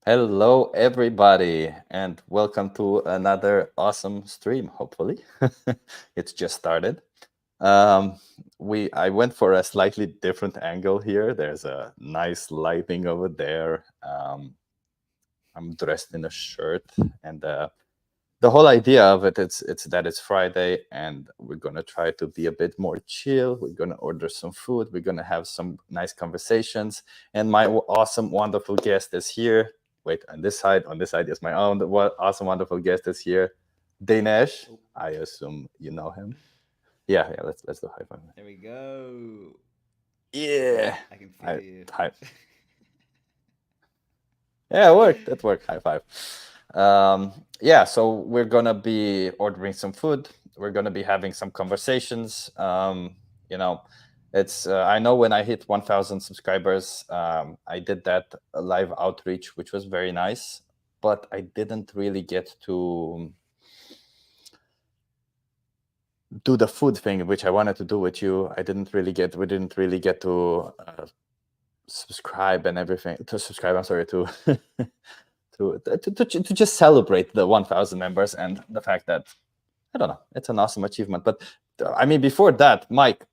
Hello, everybody, and welcome to another awesome stream. Hopefully, it's just started. Um, I went for a slightly different angle here. There's a nice lighting over there. I'm dressed in a shirt, and the whole idea of it's that it's Friday, and we're gonna try to be a bit more chill. We're gonna order some food. We're gonna have some nice conversations, and my awesome, wonderful guest is here. Wait, on this side is my own awesome, wonderful guest is here, Dinesh. Oh, I assume you know him. Yeah, yeah. Let's do high five. there we go. Yeah, I can feel I you. high. Yeah, it worked. That worked. High five. Yeah, so we're gonna be ordering some food. We're gonna be having some conversations. You know, it's I know when I hit 1,000 subscribers, I did that live outreach, which was very nice, but I didn't really get to do the food thing, which I wanted to do with you. We didn't really get to subscribe and everything. To subscribe, I'm sorry, to to just celebrate the 1,000 members and the fact that I don't know, it's an awesome achievement. But I mean, before that, Mike,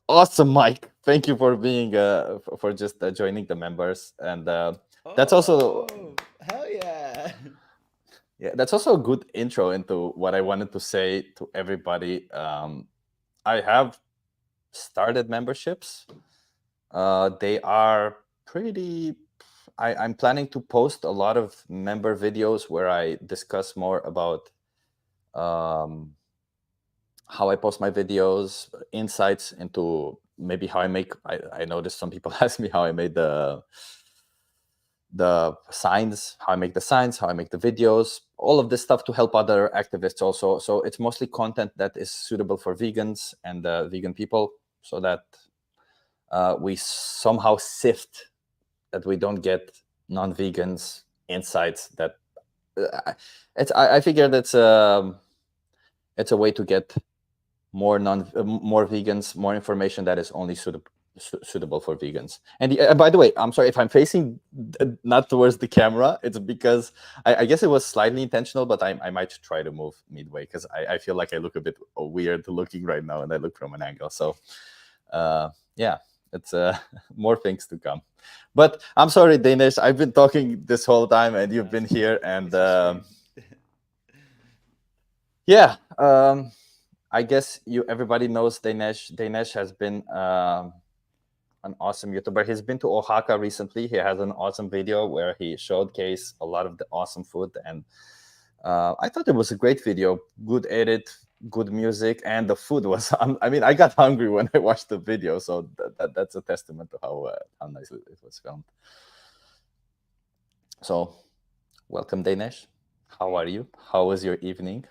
awesome, Mike. Thank you for being for just joining the members, and that's also Oh, hell yeah. yeah, that's also a good intro into what I wanted to say to everybody. I have started memberships. They are pretty. I'm planning to post a lot of member videos where I discuss more about um, how I post my videos, insights into maybe how I make. I noticed some people ask me how I made the signs, how I make the signs, how I make the videos, all of this stuff to help other activists also. So it's mostly content that is suitable for vegans and vegan people, so that we somehow sift that we don't get non-vegans insights that I figured it's a way to get more vegans, more information that is only suitable for vegans. And by the way, I'm sorry if I'm facing not towards the camera. It's because I guess it was slightly intentional, but I might try to move midway because I feel like I look a bit weird looking right now, and I look from an angle. So yeah, it's more things to come. But I'm sorry, Danish. I've been talking this whole time, and you've No, been it's cool. here, and It's your stream. yeah. I guess everybody knows Dinesh. Dinesh has been an awesome YouTuber. He's been to Oaxaca recently. He has an awesome video where he showcased a lot of the awesome food, and I thought it was a great video. Good edit, good music, and the food was. I mean, I got hungry when I watched the video, so that's a testament to how nicely it was filmed. So, welcome, Dinesh. How are you? How was your evening?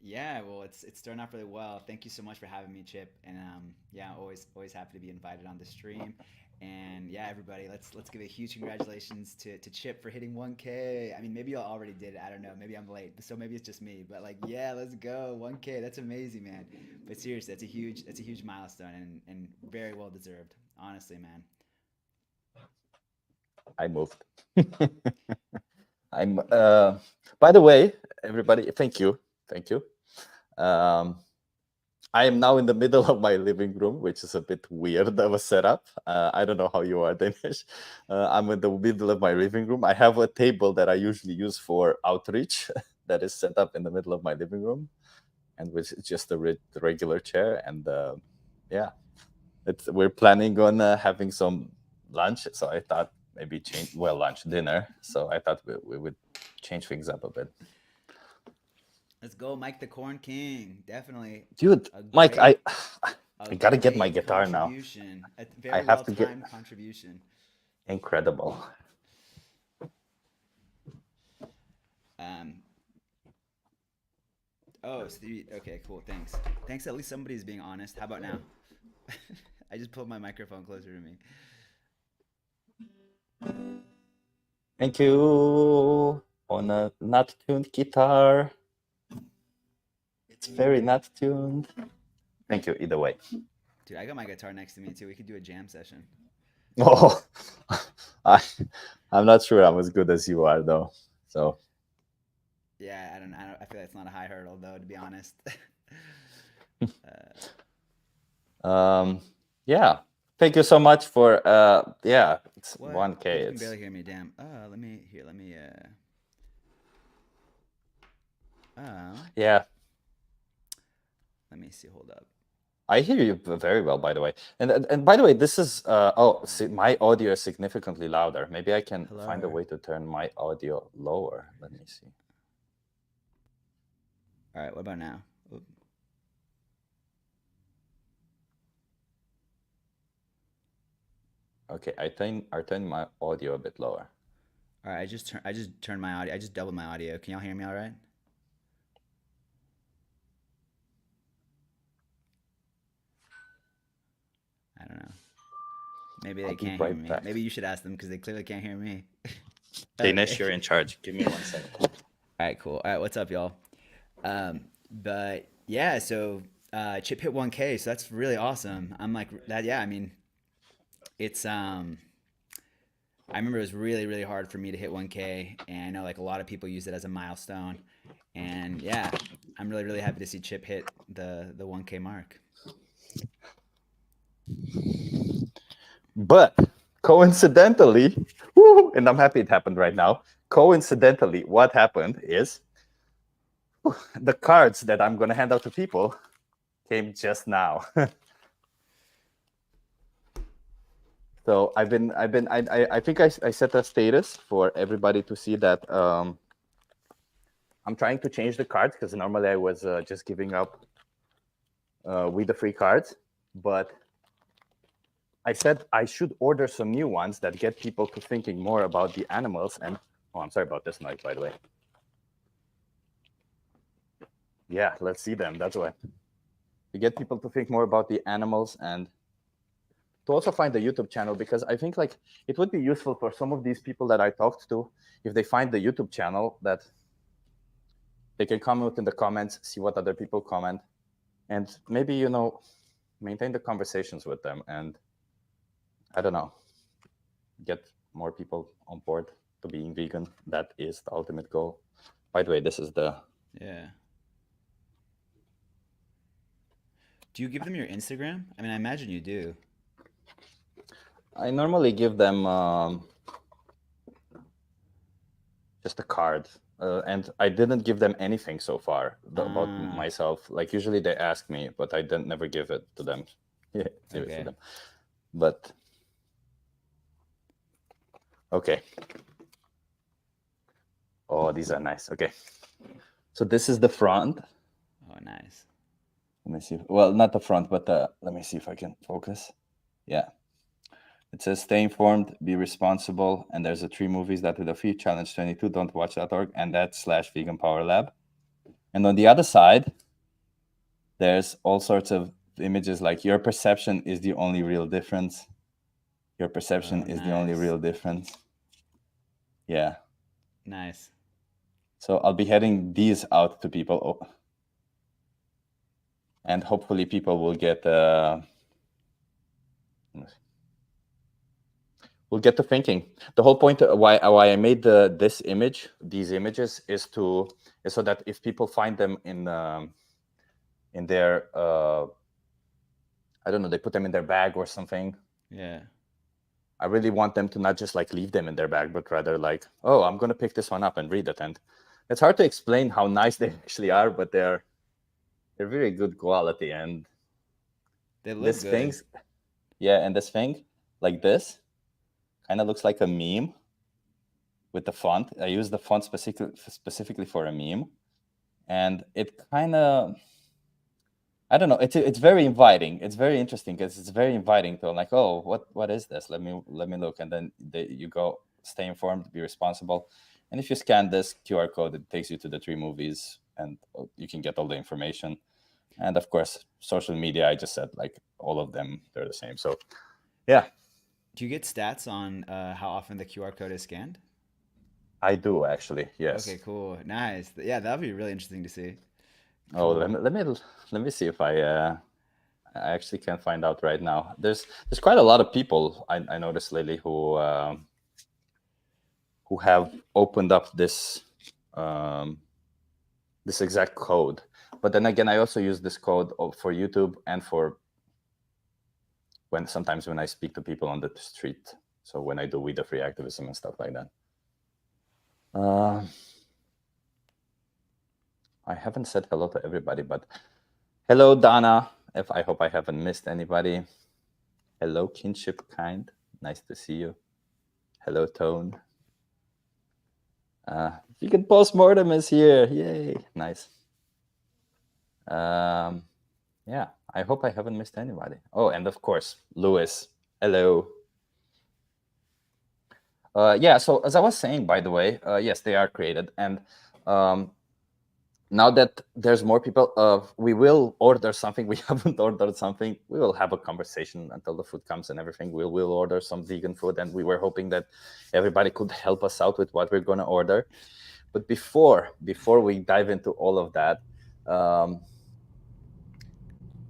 Yeah, well, it's starting off really well. Thank you so much for having me, Chip. And yeah, always happy to be invited on the stream. And yeah, everybody, let's give a huge congratulations to Chip for hitting 1K. I mean, maybe you already did it. I don't know. Maybe I'm late, so maybe it's just me. But like, yeah, let's go 1K. That's amazing, man. But seriously, that's a huge milestone and very well deserved. Honestly, man. I moved. I'm. By the way, everybody, thank you. Um, I am now in the middle of my living room, which is a bit weird of a setup. I don't know how you are, Danish. I'm in the middle of my living room. I have a table that I usually use for outreach that is set up in the middle of my living room, and which is just a regular chair. And yeah, we're planning on having some lunch. So I thought maybe lunch, dinner. So I thought we would change things up a bit. Let's go, Mike the Corn King. Definitely Dude, a Mike, I great a I gotta get my great guitar now. contribution. A I very have well to get timed contribution. incredible. Um, oh, so okay, cool. Thanks. Thanks. At least somebody's being honest. How about now? I just pulled my microphone closer to me. Thank you on a not tuned guitar. It's very not tuned. Thank you either way. Dude, I got my guitar next to me too. We could do a jam session. Oh, I I'm not sure I'm as good as you are though. So Yeah, I don't. I feel like it's not a high hurdle though, to be honest. uh, um, yeah. Thank you so much for yeah, it's what? 1K. People can It's barely hear me. Damn. Let me here. Let me. Uh. yeah. Let me see. Hold up. I hear you very well, by the way. And by the way, this is see, my audio is significantly louder. Maybe I can find a Hello. way to turn my audio lower. Let me see. All right. What about now? Oop. Okay, I turn my audio a bit lower. All right. I just turned my audio. I just doubled my audio. Can y'all hear me all right? I don't know. Maybe I'll they be can't hear right me. back. Maybe you should ask them because they clearly can't hear me. Dinesh, Okay. you're in charge. Give me 1 second. All right. Cool. All right. What's up, y'all? But yeah. So Chip hit 1K. So that's really awesome. I'm like that. Yeah. I mean, it's I remember it was really, really hard for me to hit 1K, and I know like a lot of people use it as a milestone. And yeah, I'm really, really happy to see Chip hit the 1K mark. But coincidentally, woo, and I'm happy it happened right now. Coincidentally, what happened is the cards that I'm going to hand out to people came just now. So I think I set a status for everybody to see that I'm trying to change the cards because normally I was just giving up with the free cards, but I said I should order some new ones that get people to thinking more about the animals. And oh, I'm sorry about this noise, by the way. Yeah, let's see them. That's why. To get people to think more about the animals and to also find the YouTube channel, because I think like it would be useful for some of these people that I talked to if they find the YouTube channel that they can comment in the comments, see what other people comment, and maybe maintain the conversations with them, and I don't know, get more people on board to being vegan. That is the ultimate goal. By the way, this is the Yeah. Do you give them your Instagram? I mean, I imagine you do. I normally give them just a card. And I didn't give them anything so far about Ah, myself. Like usually they ask me, but I didn't never give it to them. Yeah, give it to okay. them. But okay. Oh, these are nice. Okay. So this is the front. Oh, nice. Let me see. Well, not the front, but let me see if I can focus. Yeah. It says stay informed, be responsible, and there's a 3 movies that with a free challenge 22, don't watch.org, and that's /vegan power lab. And on the other side, there's all sorts of images like your perception is the only real difference. Your perception Oh, is the only nice. real difference. Yeah. Nice. So I'll be heading these out to people. Oh. And hopefully people will get to thinking. The whole point why I made these images is so that if people find them in their I don't know, they put them in their bag or something. Yeah. I really want them to not just like leave them in their bag, but rather like, oh, I'm gonna pick this one up and read it. And it's hard to explain how nice they actually are, but they're very good quality. And They look this good. things, yeah, and this thing like this kind of looks like a meme with the font. I use the font specifically for a meme, and it kind of, I don't know. It's very inviting. It's very interesting because it's very inviting to like, oh, what is this? Let me look, and then you go, stay informed, be responsible, and if you scan this QR code, it takes you to the 3 movies, and you can get all the information. And of course, social media. I just said like all of them, they're the same. So yeah, Do you get stats on how often the QR code is scanned? I do actually. Okay, Yes. cool. Nice. Yeah, that'd be really interesting to see. Oh, Cool. let me see if I actually can find out right now. There's quite a lot of people I noticed lately who who have opened up this this exact code. But then again, I also use this code for YouTube and for sometimes when I speak to people on the street. So when I do We the Free activism and stuff like that. I haven't said hello to everybody, but hello, Donna. I hope I haven't missed anybody. Hello, Kinship Kind. Nice to see you. Hello, Tone. Vegan Postmortem is here. Yay. Nice. Yeah, I hope I haven't missed anybody. Oh, and of course, Lewis. Hello. Yeah, so as I was saying, by the way, yes, they are created. And now that there's more people, we will order something. We haven't ordered something. We will have a conversation until the food comes and everything. We will order some vegan food. And we were hoping that everybody could help us out with what we're going to order. But before we dive into all of that,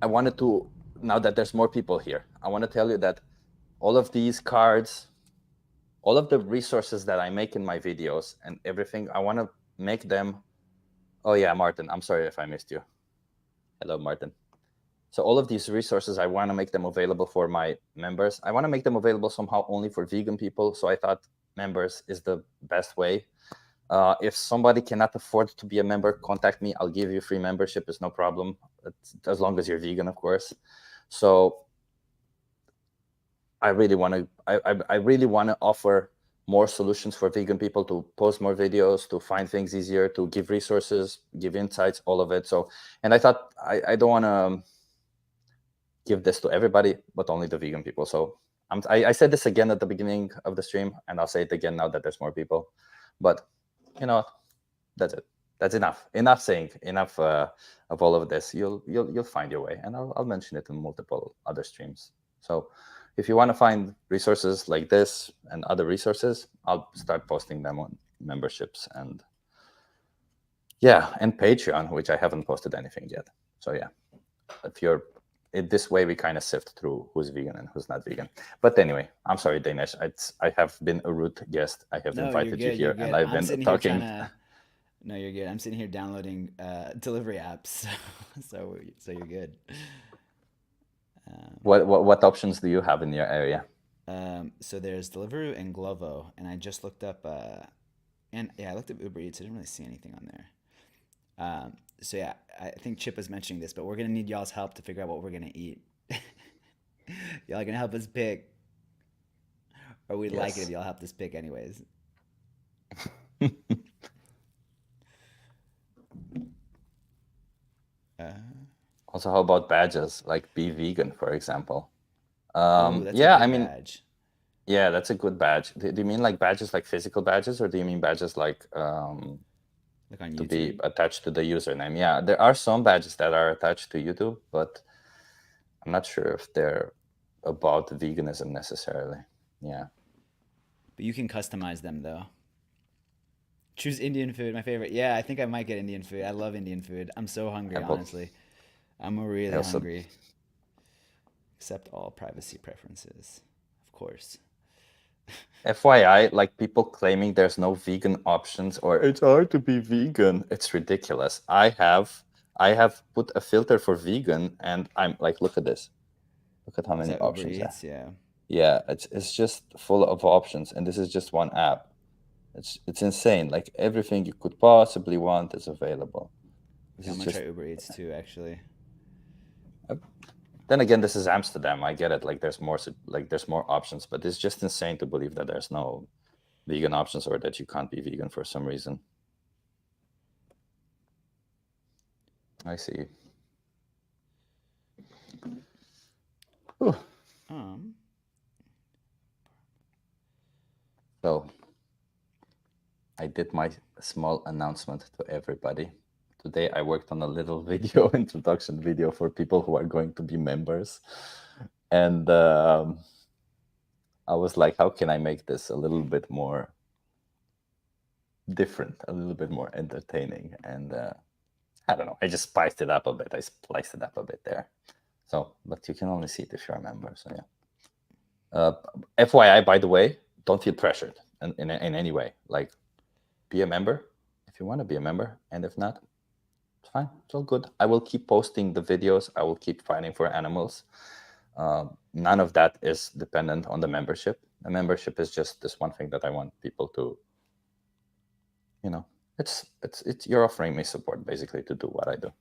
I wanted to, now that there's more people here, I want to tell you that all of these cards, all of the resources that I make in my videos and everything, I want to make them. Oh yeah, Martin, I'm sorry if I missed you. Hello, Martin. So all of these resources, I want to make them available for my members. I want to make them available somehow only for vegan people. So I thought members is the best way. If somebody cannot afford to be a member, contact me. I'll give you free membership. It's no problem, as long as you're vegan, of course. So I really want to. I really want to offer more solutions for vegan people to post more videos, to find things easier, to give resources, give insights, all of it. So, and I thought I don't want to give this to everybody, but only the vegan people. So I said this again at the beginning of the stream, and I'll say it again now that there's more people. But you know, that's it. That's enough. Enough saying. Enough of all of this. You'll find your way, and I'll mention it in multiple other streams. So if you want to find resources like this and other resources, I'll start posting them on memberships and Patreon, which I haven't posted anything yet. So yeah, if you're this way, we kind of sift through who's vegan and who's not vegan. But anyway, I'm sorry, Dinesh. I have been a rude guest. I have invited you here, and I've been talking. No, you're good. I'm sitting here downloading delivery apps, so you're good. What options do you have in your area? So there's Deliveroo and Glovo, and I just looked up, I looked up Uber Eats. I didn't really see anything on there. So yeah, I think Chip was mentioning this, but we're gonna need y'all's help to figure out what we're gonna eat. Y'all are gonna help us pick, or we'd like it if y'all helped us pick, anyways. Also, how about badges like Be Vegan, for example? That's yeah, a I mean, badge. Yeah, that's a good badge. Do you mean like badges like physical badges, or do you mean badges like Like on YouTube? To be attached to the username? Yeah, there are some badges that are attached to YouTube, but I'm not sure if they're about veganism necessarily. Yeah. But you can customize them though. Choose Indian food, my favorite. Yeah, I think I might get Indian food. I love Indian food. I'm so hungry, honestly. I'm really hungry. Accept all privacy preferences, of course. FYI, like people claiming there's no vegan options or it's hard to be vegan. It's ridiculous. I have put a filter for vegan, and I'm like, look at this. Look at how many options there. Yeah. Yeah, it's just full of options, and this is just one app. It's insane. Like everything you could possibly want is available. I'm gonna try Uber Eats too, actually. Then again, this is Amsterdam. I get it. Like there's more options, but it's just insane to believe that there's no vegan options or that you can't be vegan for some reason. I see. So I did my small announcement to everybody. Today I worked on a little video, introduction video for people who are going to be members. And I was like, how can I make this a little bit more different, a little bit more entertaining? And I don't know, I just spiced it up a bit. I spliced it up a bit there. So, but you can only see it if you're a member, so yeah. FYI, by the way, don't feel pressured. in any way. Like, be a member if you want to be a member, and if not, it's fine. It's all good. I will keep posting the videos. I will keep fighting for animals. None of that is dependent on the membership. The membership is just this one thing that I want people to, it's you're offering me support basically to do what I do.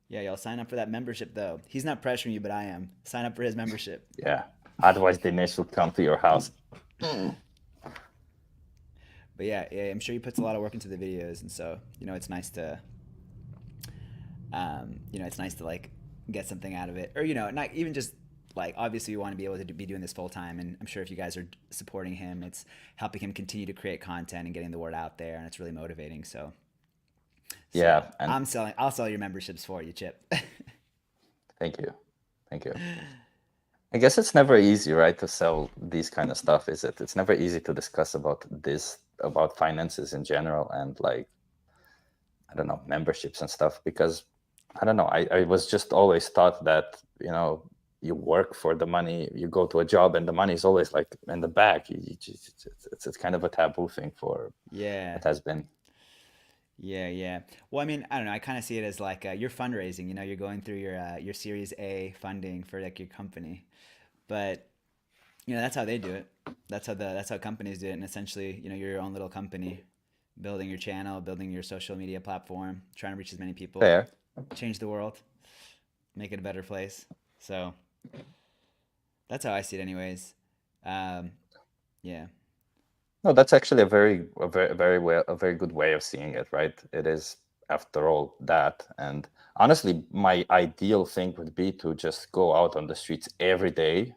Yeah, y'all sign up for that membership though. He's not pressuring you, but I am. Sign up for his membership. Yeah. Otherwise, Dinesh will come to your house. But yeah, I'm sure he puts a lot of work into the videos, and so it's nice to, it's nice to like get something out of it, or not even just like obviously we want to be able to be doing this full time, and I'm sure if you guys are supporting him, it's helping him continue to create content and getting the word out there, and it's really motivating. So Yeah, and I'll sell your memberships for you, Chip. thank you. I guess it's never easy, right, to sell these kind of stuff, is it? It's never easy to discuss about finances in general, and like, I don't know, memberships and stuff, because I don't know, I was just always taught that, you work for the money, you go to a job and the money is always like in the back. It's kind of a taboo thing for Yeah. it has been. Yeah. Well, I mean, I don't know. I kind of see it as like you're fundraising. You're going through your Series A funding for like your company, but that's how they do it. That's how companies do it. And essentially, you're your own little company, building your channel, building your social media platform, trying to reach as many people, Fair. change the world, make it a better place. So that's how I see it, anyways. Yeah. No, that's actually a very good way of seeing it, right? It is, after all, that. And honestly, my ideal thing would be to just go out on the streets every day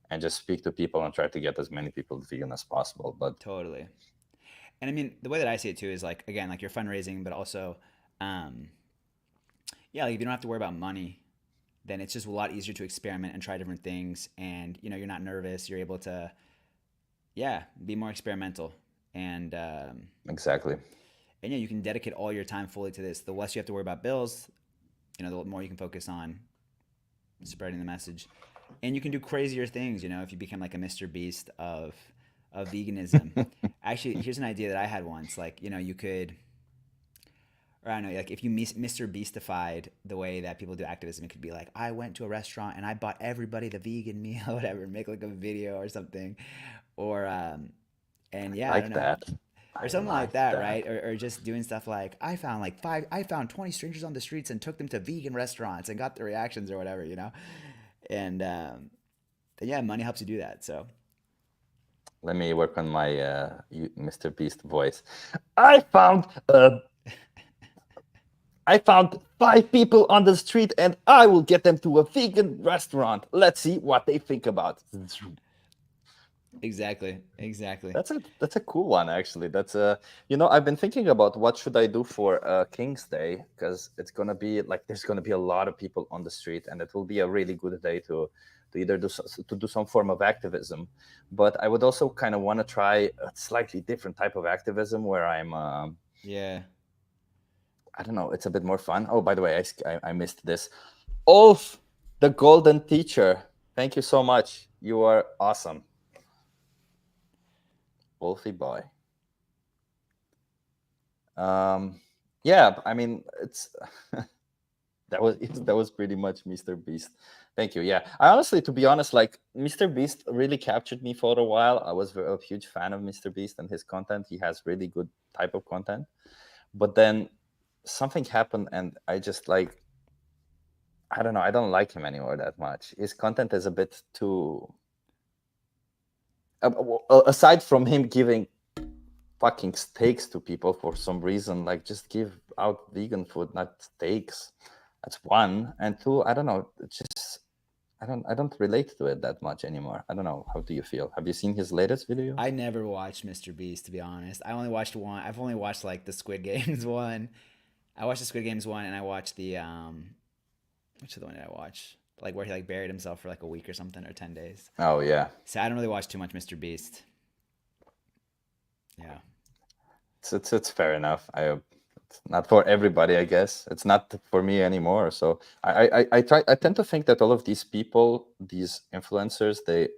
and just speak to people and try to get as many people vegan as possible. But Totally. And I mean, the way that I see it too is like, again, like you're fundraising, but also, um, yeah, like if you don't have to worry about money, then it's just a lot easier to experiment and try different things. And, you're not nervous. You're able to, yeah, be more experimental. And, exactly. and yeah, you can dedicate all your time fully to this. The less you have to worry about bills, the more you can focus on spreading the message. And you can do crazier things, if you become like a Mr. Beast of veganism. Actually, here's an idea that I had once. Like, you could, or I don't know, like if you Mr. Beastified the way that people do activism, it could be like, I went to a restaurant and I bought everybody the vegan meal, or whatever, make like a video or something. Or, and yeah, I Like don't know. that. Or I something like like that, that. right? Or just doing stuff like I found 20 strangers on the streets and took them to vegan restaurants and got the reactions or whatever. And yeah, money helps you do that. So Let me work on my Mr. Beast voice. I found uh, I found 5 people on the street and I will get them to a vegan restaurant. Let's see what they think about. exactly. That's a cool one, actually. That's I've been thinking about what should I do for King's Day, because it's gonna be like there's gonna be a lot of people on the street, and it will be a really good day to either do some form of activism. But I would also kind of want to try a slightly different type of activism where I'm Yeah. I don't know, it's a bit more fun. Oh, by the way, I missed this. Ulf, the golden teacher. Thank you so much. You are awesome. Wolfie boy. Yeah, I mean, it's that was pretty much Mr. Beast. Thank you. Yeah, I honestly, to be honest, like Mr. Beast really captured me for a while. I was a huge fan of Mr. Beast and his content. He has really good type of content, but then something happened, and I just like, I don't know, I don't like him anymore that much. His content is a bit too. Aside from him giving fucking steaks to people for some reason, like just give out vegan food, not steaks. That's one. And two, I don't know, it's just I don't relate to it that much anymore. I don't know. How do you feel? Have you seen his latest video? I never watched Mr. Beast, to be honest. I only watched one. I've only watched like the Squid Games one. I watched the Squid Games one, and I watched the which other one did I watch? Like where he like buried himself for like a week or something, or 10 days. Oh yeah. So I don't really watch too much Mr. Beast. Yeah. It's fair enough. It's not for everybody, I guess. It's not for me anymore. So I tend to think that all of these people, these influencers, they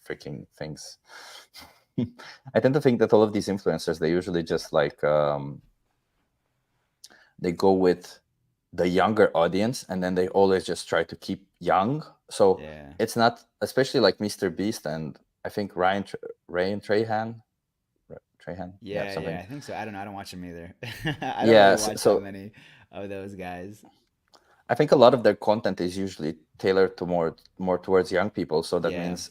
freaking things. I tend to think that all of these influencers, they usually just like they go with the younger audience, and then they always just try to keep young. So Yeah. it's not, especially like Mr. Beast and I think Ryan Trahan, yeah, Yeah, yeah, something. I think so. I don't know. I don't watch them either. I don't really Yes, watch that so many of those guys. I think a lot of their content is usually tailored to more towards young people. So that Yeah, means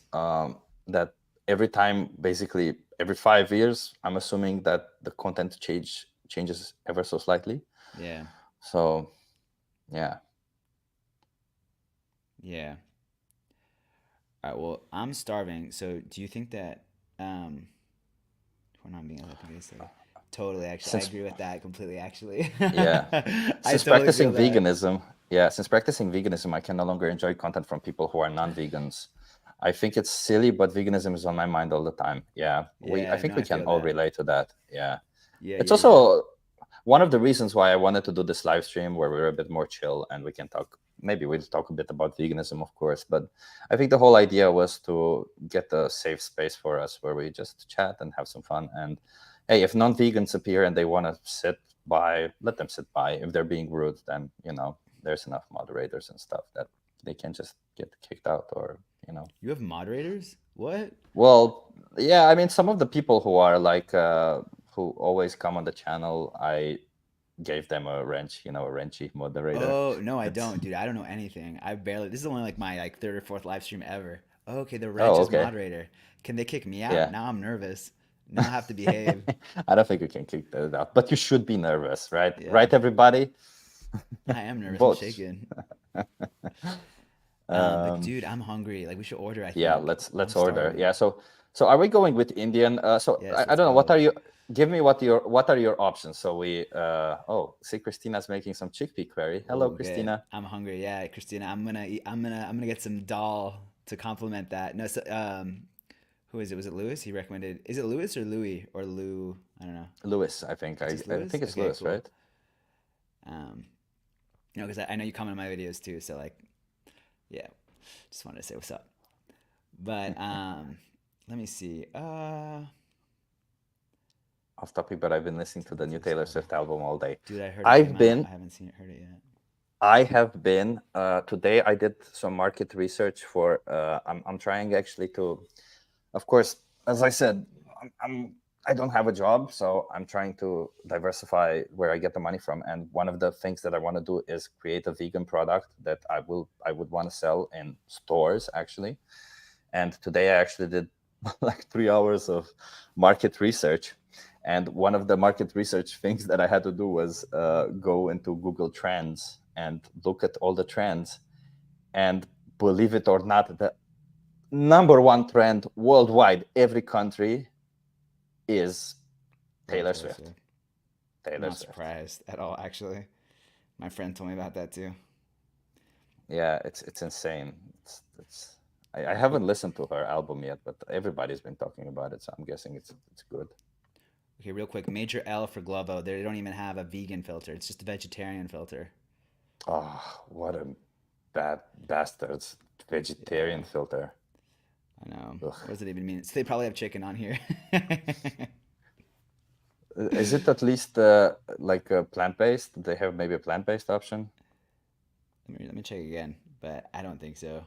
that every time, basically every 5 years, I'm assuming that the content changes ever so slightly. yeah, So yeah, yeah. All right. Well, I'm starving. So, do you think that we're not being I think I say totally. Actually, I since agree with that completely. Actually, yeah, I since totally practicing feel that. veganism, yeah, since practicing veganism, I can no longer enjoy content from people who are non-vegans. I think it's silly, but veganism is on my mind all the time. Yeah, I Yeah, think no, we I can feel all that. relate to that. Yeah. Yeah, It's yeah, yeah. also one of the reasons why I wanted to do this live stream where we're a bit more chill and we can talk. Maybe we'll talk a bit about veganism, of course, but I think the whole idea was to get a safe space for us where we just chat and have some fun. And hey, if non-vegans appear and they want to sit by, let them sit by. If they're being rude, then there's enough moderators and stuff that they can just get kicked out, or you know. You have moderators? What? Well, yeah, I mean, some of the people who are like who always come on the channel, I gave them a wrench, a wrenchy moderator. Oh, no, I It's don't, dude. I don't know anything. I barely. This is only like my like third or fourth live stream ever. Oh, okay, the wrench oh, is okay, moderator. Can they kick me out? yeah. Now I'm nervous. Now I have to behave. I don't think you can kick that out, but you should be nervous, right? Yeah, Right, everybody? I am nervous. I'm Votes. shaking. But Um, dude, I'm hungry. Like we should order, I yeah, think. I'm let's order. starving. Yeah, so are we going with Indian? So Yes, I let's don't know. What go. are you? Give me what are your options? So we oh, see, Christina's making some chickpea curry. Oh, Hello, good. Christina. I'm hungry. Yeah, Christina, I'm gonna eat. I'm gonna get some dal to complement that. No, so, who is it? Was it Lewis? He recommended. Is it Lewis or Louis or Lou? I don't know. Lewis, I think. It's I, just I Lewis. think it's Okay, Lewis, cool. right? Um, because I know you comment on my videos too. So like, yeah, just wanted to say what's up. But let me see. Off topic, but I've been listening to the new Taylor Swift album all day. Dude, I heard it came I've out. been, I haven't seen it, heard it yet. I have been. Today, I did some market research for. I'm trying actually to, of course, as I said, I don't have a job, so I'm trying to diversify where I get the money from. And one of the things that I want to do is create a vegan product that I would want to sell in stores actually. And today I actually did like 3 hours of market research. And one of the market research things that I had to do was go into Google Trends and look at all the trends. And believe it or not, the number one trend worldwide, every country, is Yeah, Taylor Taylor Swift. Swift. I'm Taylor not Swift. surprised at all, actually. My friend told me about that too. Yeah, it's insane. I haven't listened to her album yet, but everybody's been talking about it, so I'm guessing it's good. Okay, real quick. Major L for Glovo. They don't even have a vegan filter. It's just a vegetarian filter. Oh, what a bad bastards. Yeah, Vegetarian filter. I know. Ugh. What does it even mean? So they probably have chicken on here. Is it at least like plant-based? Do they have maybe a plant-based option? Let me check again, but I don't think so.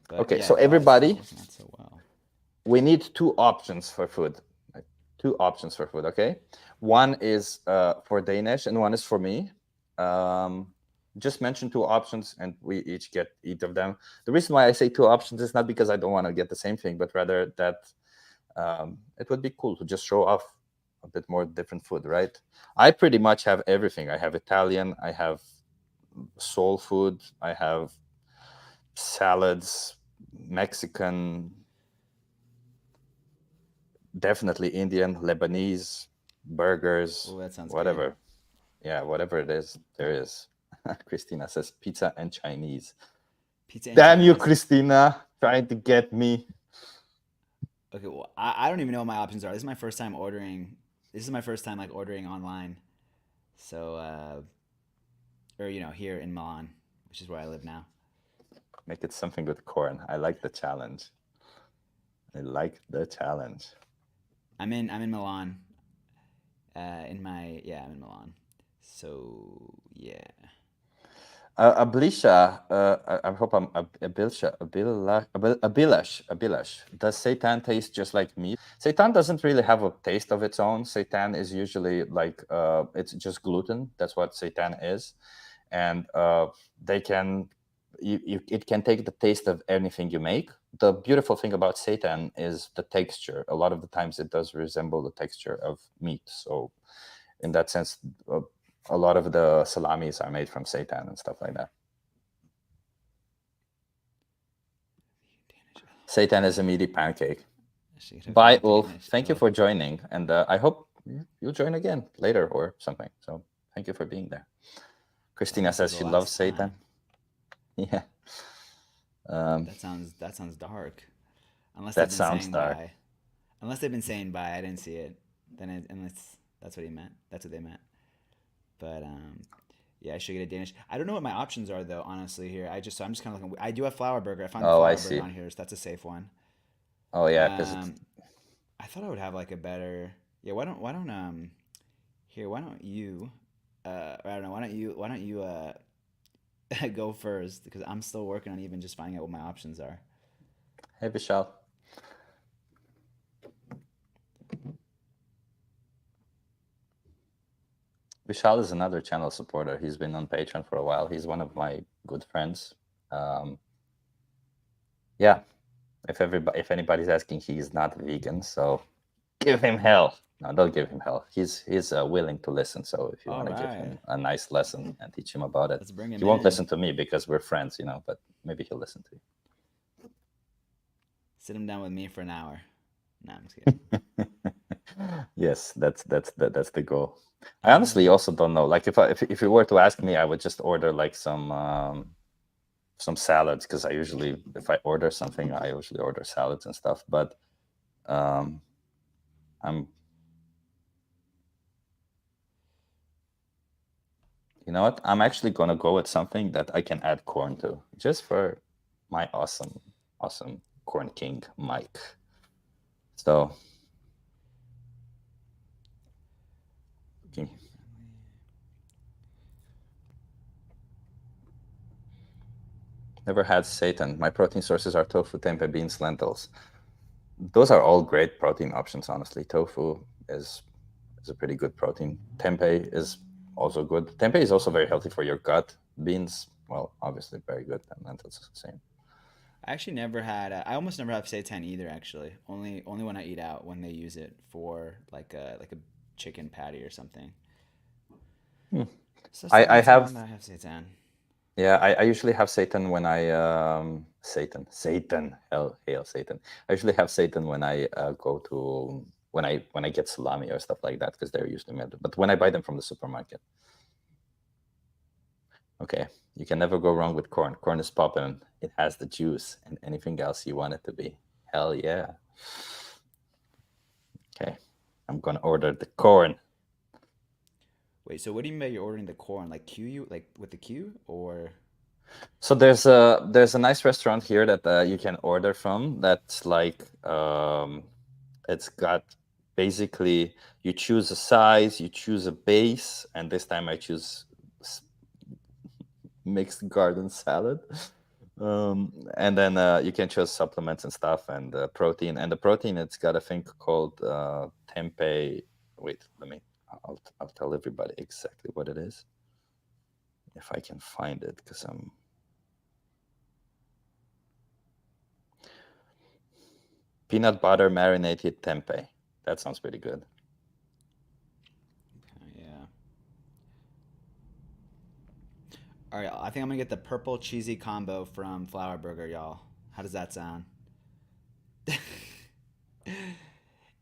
But Okay, yeah, so Glove's not everybody, working out so well. we need two options for food. Like, two options for food, okay? One is for Danish and one is for me. Um, just mention two options and we each get each of them. The reason why I say two options is not because I don't want to get the same thing, but rather that it would be cool to just show off a bit more different food, right? I pretty much have everything. I have Italian, I have soul food, I have salads, Mexican, definitely Indian, Lebanese, burgers, Oh, that sounds good. whatever. Yeah, whatever it is, there is. Christina says pizza and Chinese. Pizza and Damn you, Chinese. Christina, trying to get me. Okay, well, I don't even know what my options are. This is my first time ordering. This is my first time like ordering online. So, or here in Milan, which is where I live now. Make it something with corn. I like the challenge. I like the challenge. I'm in Milan. I'm in Milan. So yeah. Ablisha, I hope I'm Abilash. Does seitan taste just like meat? Seitan doesn't really have a taste of its own. Seitan is usually like it's just gluten. That's what seitan is, and they can it can take the taste of anything you make. The beautiful thing about seitan is the texture. A lot of the times it does resemble the texture of meat. So in that sense, a lot of the salamis are made from seitan and stuff like that. Seitan is a meaty pancake. Bye, Ulf. Thank you for joining, and I hope you'll join again later or something. So thank you for being there. Christina says she loves seitan. Yeah. That sounds dark. Unless That they've been sounds saying dark. bye. Unless they've been saying bye, I didn't see it. Unless that's what he meant. That's what they meant. But yeah, I should get a Danish. I don't know what my options are though. Honestly, here so I'm just kind of looking. I do have flour burger. I found the Oh, I flour see. burger on here, so that's a safe one. Oh yeah, because it's I thought I would have like a better. Yeah, why don't here, why don't you I don't know, why don't you go first because I'm still working on even just finding out what my options are. hey Vishal. Vishal is another channel supporter. He's been on Patreon for a while. He's one of my good friends. Yeah, if anybody's asking, he's not vegan, so give him hell. No, don't give him hell. He's willing to listen. So if you All want to give right, him a nice lesson and teach him about it, let's bring he him won't in. listen to me because we're friends, but maybe he'll listen to you. Sit him down with me for an hour. No, I'm just kidding. Yes, that's the goal. I honestly also don't know. Like if you were to ask me, I would just order like some salads because I usually if I order something, I usually order salads and stuff. But I'm you know what? I'm actually gonna go with something that I can add corn to, just for my awesome corn king Mike. So okay. Never had seitan. My protein sources are tofu, tempeh, beans, lentils. Those are all great protein options, honestly. Tofu is a pretty good protein. Tempeh is also good. Tempeh is also very healthy for your gut. Beans, well, obviously very good, and lentils is the same. I actually never had. I almost never have seitan either. Actually, only when I eat out when they use it for like a chicken patty or something. Hmm. So that's the I only have time that I have seitan. Yeah, I usually have Satan when I Satan, hell hail Satan. I usually have Satan when I go to when I get salami or stuff like that because they're usually made. But when I buy them from the supermarket, okay, you can never go wrong with corn. Corn is popping. It has the juice and anything else you want it to be. Hell yeah. Okay, I'm gonna order the corn. Wait, so what do you mean by you're ordering the corn? Like Q, like with the Q, or? So there's a nice restaurant here that you can order from. That's like it's got basically you choose a size, you choose a base, and this time I choose mixed garden salad. And then you can choose supplements and stuff and protein. And the protein it's got a thing called tempeh. Wait, I'll tell everybody exactly what it is if I can find it because I'm peanut butter marinated tempeh. That sounds pretty good. Yeah. All right, I think I'm gonna get the purple cheesy combo from Flower Burger, y'all. How does that sound?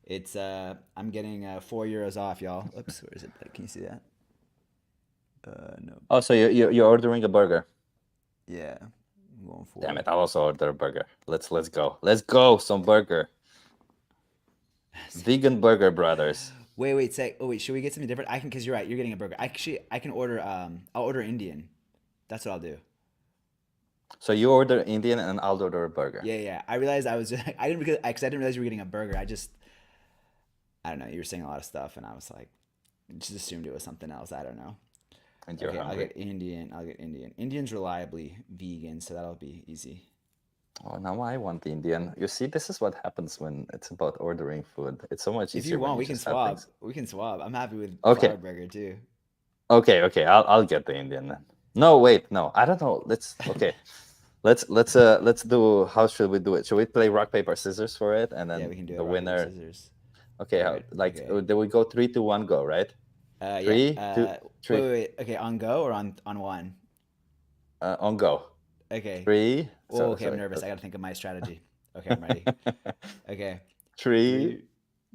It's I'm getting €4 off, y'all. Oops, where is it? Can you see that? No. Oh, so you're ordering a burger? Yeah, I'm going for Damn it. it! I'll also order a burger. Let's go. Let's go. Some burger. Vegan burger brothers. Wait, say. Oh wait, should we get something different? I can, cause you're right. You're getting a burger. I can order. I'll order Indian. That's what I'll do. So you order Indian and I'll order a burger. Yeah. I realized I was I didn't because I didn't realize you were getting a burger. I don't know. You were saying a lot of stuff, and I was like, just assumed it was something else. I don't know. And you're Okay, I'll hungry. get Indian. I'll get Indian. Indian's reliably vegan, so that'll be easy. Oh, now I want Indian. You see, this is what happens when it's about ordering food. It's so much If easier you when want, you we can just have swap. things. We can swap. I'm happy with Okay, flour burger too. okay. I'll get the Indian then. No, wait, no. I don't know. Let's do. How should we do it? Should we play rock paper scissors for it, and Yeah, then we can do it. the Rock paper winner? scissors. Okay, All how right. like Okay. then we go 3, 2, 1, go, right? Yeah. Three, two, three. Wait. Okay, on go or on one? On go. Okay. Three. Oh, So okay. I'm sorry. nervous. I gotta think of my strategy. Okay, I'm ready. Okay. Three.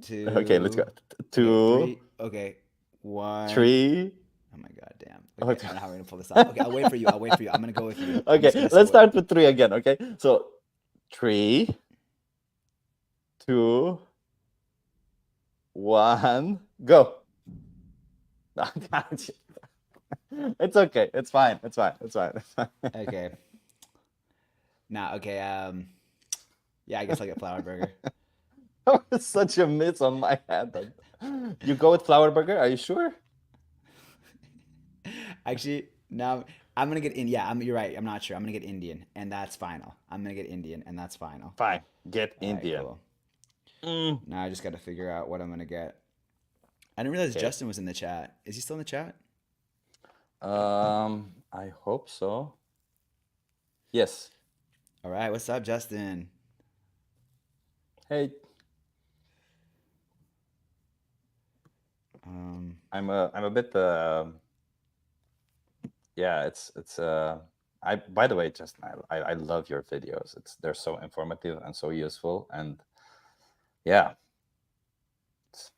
Three, Okay, let's go. two. Okay, Two, three. Okay, one. three. Oh my god, damn. Oh, Okay, I don't know how we're gonna pull this off. Okay, I'll wait for you. I'll wait for you. I'm gonna go with you. I'm just okay, gonna say let's what. start with three again. Okay, so 3, 2, 1, go. It's okay. It's fine. It's fine. It's fine. It's fine. Okay. Now, okay. Yeah, I guess I'll get flour burger. That was such a miss on my hand. You go with flour burger? Are you sure? Actually, now I'm gonna get in. Yeah, you're right. I'm not sure. I'm gonna get Indian, and that's final. I'm gonna get Indian, and that's final. Fine. Get All right, Indian. cool. Mm. Now I just got to figure out what I'm gonna get. I didn't realize Okay. Justin was in the chat. Is he still in the chat? I hope so. Yes. All right. What's up, Justin? Hey, I'm a bit yeah, it's I by the way, Justin, I love your videos. They're so informative and so useful, and yeah, it's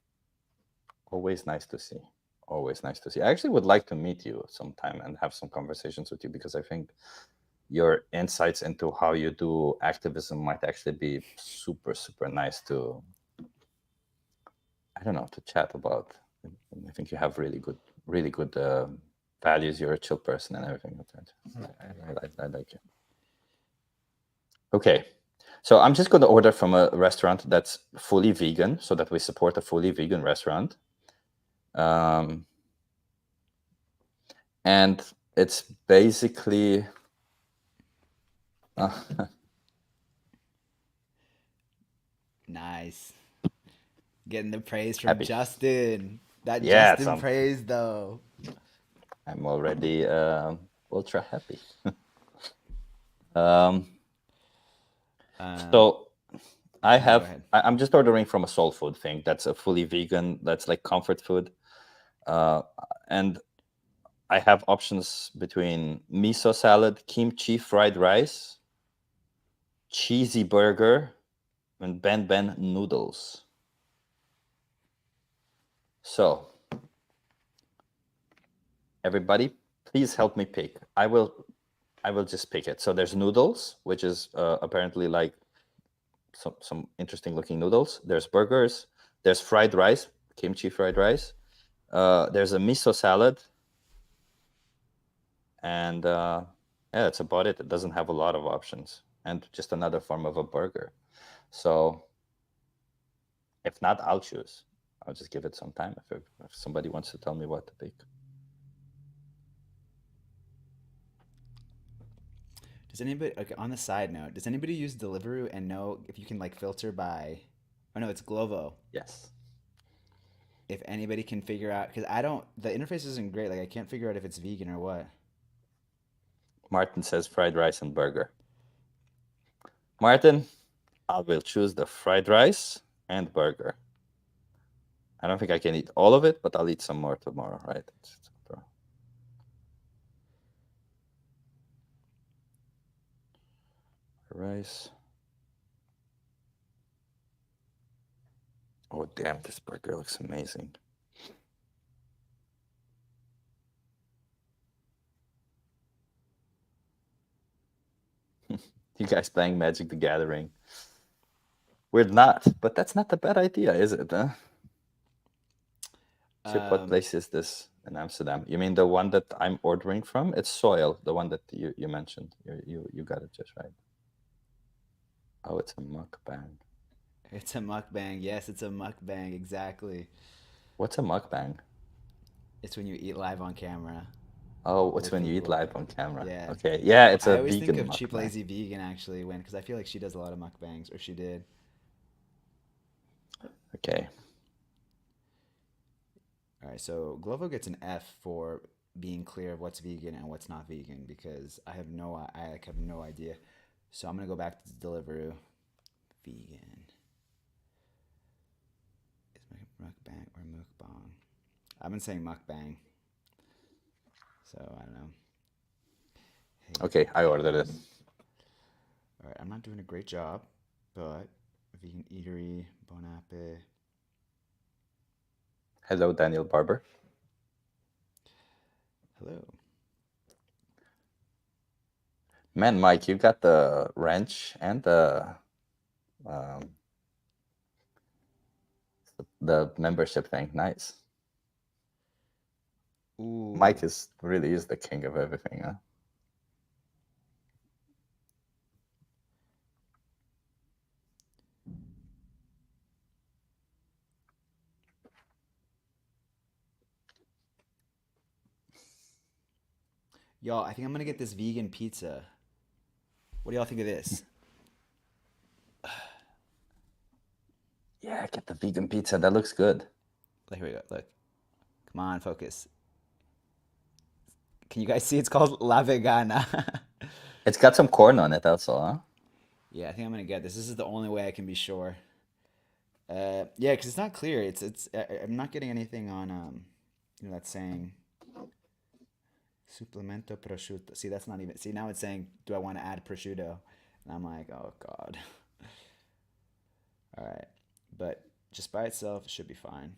always nice to see. Always nice to see. I actually would like to meet you sometime and have some conversations with you, because I think your insights into how you do activism might actually be super, super nice to, I don't know, to chat about. I think you have really good values. You're a chill person and everything. I like you. Okay, so I'm just going to order from a restaurant that's fully vegan, so that we support a fully vegan restaurant. And it's basically Nice. Getting the praise from happy. Justin. That Yeah, Justin praise though. I'm already ultra happy. So Go ahead. I'm just ordering from a soul food thing that's a fully vegan, that's like comfort food, and I have options between miso salad, kimchi fried rice, cheesy burger, and ben noodles. So everybody, please help me pick. I will just pick it. So there's noodles, which is apparently like some interesting looking noodles. There's burgers. There's fried rice, kimchi fried rice. There's a miso salad. And yeah, that's about it. It doesn't have a lot of options, and just another form of a burger. So if not, I'll choose. I'll just give it some time if somebody wants to tell me what to pick. Does anybody, okay, on the side note, does anybody use Deliveroo and know if you can like filter by, oh no, it's Glovo. Yes. If anybody can figure out, because the interface isn't great. Like I can't figure out if it's vegan or what. Martin says fried rice and burger. Martin, I will choose the fried rice and burger. I don't think I can eat all of it, but I'll eat some more tomorrow, right? Rice. Oh, damn, this burger looks amazing. You guys playing Magic the Gathering? We're not, but that's not a bad idea, is it? Huh? Chip, what place is this? in Amsterdam. You mean the one that I'm ordering from? It's Soil, the one that you mentioned. You got it just right. Oh, it's a mukbang. It's a mukbang. Yes, it's a mukbang. Exactly. What's a mukbang? It's when you eat live on camera Oh, it's with when you eat people. live on camera. Yeah. Okay, yeah, it's I a always think vegan of Cheap mukbang. Lazy Vegan actually when because I feel like she does a lot of mukbangs or she did. Okay. All right, so Glovo gets an F for being clear of what's vegan and what's not vegan because I like have no idea. So I'm gonna go back to Deliveroo. Vegan is mukbang or mukbang. I've been saying mukbang, so I don't know. Hey, Okay, I ordered it. all right, I'm not doing a great job, but vegan eatery, Bon Appetit. Hello, Daniel Barber. Hello. Man, Mike, you got the wrench and um, the membership thing. Nice. Ooh. Mike is really is the king of everything, huh? Y'all, I think I'm gonna get this vegan pizza. What do y'all think of this? Yeah, get the vegan pizza. That looks good. Here we go. Look. Come on, focus. Can you guys see it's called La Vegana? It's got some corn on it also, huh? Yeah, I think I'm gonna get this. This is the only way I can be sure. Yeah, because it's not clear. I'm not getting anything on that's saying supplemento prosciutto. See, that's not even. See, now it's saying, do I want to add prosciutto? And I'm like, oh god. All right, but just by itself, it should be fine.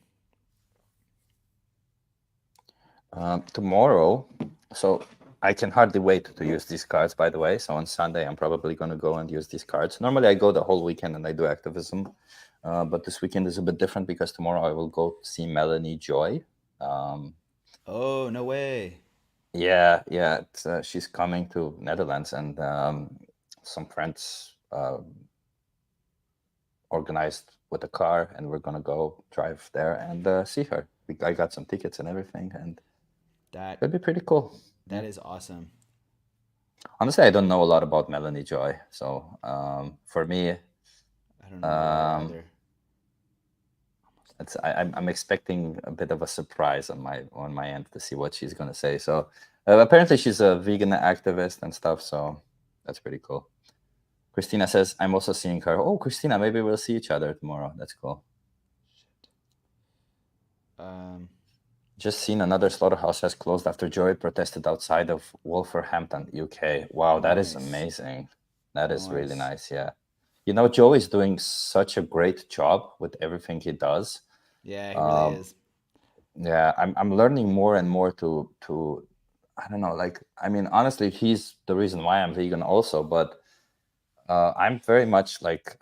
Tomorrow, so I can hardly wait to use these cards, by the way. So on Sunday, I'm probably going to go and use these cards. Normally, I go the whole weekend and I do activism. But this weekend is a bit different because tomorrow I will go see Melanie Joy. Um, Oh, no way. yeah, she's coming to Netherlands, and some friends organized with a car, and we're gonna go drive there and see her. I got some tickets and everything, and That it'll be pretty cool. that Yeah. is awesome. Honestly, I don't know a lot about Melanie Joy, so for me, I don't know her a lot um, either. I'm expecting a bit of a surprise on my end to see what she's gonna say. So apparently she's a vegan activist and stuff, so that's pretty cool. Christina says I'm also seeing her. Oh, Christina, maybe we'll see each other tomorrow. That's cool. Shit. Um. Just seen another slaughterhouse has closed after Joy protested outside of Wolverhampton, UK. Wow, that is Nice. amazing. That is really Nice. nice. Yeah. You know, Joe is doing such a great job with everything he does. Yeah, he really Um, is. yeah, I'm learning more and more to I don't know, like I mean, honestly, he's the reason why I'm vegan also, but I'm very much like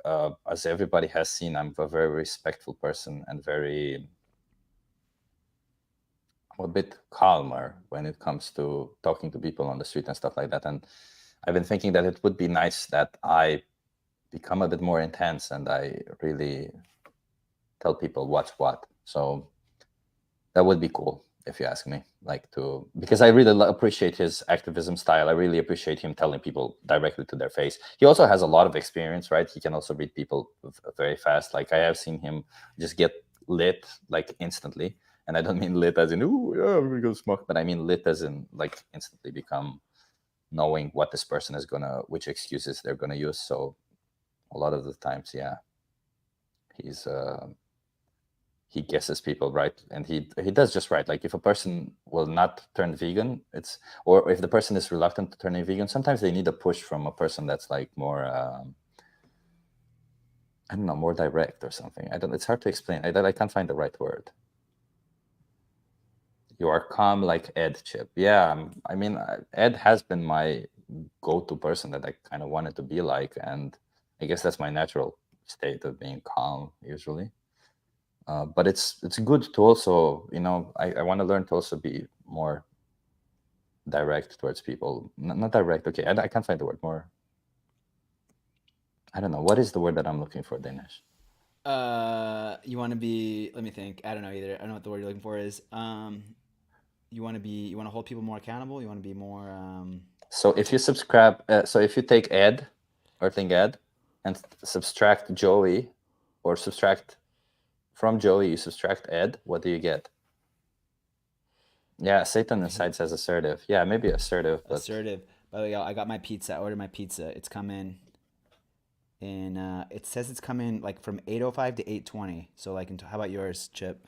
as everybody has seen, I'm a very respectful person and very a bit calmer when it comes to talking to people on the street and stuff like that. And I've been thinking that it would be nice that I become a bit more intense and I really tell people what's what. So that would be cool if you ask me. Like to because I really appreciate his activism style. I really appreciate him telling people directly to their face. He also has a lot of experience, right? He can also read people very fast. Like I have seen him just get lit like instantly, and I don't mean lit as in "ooh yeah we're gonna smoke," but I mean lit as in like instantly become knowing what this person is gonna, which excuses they're gonna use. So a lot of the times, yeah, he's he guesses people right, and he does just right. Like if a person will not turn vegan, it's or if the person is reluctant to turn vegan, sometimes they need a push from a person that's like more I don't know, more direct or something. I don't, it's hard to explain. I can't find the right word. You are calm like Ed, Chip. Yeah, I mean Ed has been my go-to person that I kind of wanted to be like, and I guess that's my natural state of being calm usually. But it's good to also, I want to learn to also be more direct towards people. Not direct. Okay, I can't find the word. More. I don't know. What is the word that I'm looking for, Danish? You want to be? Let me think. I don't know either. I don't know what the word you're looking for is. You want to be? You want to hold people more accountable? You want to be more? So if you subscribe, so if you take Ed, Earthling Ed, and subtract Joey, or subtract from Joey, you subtract Ed, what do you get? Yeah, Satan inside says assertive. Yeah, maybe assertive, but Assertive. By the way, y'all, I got my pizza. I ordered my pizza. It's coming in. It says it's coming like from 8:05 to 8:20. So like, how about yours, Chip?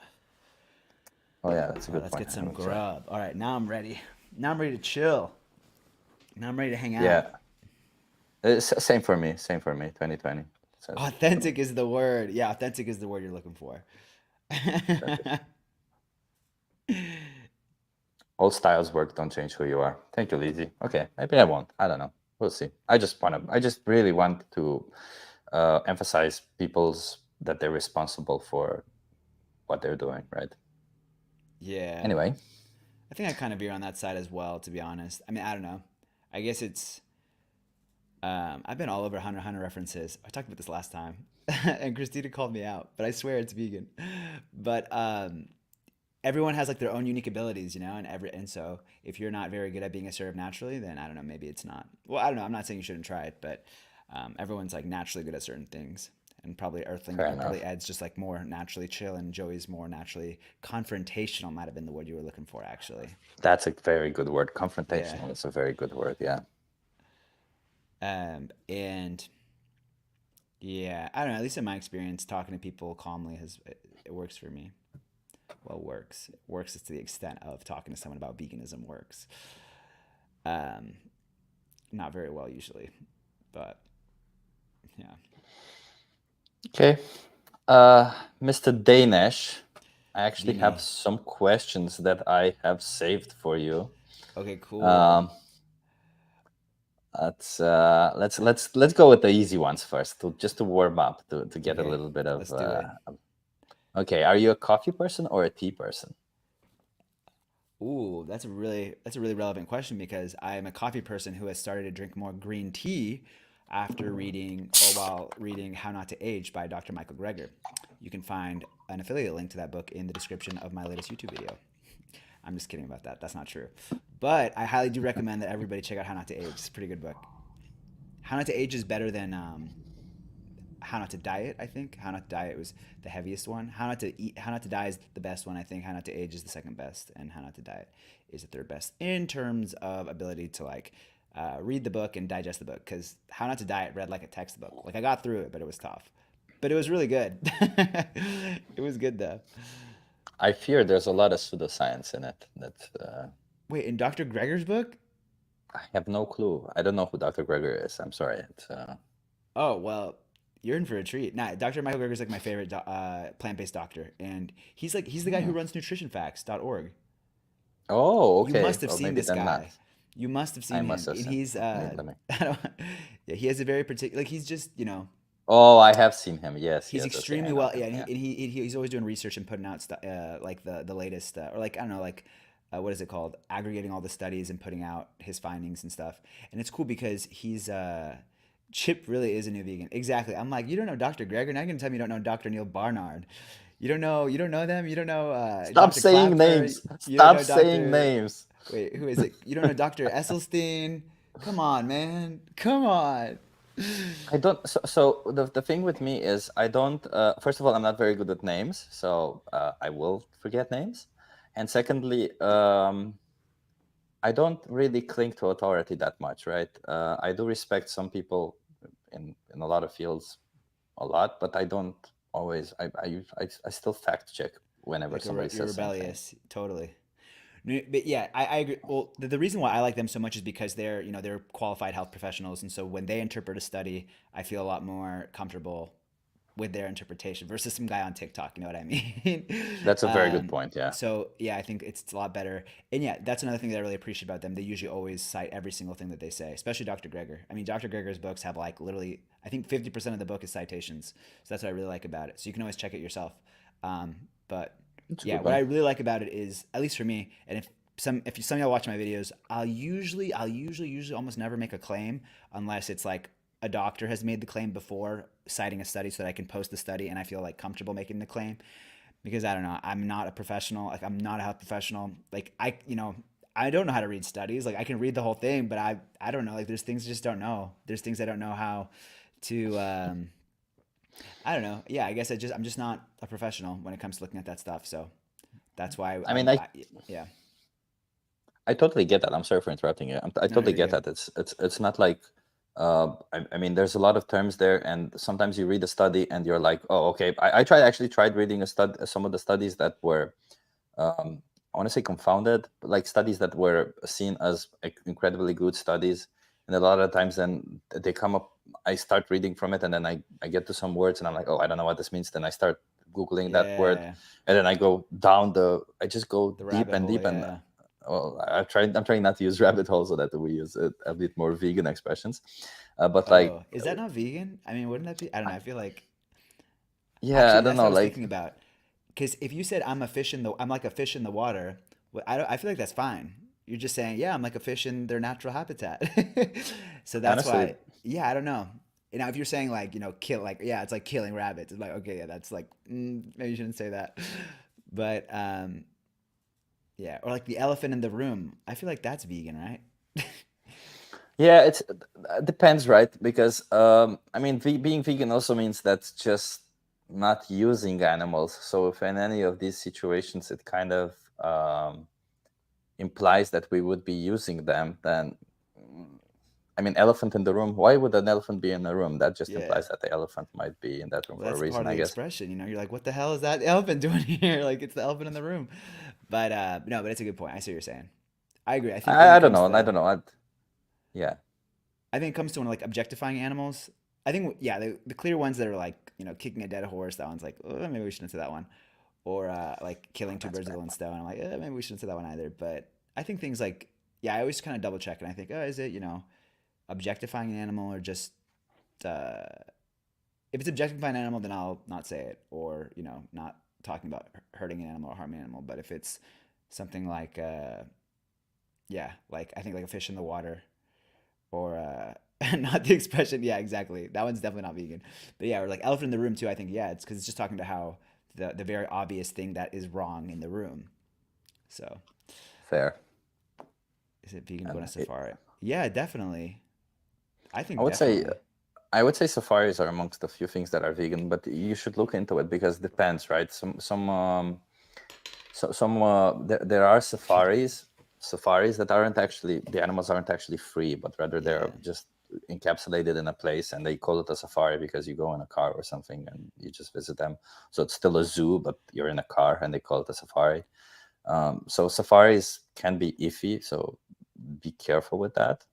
oh yeah, that's a All right, good let's point. get Let some me try. grub. All right, now I'm ready. Now I'm ready to chill. Now I'm ready to hang out. Yeah, same for me. Same for me. 2020 says Authentic is the word. Yeah, authentic is the word you're looking for. authentic. Old styles work. Don't change who you are. Thank you, Lizzie. Okay, maybe I won't. I don't know. We'll see. I just really want to emphasize people's that they're responsible for what they're doing, right? Yeah. Anyway, I think I kind of veer on that side as well, to be honest. I mean, I don't know. I guess it's. I've been all over Hunter references. I talked about this last time, and Christina called me out, but I swear it's vegan. But everyone has like their own unique abilities, and so if you're not very good at being assertive naturally, then I don't know, maybe it's not. Well, I don't know. I'm not saying you shouldn't try it, but everyone's like naturally good at certain things, and probably Earthling fair or probably enough. Ed's just like more naturally chill, and Joey's more naturally confrontational. Might have been the word you were looking for, actually. That's a very good word. Yeah. Confrontational is a very good word. Yeah. And yeah, I don't know. At least in my experience, talking to people calmly it works for me. Well, works. It works to the extent of talking to someone about veganism works. Um, Not very well usually, but yeah. Okay. Mr. Danish, I actually have Dini. some questions that I have saved for you. Okay, cool. Um, let's go with the easy ones first, just to warm up, to get a Okay, little bit of. let's do it. Okay, are you a coffee person or a tea person? Ooh, that's a really relevant question because I am a coffee person who has started to drink more green tea after reading or while reading How Not to Age by Dr. Michael Greger. You can find an affiliate link to that book in the description of my latest YouTube video. I'm just kidding about that. That's not true. But I highly do recommend that everybody check out How Not to Age. It's a pretty good book. How Not to Age is better than How Not to Diet. I think How Not to Diet was the heaviest one. How Not to Die is the best one. I think How Not to Age is the second best, and How Not to Diet is the third best in terms of ability to like read the book and digest the book. Because How Not to Diet read like a textbook. Like I got through it, but it was tough. But it was really good. It was good though. I fear there's a lot of pseudoscience in it. That Wait, in Dr. Greger's book? I have no clue. I don't know who Dr. Greger is. I'm sorry. Oh well, you're in for a treat. Nah, Dr. Michael Greger's like my favorite plant-based doctor, and he's the guy who Hmm. runs nutritionfacts.org. Oh, You okay. must have Well, seen maybe this then guy. not. You must have I seen must him, have and seen. he's Let me. I don't, yeah, he has a very particular like he's just Oh, I have seen him. Yes, he's yes. Okay, I extremely know well, him. yeah, and Yeah. he's always doing research and putting out stuff like the latest or like I don't know like what is it called, aggregating all the studies and putting out his findings and stuff, and it's cool because he's Chip really is a new vegan. Exactly. I'm like, you don't know Dr. Greger. Now you're gonna tell me you don't know Dr. Neil Barnard. You don't know them. You don't know Stop Dr. saying Clapper. names. You don't Stop know saying Dr. names. Wait, who is it? You don't know Dr. Esselstyn? Come on, man. Come on. I don't. So the thing with me is I don't. First of all, I'm not very good at names, so I will forget names. And secondly, I don't really cling to authority that much, right? I do respect some people in a lot of fields a lot, but I don't always. I still fact check whenever Like somebody you're says something. rebellious, totally. No, but yeah, I agree. Well, the reason why I like them so much is because they're qualified health professionals, and so when they interpret a study, I feel a lot more comfortable with their interpretation versus some guy on TikTok. You know what I mean? That's a very good point. Yeah. So yeah, I think it's a lot better. And yeah, that's another thing that I really appreciate about them. They usually always cite every single thing that they say, especially Dr. Greger. I mean, Dr. Greger's books have like literally, I think 50% of the book is citations. So that's what I really like about it. So you can always check it yourself. But It's a yeah, good what I one. really like about it is, at least for me, and if some of y'all watch my videos, I'll usually almost never make a claim unless it's like a doctor has made the claim before citing a study so that I can post the study and I feel like comfortable making the claim, because I don't know, I'm not a professional. Like, I'm not a health professional. Like, I don't know how to read studies. Like, I can read the whole thing, but I don't know. Like, there's things I just don't know. There's things I don't know how to. I don't know. Yeah, I guess I'm just not a professional when it comes to looking at that stuff. So that's why I mean, yeah. I totally get that. I'm sorry for interrupting you. I No, totally you're get good. that. It's not like I mean, there's a lot of terms there, and sometimes you read a study and you're like, oh, okay. I tried reading some of the studies that were I want to say confounded, but like studies that were seen as incredibly good studies, and a lot of times then they come up. I start reading from it, and then I get to some words, and I'm like, oh, I don't know what this means. Then I start googling that word, Yeah, and then I just go the deep rabbit and hole. deep, and Yeah. well, I'm trying not to use rabbit hole so that we use a bit more vegan expressions, but like, Oh, is that not vegan? I mean, wouldn't that be? I don't know. I feel like yeah, I actually don't that's what know, I was like, thinking about. Because if you said I'm like a fish in the water, I feel like that's fine. You're just saying, yeah, I'm like a fish in their natural habitat. So that's honestly, why, yeah, I don't know. Now, if you're saying like, kill, like, yeah, it's like killing rabbits. It's like, okay, yeah, that's like, maybe you shouldn't say that. But yeah, or like the elephant in the room. I feel like that's vegan, right? yeah, it depends, right? Because I mean, being vegan also means that's just not using animals. So if in any of these situations it kind of implies that we would be using them, then I mean, elephant in the room. Why would an elephant be in a room? That just Yeah. implies that the elephant might be in that room Well, for a that's part reason, of I the guess. expression. You're like, what the hell is that elephant doing here? Like, it's the elephant in the room. But no, but it's a good point. I see what you're saying. I agree. I think when I it don't comes know. I to don't know. Yeah, I think it comes to when like objectifying animals. I think yeah, the clear ones that are like kicking a dead horse. That one's like, oh, maybe we shouldn't say that one. Or like killing two that's birds with bad. one stone. I'm like, maybe we shouldn't say that one either. But I think things like yeah, I always kind of double check and I think, oh, is it objectifying an animal or just uh, if it's objectifying an animal, then I'll not say it or not talking about hurting an animal or harming an animal. But if it's something like yeah, like I think like a fish in the water or not the expression. Yeah, exactly. That one's definitely not vegan. But yeah, or like elephant in the room too. I think yeah, it's because it's just talking to how the very obvious thing that is wrong in the room. So Fair. is it vegan to go on a And safari? Yeah, definitely. I I think would say definitely. I would say safaris are amongst the few things that are vegan, but you should look into it because it depends, right? There are safaris that aren't actually the animals aren't actually free, but rather they're Yeah. just encapsulated in a place, and they call it a safari because you go in a car or something and you just visit them. So it's still a zoo, but you're in a car, and they call it a safari. So safaris can be iffy, so be careful with that.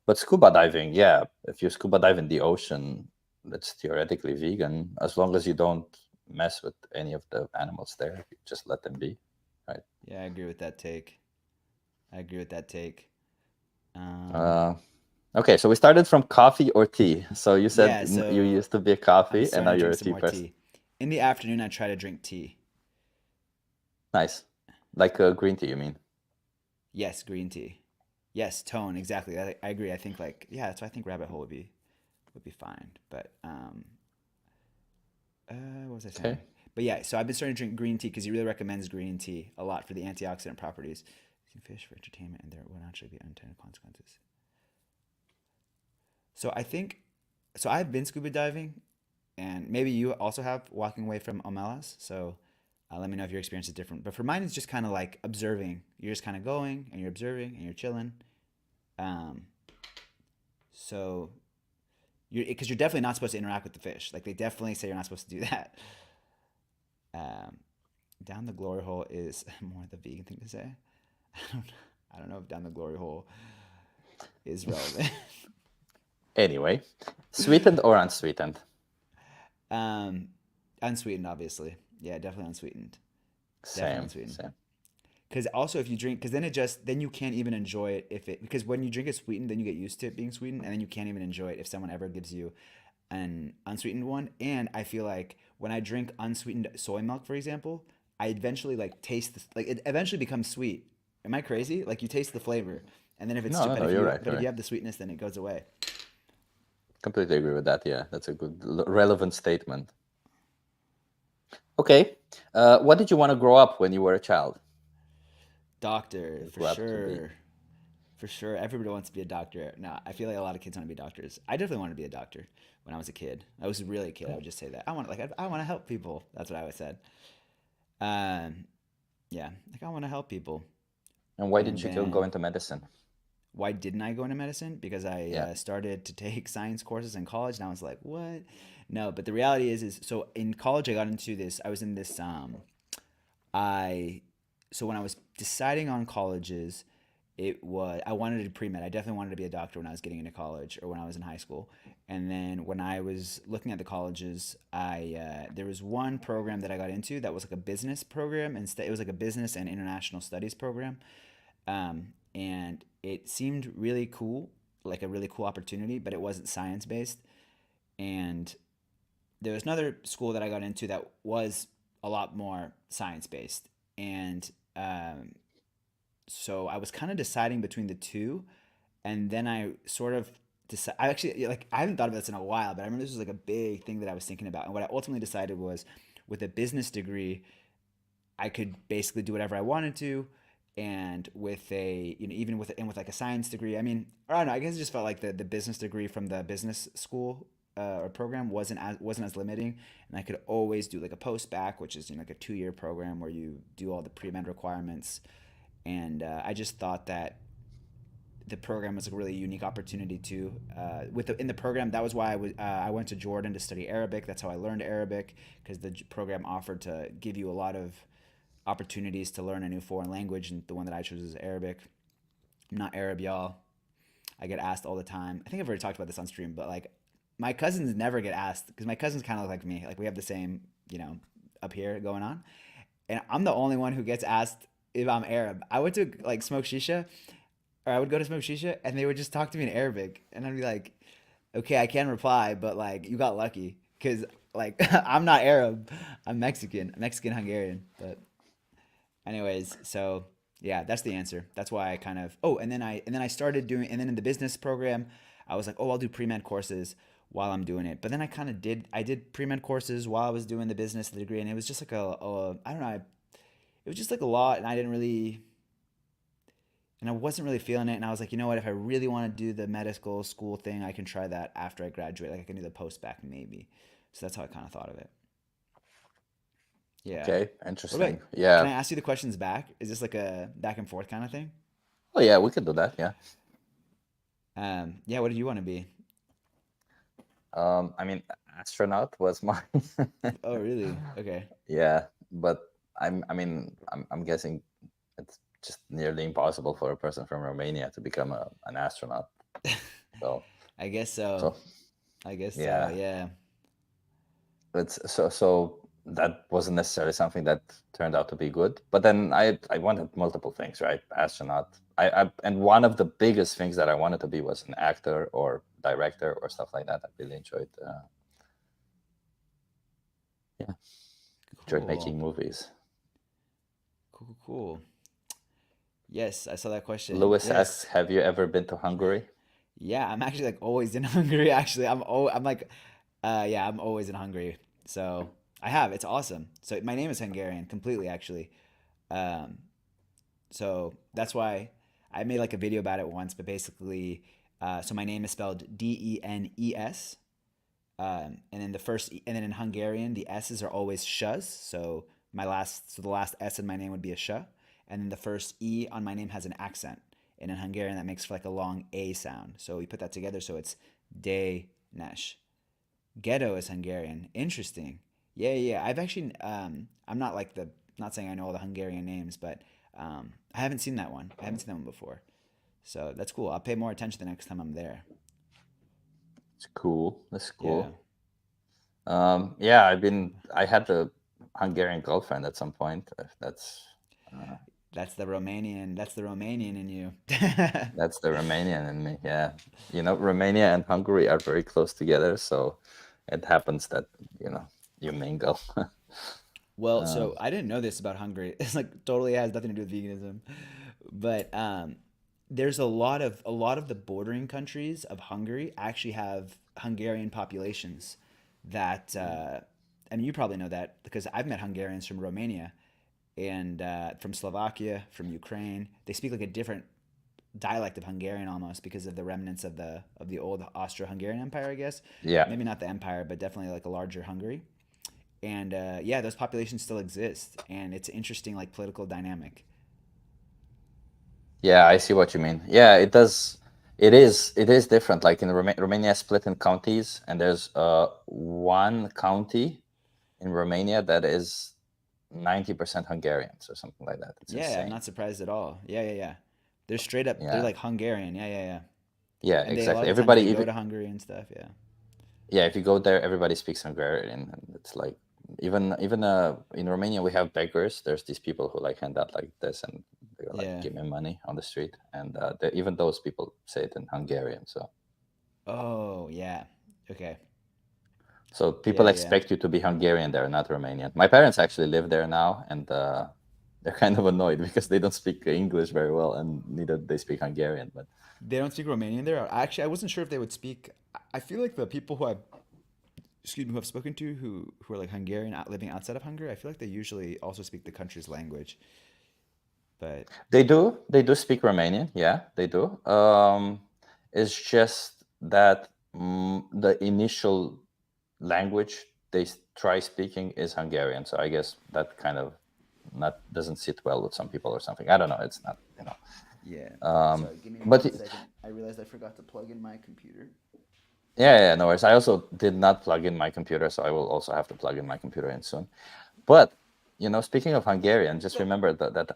But scuba diving, yeah, if you scuba dive in the ocean, that's theoretically vegan as long as you don't mess with any of the animals there. You just let them be, right? Yeah, I agree with that take. I agree with that take. Um, Uh, okay, so we started from coffee or tea. So you said yeah, you so used to be a I'm coffee and now starting to you're drink a some tea more person. tea. In the afternoon, I try to drink tea. Nice. Like green tea, you mean? Yes, green tea. Yes, tone exactly. I agree. I think like yeah, that's why I think rabbit hole would be fine. But what was I Okay. saying? But yeah, so I've been starting to drink green tea because he really recommends green tea a lot for the antioxidant properties. Using fish for entertainment, and there will naturally be unintended consequences. So I think, so I've been scuba diving, and maybe you also have walking away from Omelas. So let me know if your experience is different. But for mine, it's just kind of like observing. You're just kind of going and you're observing and you're chilling. Um, so because you're definitely not supposed to interact with the fish. Like they definitely say you're not supposed to do that. Um, down the glory hole is more the vegan thing to say. I don't, I don't know if down the glory hole is relevant. Anyway, sweetened or unsweetened? um, unsweetened, obviously. Yeah, definitely unsweetened. Definitely Same, unsweetened. same. Because also if you drink, because then you can't even enjoy it if it because when you drink it sweetened, then you get used to it being sweetened, and then you can't even enjoy it if someone ever gives you an unsweetened one, and I feel like when I drink unsweetened soy milk, for example, I eventually like taste like it eventually becomes sweet. Am I crazy? Like you taste the flavor, and then if it's No, no, but no, if you're you right. but You're if you right. have the sweetness, then it goes away. Completely agree with that. Yeah, that's a good, relevant statement. Okay. What did you want to grow up when you were a child? Doctor You for grew up to be. sure. For sure. Everybody wants to be a doctor. No, I feel like a lot of kids want to be doctors. I definitely wanted to be a doctor when I was a kid. I was really a kid. I would just say that. I want to help people. That's what I always said. Um, yeah, like I want to help people. And why And didn't you go then into medicine? why didn't I go into medicine? Because I Yeah. started to take science courses in college, and I was like, what? No, but the reality is so in college I got into this. I was in this. I so when I was deciding on colleges, it was I wanted to do pre med. I definitely wanted to be a doctor when I was getting into college or when I was in high school. And then when I was looking at the colleges, I there was one program that I got into that was like a business program. Instead, it was like a business and international studies program, and it seemed really cool, like a really cool opportunity, but it wasn't science based. And there was another school that I got into that was a lot more science based, and so I was kind of deciding between the two, and then I sort of decided. I actually like I haven't thought about this in a while, but I remember this was like a big thing that I was thinking about, and what I ultimately decided was, with a business degree, I could basically do whatever I wanted to, and with a even with like a science degree, I mean, I don't know. I guess it just felt like the business degree from the business school or program wasn't as limiting, and I could always do like a post back, which is like a 2 year program where you do all the pre med requirements, and I just thought that the program was a really unique opportunity too. In the program, that was why I went to Jordan to study Arabic. That's how I learned Arabic because the program offered to give you a lot of opportunities to learn a new foreign language, and the one that I chose is Arabic. I'm not Arab, y'all. I get asked all the time. I think I've already talked about this on stream, but like my cousins never get asked because my cousins kind of look like me. Like we have the same, up here going on, and I'm the only one who gets asked if I'm Arab. I went to like smoke shisha, or I would go to smoke shisha, and they would just talk to me in Arabic, and I'd be like, okay, I can reply, but like you got lucky because like I'm not Arab, I'm Mexican, Mexican Hungarian, but anyways, so yeah, that's the answer. That's why I kind of and then I started doing and then in the business program, I was like, oh, I'll do pre med courses while I'm doing it. But then I did pre med courses while I was doing the business degree, and it was just like a I don't know, it was just like a lot, and I wasn't really feeling it. And I was like, you know what? If I really want to do the medical school thing, I can try that after I graduate. Like I can do the post back maybe. So that's how I kind of thought of it. Yeah. Okay, What about? interesting. Can Yeah. I ask you the questions back? Is this like a back and forth kind of thing? Oh, yeah, we could do that. Yeah. Yeah. What did you want to be? I mean, astronaut was mine. Oh, really? Okay. Yeah, but I'm guessing it's just nearly impossible for a person from Romania to become an astronaut. So, I guess so. so I guess so. yeah, Yeah. it's so that wasn't necessarily something that turned out to be good. But then I wanted multiple things, right? Astronaut. And one of the biggest things that I wanted to be was an actor or director or stuff like that. I really yeah, enjoyed Cool. making movies. Cool. Cool. Cool. Yes, I saw that question. Lewis asks, Yes. "Have you ever been to Hungary?" Yeah, I'm actually like always in Hungary. Actually, I'm like, yeah, I'm always in Hungary. So I have. It's awesome. So my name is Hungarian completely actually. Um, so that's why I made like a video about it once. But basically, so my name is spelled Denes. And then and then in Hungarian, the S's are always shuz. So the last S in my name would be a sh, and then the first E on my name has an accent. And in Hungarian, that makes for like a long A sound. So we put that together, so it's de nesh. Ghetto is Hungarian. Interesting. Yeah, yeah. I've actually, I'm not like not saying I know all the Hungarian names, but I haven't seen that one. I haven't seen that one before. So that's cool. I'll pay more attention the next time I'm there. It's cool. That's Yeah. cool. Yeah, I had a Hungarian girlfriend at some point. That's uh, That's the Romanian in you. That's the Romanian in me. Yeah, Romania and Hungary are very close together, so it happens that you mingle. Well, uh, so I didn't know this about Hungary. It's like totally has nothing to do with veganism, but there's a lot of the bordering countries of Hungary actually have Hungarian populations. That I mean, you probably know that because I've met Hungarians from Romania and from Slovakia, from Ukraine. They speak like a different dialect of Hungarian almost because of the remnants of the old Austro-Hungarian Empire, I guess. yeah, Maybe not the empire, but definitely like a larger Hungary. And yeah, those populations still exist, and it's interesting like political dynamic. yeah, I see what you mean. Yeah, it does. It is different. Like in Romania, split in counties, and there's one county in Romania that is 90% Hungarians or something like that. It's Yeah, I'm insane. not surprised at all. Yeah, yeah, yeah. They're straight up. They're Yeah, like Hungarian. Yeah, yeah, yeah. yeah, And they a lot exactly. of the times Everybody, they go even to Hungary and stuff. Yeah. yeah, if you go there, everybody speaks Hungarian, and it's like even in Romania we have beggars. There's these people who like hand out like this, and they're like, Yeah. "Give me money" on the street, and even those people say it in Hungarian. Oh, yeah. Okay. So people Yeah, yeah. expect you to be Hungarian there, not Romanian. My parents actually live there now, and they're kind of annoyed because they don't speak English very well, and neither they speak Hungarian. But They don't speak Romanian there. Actually, I wasn't sure if they would speak. I feel like the people who I've spoken to who are like Hungarian living outside of Hungary, I feel like they usually also speak the country's language. But they do speak Romanian. Yeah, they do. It's just that the initial language they try speaking is Hungarian. So I guess that kind of not doesn't sit well with some people or something. I don't know. It's not. yeah. Um, Sorry, give me but 1 second. I realized I forgot to plug in my computer. yeah, no worries. I also did not plug in my computer, so I will also have to plug in my computer in soon. But speaking of Hungarian, just remember that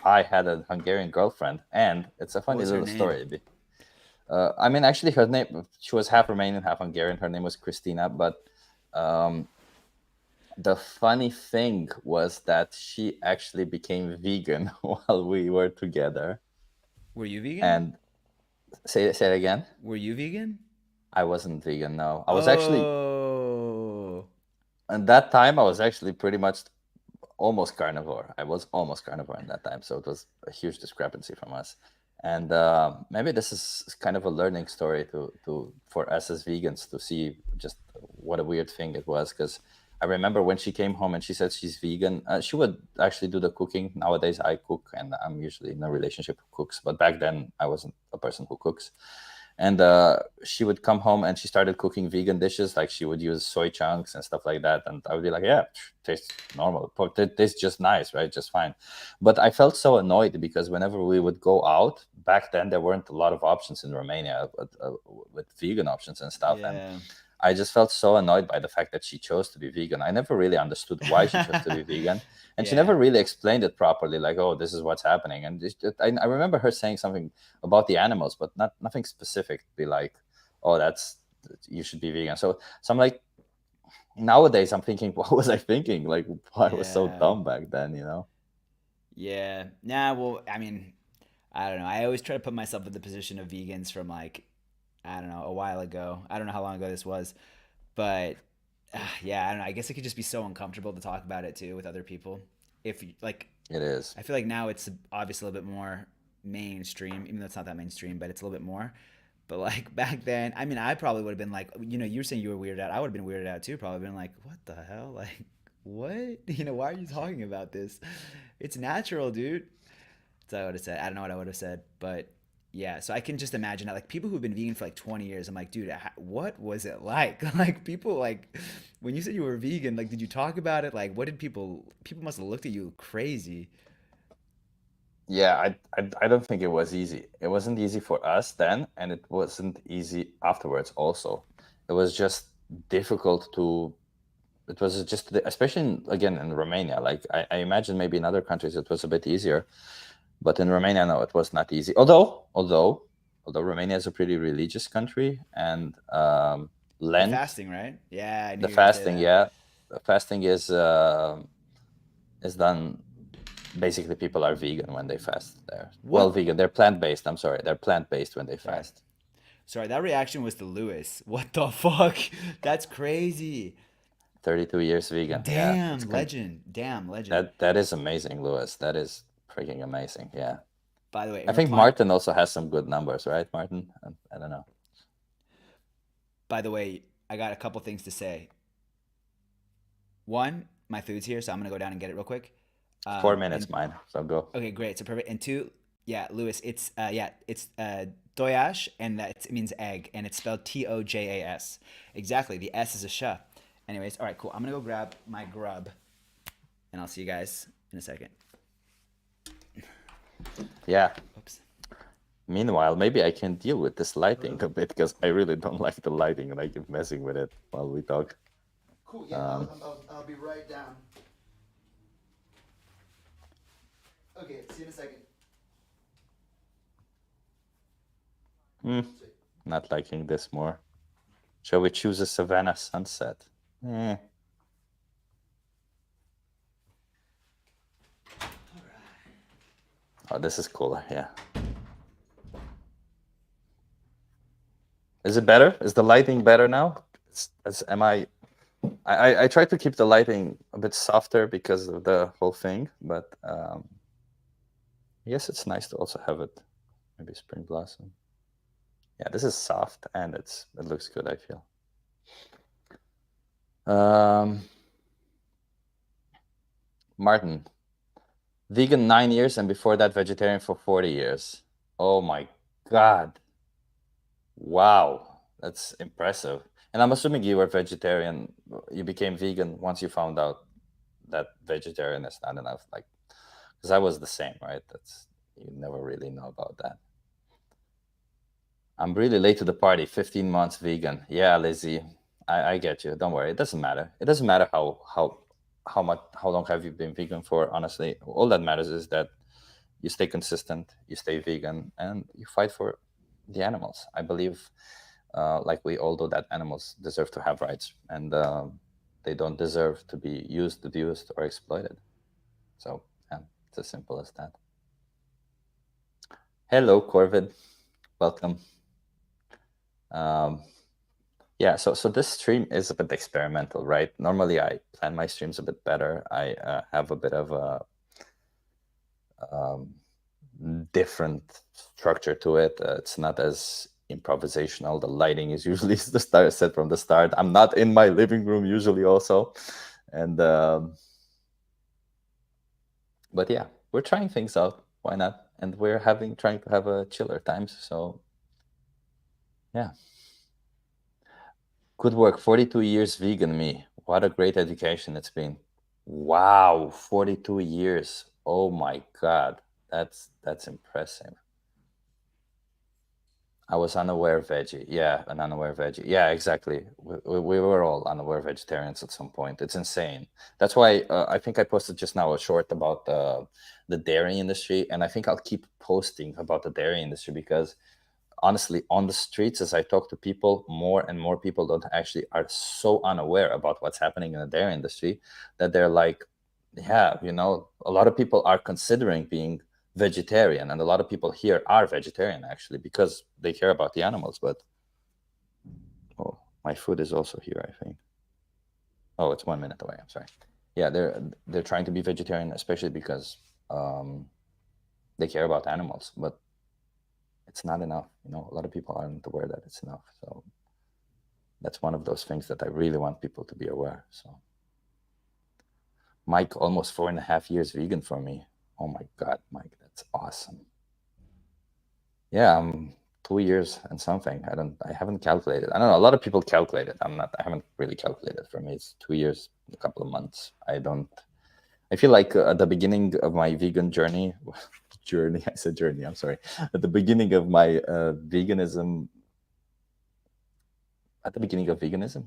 I had a Hungarian girlfriend, and it's a What funny was her little name? story. I mean, actually, her name, she was half Romanian, half Hungarian. Her name was Christina, but um, the funny thing was that she actually became vegan while we were together. Were you vegan? And say it again. Were you vegan? I wasn't vegan. No, I was actually Oh. at that time. I was actually pretty much almost carnivore. I was almost carnivore in that time, so it was a huge discrepancy from us. And maybe this is kind of a learning story to for us as vegans to see just what a weird thing it was. Because I remember when she came home and she said she's vegan, she would actually do the cooking. Nowadays, I cook, and I'm usually in a relationship who cooks. But back then, I wasn't a person who cooks. And she would come home and she started cooking vegan dishes, like she would use soy chunks and stuff like that, and I would be like, yeah, tastes normal, tastes just nice, right, just fine. But I felt so annoyed because whenever we would go out back then, there weren't a lot of options in Romania with vegan options and stuff, and Yeah. I just felt so annoyed by the fact that she chose to be vegan. I never really understood why she chose to be vegan. And she Yeah. never really explained it properly, like, oh, this is what's happening. And I remember her saying something about the animals, but nothing specific. Be like, oh, you should be vegan. So I'm like, nowadays I'm thinking, what was I thinking? Like, why I was so Yeah. dumb back then? Yeah. Nah, well, I mean, I don't know. I always try to put myself in the position of vegans from like, I don't know, a while ago. I don't know how long ago this was, but yeah, I don't know. I guess it could just be so uncomfortable to talk about it too with other people. If like, It is. I feel like now it's obviously a little bit more mainstream, even though it's not that mainstream, but it's a little bit more. But like back then, I mean, I probably would have been like, you were saying you were weirded out. I would have been weirded out too. Probably been like, what the hell? Like, what? Why are you talking about this? It's natural, dude. So I would have said. I don't know what I would have said, but yeah. So I can just imagine that, like people who've been vegan for like 20 years. I'm like, dude, what was it like? Like people like when you said you were vegan, like did you talk about it? Like what did people must have looked at you crazy. Yeah, I don't think it was easy. It wasn't easy for us then, and it wasn't easy afterwards also. It was just difficult to it was just especially again in Romania. Like I imagine maybe in other countries it was a bit easier, but in Romania, no, it was not easy. Although Romania is a pretty religious country, and The Lent, fasting, right? Yeah, I knew the you were gonna say fasting, that. yeah, the fasting is done basically people are vegan when they fast. They're What? vegan. They're plant-based. I'm sorry. They're plant-based when they Sorry. fast. Sorry, that reaction was to Lewis. What the fuck? That's crazy. 32 years vegan. Yeah, Damn, legend. Damn, legend. that is amazing, Lewis. That is freaking amazing. Yeah. By the way, I in think reply, Martin also has some good numbers, right, Martin? I don't know. by the way, I got a couple things to say. One, my food's here, so I'm gonna go down and get it real quick. 4 minutes, And mine. So go. okay, great, so perfect. And two, yeah, Lewis, it's doyash, and that means egg, and it's spelled Tojas. Exactly, the S is a sh. Anyways, all right, cool. I'm gonna go grab my grub, and I'll see you guys in a second. Yeah. Oops. Meanwhile, maybe I can deal with this lighting a bit because I really don't like the lighting and I keep messing with it while we talk. Cool. Yeah, I'll be right down. Okay, see you in a second. Not liking this more. Shall we choose a Savannah sunset? Oh, this is cooler, yeah. Is it better? Is the lighting better now? I try to keep the lighting a bit softer because of the whole thing, but I guess it's nice to also have it. Maybe spring blossom. Yeah, this is soft and it looks good, I feel. Martin, vegan 9 years and before that vegetarian for 40 years. Oh my God. Wow, that's impressive. And I'm assuming you were vegetarian, you became vegan once you found out that vegetarian is not enough, like, because I was the same, right? You never really know about that. I'm really late to the party, 15 months vegan. Yeah, Lizzie, I get you. Don't worry, it doesn't matter. It doesn't matter how long have you been vegan for, honestly. All that matters is that you stay consistent, you stay vegan, and you fight for the animals. I believe, like we all do, that animals deserve to have rights, and they don't deserve to be used, abused, or exploited. So yeah, it's as simple as that. Hello, Corvid. Welcome. Yeah, so this stream is a bit experimental, right? Normally I plan my streams a bit better. I have a bit of a different structure to it. It's not as improvisational. The lighting is usually set from the start. I'm not in my living room usually also. And but yeah, we're trying things out. Why not? And we're trying to have a chiller times. So yeah. Good work. 42 years vegan me. What a great education it's been. Wow, 42 years. Oh my God. That's impressive. I was unaware veggie. Yeah, an unaware veggie. Yeah, exactly. We were all unaware vegetarians at some point. It's insane. That's why I think I posted just now a short about the dairy industry, and I think I'll keep posting about the dairy industry because honestly, on the streets, as I talk to people, more and more people are so unaware about what's happening in the dairy industry that they're like, yeah, a lot of people are considering being vegetarian, and a lot of people here are vegetarian actually because they care about the animals. But oh, my food is also here, I think. Oh, it's 1 minute away. I'm sorry. Yeah, they're trying to be vegetarian, especially because they care about animals, but it's not enough. A lot of people aren't aware that it's enough. So that's one of those things that I really want people to be aware. So Mike, almost 4.5 years vegan for me. Oh my God, Mike, that's awesome. Yeah, I'm 2 years and something. I haven't calculated. I don't know. A lot of people calculate it. I haven't really calculated. For me, it's 2 years, a couple of months. I feel like at the beginning of my vegan journey, I said journey, I'm sorry. At the beginning of my veganism,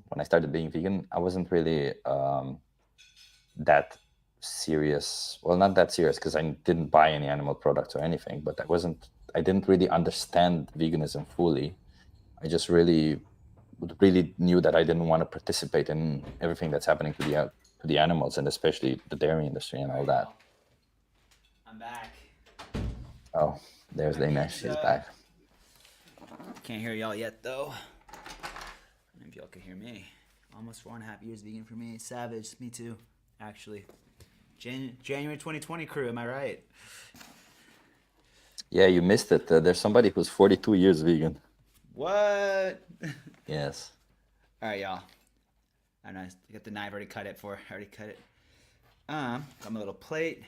when I started being vegan, I wasn't really that serious. Well, not that serious because I didn't buy any animal products or anything, but I didn't really understand veganism fully. I just really knew that I didn't want to participate in everything that's happening to the animals, and especially the dairy industry and all that. I'm back. Oh, there's My Dana. She's pizza. back. Can't hear y'all yet though. Maybe y'all can hear me. Almost 4.5 years vegan for me. Savage. Me too. Actually. January 2020 crew. Am I right? Yeah, you missed it. There's somebody who's 42 years vegan. What? Yes. All right, y'all. I know. I got the knife already cut it for. I already cut it. Got my little plate.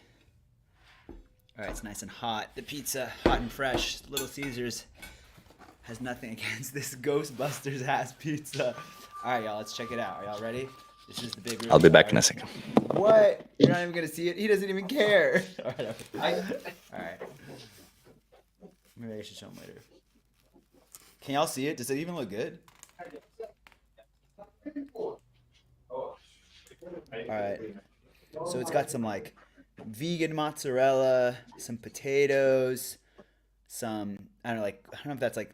All right, it's nice and hot. The pizza, hot and fresh. Little Caesars has nothing against this Ghostbusters ass pizza. All right, y'all. Let's check it out. Are y'all ready? This is the big reveal. I'll be back in a second. What? You're not even gonna see it. He doesn't even care. All right. All right. Maybe I should show him later. Can y'all see it? Does it even look good? All right. So it's got some like vegan mozzarella, some potatoes, some I don't know if that's like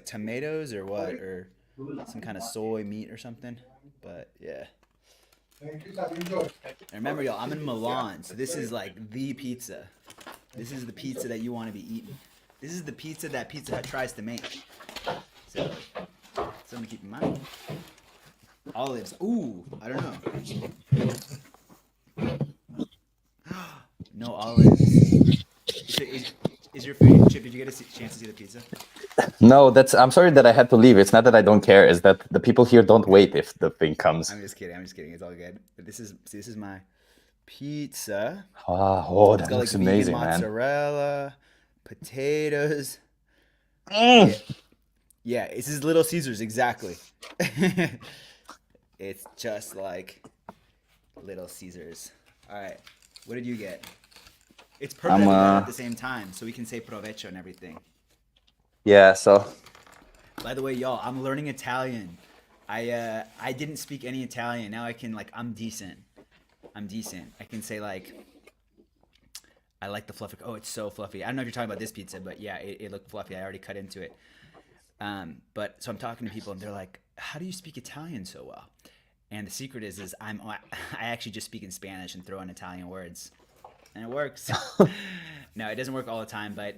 tomatoes or what or some kind of soy meat or something. But yeah. And remember, y'all, I'm in Milan, so this is like the pizza. This is the pizza that you want to be eating. This is the pizza that Pizza Hut tries to make. So, something to keep in mind. Olives. Ooh, I don't know. No olives. Is your food, Chip? Did you get a chance to see the pizza? No, I'm sorry that I had to leave. It's not that I don't care. It's that the people here don't wait if the thing comes. I'm just kidding. It's all good. But this is my pizza. Oh, that It's got looks like amazing, vegan man. mozzarella, potatoes. Mm. Yeah, this is Little Caesars exactly. It's just like Little Caesars. All right, what did you get? It's perfect that we got it at the same time, so we can say provecho and everything. Yeah. So. By the way, y'all, I'm learning Italian. I didn't speak any Italian. Now I can I'm decent. I can say I like the fluffy. Oh, it's so fluffy. I don't know if you're talking about this pizza, but yeah, it looked fluffy. I already cut into it. But so I'm talking to people and they're like, "How do you speak Italian so well?" And the secret is I actually just speak in Spanish and throw in Italian words, and it works. No, it doesn't work all the time, but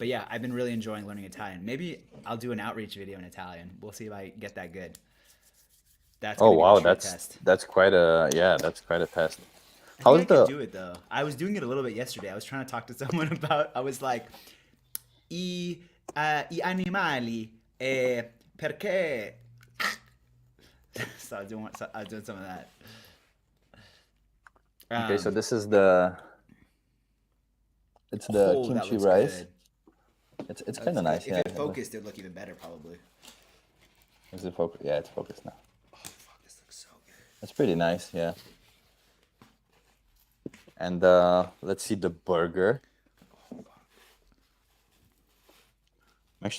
yeah, I've been really enjoying learning Italian. Maybe I'll do an outreach video in Italian. We'll see if I get that good. That's Oh gonna be the wow, true test. that's quite a test. I think How's I the? could do it though. I was doing it a little bit yesterday. I was trying to talk to someone about. I was like, I animali perché. So I was doing some of that. Okay, so this is it's the that kimchi looks rice. good. It's kind of nice. If Yeah. it focused, it'd look even better probably. Is it focused? Yeah, it's focused now. Oh fuck, this looks so good. It's pretty nice. Yeah. And let's see the burger. I've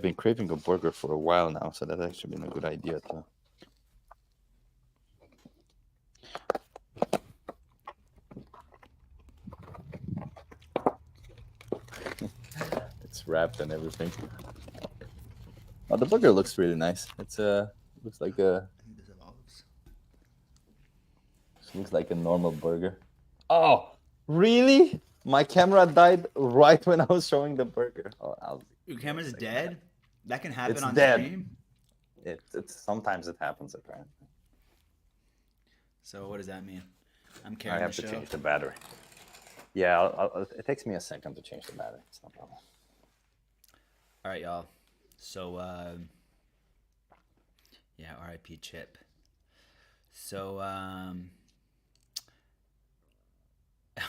been craving a burger for a while now, so that's actually been a good idea too. It's wrapped and everything. Oh, the burger looks really nice. It's looks like a looks like a normal burger. Oh, really? My camera died right when I was showing the burger. Oh, Your camera's dead? That can happen It's on dead. stream? It's sometimes it happens apparently. So what does that mean? I'm I carrying have the to show. change the battery. Yeah, it takes me a second to change the battery. It's no problem. All right, y'all. So, yeah, RIP Chip. So,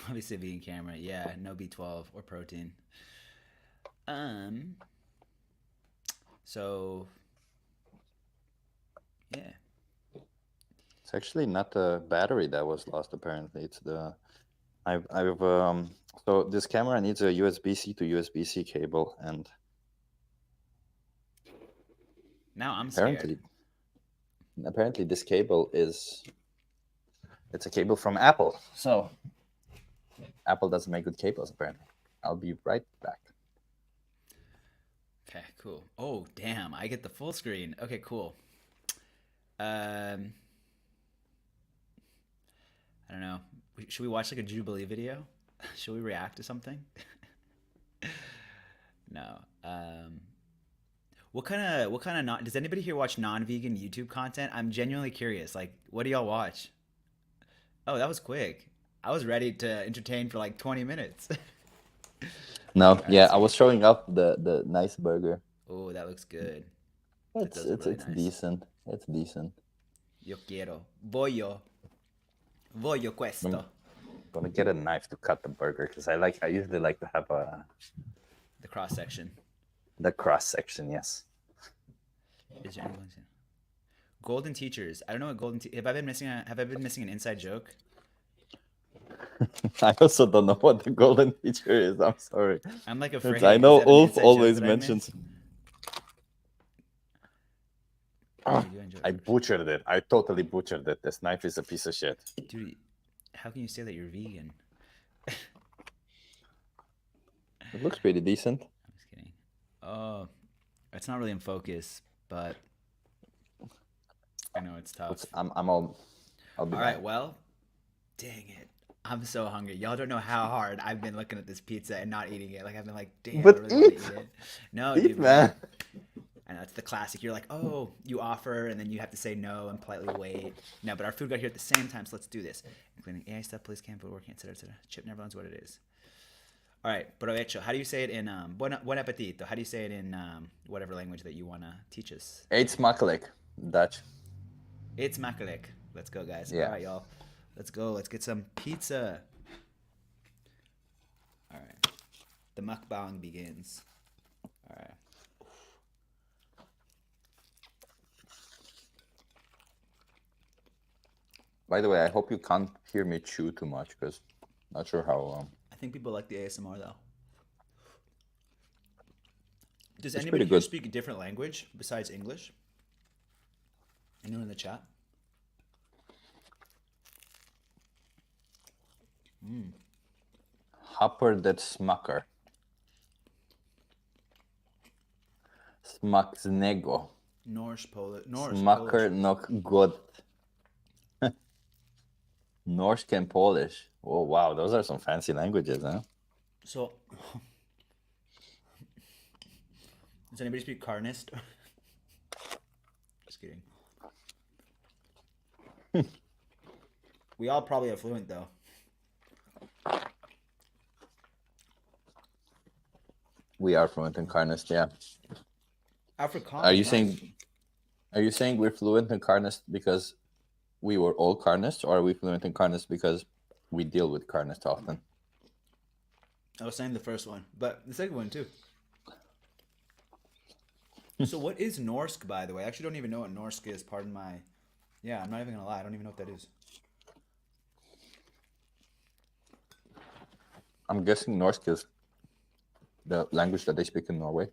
obviously vegan camera. Yeah, no B12 or protein. So, yeah. It's actually not the battery that was lost. Apparently, it's the I've so this camera needs a USB-C to USB-C cable, and Now I'm scared. apparently this cable it's a cable from Apple. So Apple doesn't make good cables apparently. I'll be right back. Okay, cool. Oh, damn. I get the full screen. Okay, cool. I don't know. Should we watch like a Jubilee video? Should we react to something? No. What kind of not does anybody here watch non-vegan YouTube content? I'm genuinely curious. Like, what do y'all watch? Oh, that was quick. I was ready to entertain for like 20 minutes. No, All right, yeah, I was sweet. showing up the nice burger. Oh, that looks good. That It's does look it's really it's nice. decent. It's decent. Yo quiero. Voglio I'm questo. gonna get a knife to cut the burger because I usually like to have The cross section. the cross section. Yes. Is there anyone? Golden teachers. I don't know what have I been missing have I been missing an inside joke? I also don't know what the golden teacher is. I'm sorry. I'm like It's, afraid. I Is know that an Ulf inside joke always that I mentions. missed? Oh, You enjoy I it. butchered it. I totally butchered it. This knife is a piece of shit. Dude, how can you say that you're vegan? It looks pretty decent. I'm just kidding. Oh, it's not really in focus, but I know it's tough. I'll be All right, back. well, dang it. I'm so hungry. Y'all don't know how hard I've been looking at this pizza and not eating it. Like, I've been like, damn, I But really want to eat, eat it. No, eat, dude, man. I know it's the classic. You're like, oh, you offer, and then you have to say no and politely wait. No, but our food got here at the same time, so let's do this. Including AI stuff, police cam, food working, etc., etc. Chip never learns what it is. All right, provecho. How do you say it in buen appetito? How do you say it in whatever language that you want to teach us? Eet smakelijk. Dutch. It's makkelijk. Let's go, guys. Yeah. All right, y'all. Let's go. Let's get some pizza. All right. The mukbang begins. All right. By the way, I hope you can't hear me chew too much because not sure how. I think people like the ASMR though. Does It's anybody pretty here good. speak a different language besides English? Anyone in the chat? Happer det smaker. Smaksnego. Norse, Polish. Smaker nog god. Norsk and Polish. Oh wow, those are some fancy languages, huh? So, does anybody speak Carnist? Just kidding. We all probably are fluent though. We are fluent in Carnist, yeah. Afrikaans. Are you nice. saying we're fluent in Carnist because we were all Carnists, or are we fluent in Carnist because we deal with Carnist often? I was saying the first one, but the second one too. So what is Norsk, by the way? I actually don't even know what Norsk is. Pardon my... Yeah, I'm not even going to lie. I don't even know what that is. I'm guessing Norsk is the language that they speak in Norway.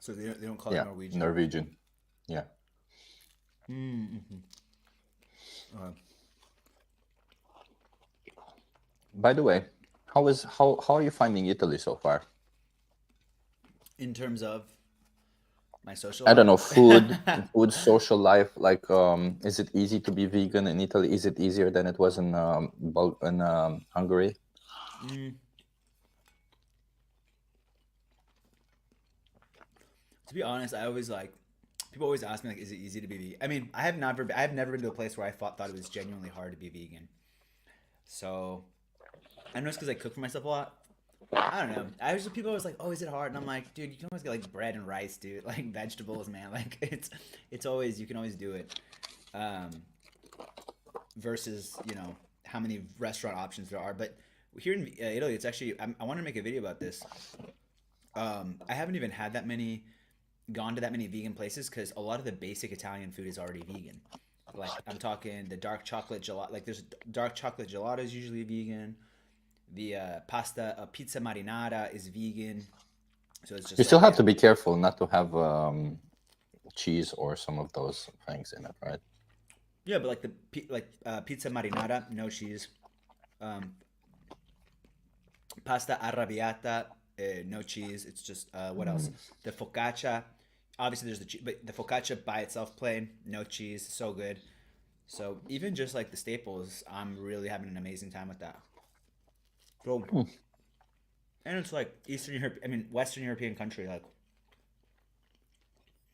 So they don't call it Yeah, Norwegian? Norwegian. Yeah. By the way, how are you finding Italy so far? In terms of my social I don't know, life? food, social life. Like, is it easy to be vegan in Italy? Is it easier than it was in Hungary? To be honest, I always people always ask me like, is it easy to be vegan? I mean, I have never been to a place where I thought it was genuinely hard to be vegan. So I know it's because I cook for myself a lot. I don't know. People always like, oh, is it hard? And I'm like, dude, you can always get like bread and rice, dude. Like vegetables, man. Like it's always, you can always do it. Versus, how many restaurant options there are. But here in Italy, it's actually, I want to make a video about this. I haven't even gone to that many vegan places because a lot of the basic Italian food is already vegan. Like I'm talking the dark chocolate gelato. Like there's dark chocolate gelato is usually vegan. The pizza marinara is vegan. So it's just You still have to be careful not to have cheese or some of those things in it, right? Yeah, but like pizza marinara, no cheese. Pasta arrabbiata, no cheese. It's just what else? The focaccia. obviously there's the cheese, but the focaccia by itself plain, no cheese, so good. So even just like the staples, I'm really having an amazing time with that. So Hmm. and it's like Eastern Europe, I mean Western European country, like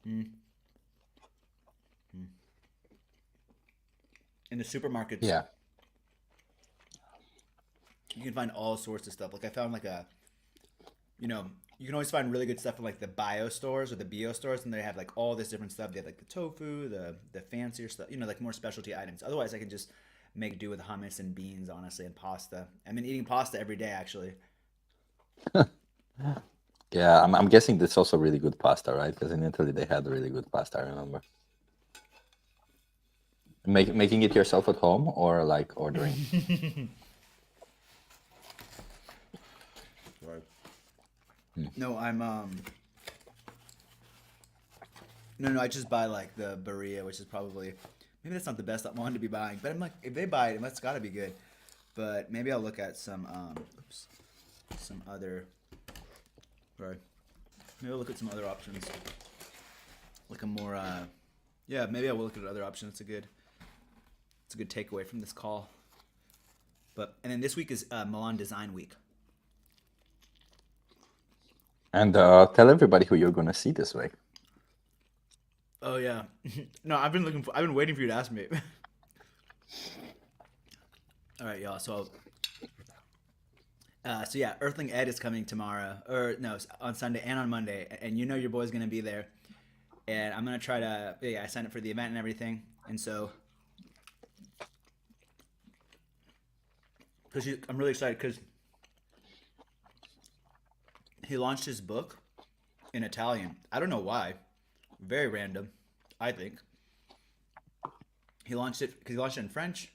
mm, mm. In the supermarkets, Yeah. you can find all sorts of stuff. Like I found like a, you know, you can always find really good stuff in like the bio stores or the bio stores, and they have like all this different stuff. They have like the tofu, the fancier stuff, like more specialty items. Otherwise, I can just make do with hummus and beans, honestly, and pasta. I've been eating pasta every day, actually. Yeah, I'm guessing that's also really good pasta, right? Because in Italy they had really good pasta, I remember. Making it yourself at home or like ordering? Right. Hmm. No, I'm no, I just buy like the Berea, which is probably maybe that's not the best one to be buying, but I'm like if they buy it, that's got to be good. But maybe I'll look at some oops, some other right. Maybe I'll look at some other options, like a more yeah. Maybe I will look at other options. It's a good takeaway from this call. But and then this week is Milan Design Week. And tell everybody who you're gonna see this week. Oh yeah, no, I've been waiting for you to ask me. All right, y'all. So yeah, Earthling Ed is coming tomorrow, or no, on Sunday and on Monday, and you know your boy's gonna be there, and I'm gonna try to. Yeah, I signed up for the event and everything, and so because I'm really excited because he launched his book in Italian. I don't know why, very random, I think. He launched it because he launched it in French,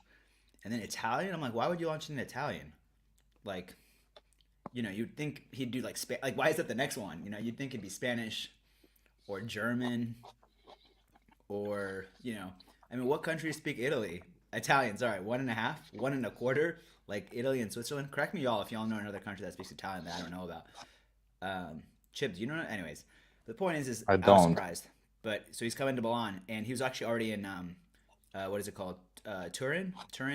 and then Italian. I'm like, why would you launch it in Italian? Like, you'd think he'd do like like why is that the next one? You'd think it'd be Spanish or German or I mean, what countries speak Italy? Italians, all right, one and a half, one and a quarter, like Italy and Switzerland. Correct me, y'all, if y'all know another country that speaks Italian that I don't know about. Chip, do you know? Anyways, the point is I I was don't. surprised, but so he's coming to Milan, and he was actually already in what is it called? Turin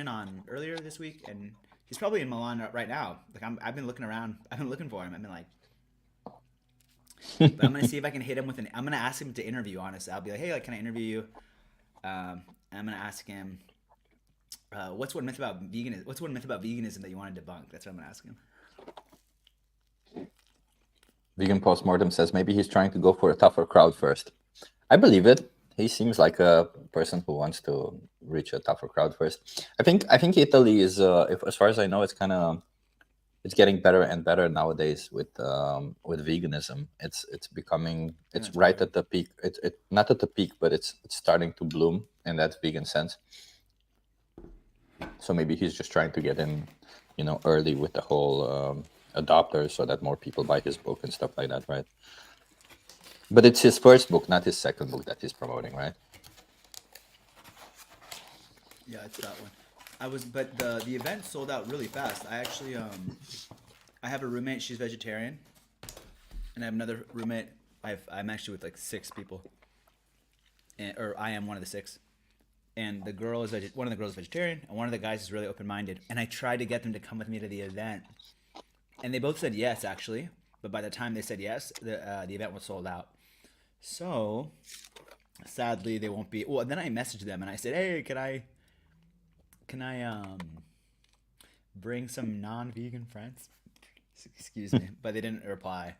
on earlier this week, and he's probably in Milan right now. Like I've been looking around, I've been looking for him. I've been like, but I'm gonna see if I can hit him with an. I'm gonna ask him to interview. Honestly, I'll be like, hey, like, can I interview you? And I'm gonna ask him, what's one myth about veganism? What's one myth about veganism that you want to debunk? That's what I'm gonna ask him. Vegan Postmortem says maybe he's trying to go for a tougher crowd first. I believe it. He seems like a person who wants to reach a tougher crowd first. I think Italy is, if, as far as I know, it's getting better and better nowadays with veganism. It's becoming, Yeah, it's it's really right good. at the peak. It not at the peak, but it's starting to bloom in that vegan sense. So maybe he's just trying to get in, early with the whole adopters, so that more people buy his book and stuff like that, right? But it's his first book, not his second book that he's promoting, right? Yeah, it's that one. But the event sold out really fast. I actually I have a roommate. She's vegetarian, and I have another roommate. I'm actually with like six people, or I am one of the six. And one of the girls is vegetarian, and one of the guys is really open minded. And I tried to get them to come with me to the event, and they both said yes, actually. But by the time they said yes, the event was sold out. So sadly, they won't be. Well, and then I messaged them and I said, hey, can I bring some non-vegan friends? Excuse me, but they didn't reply.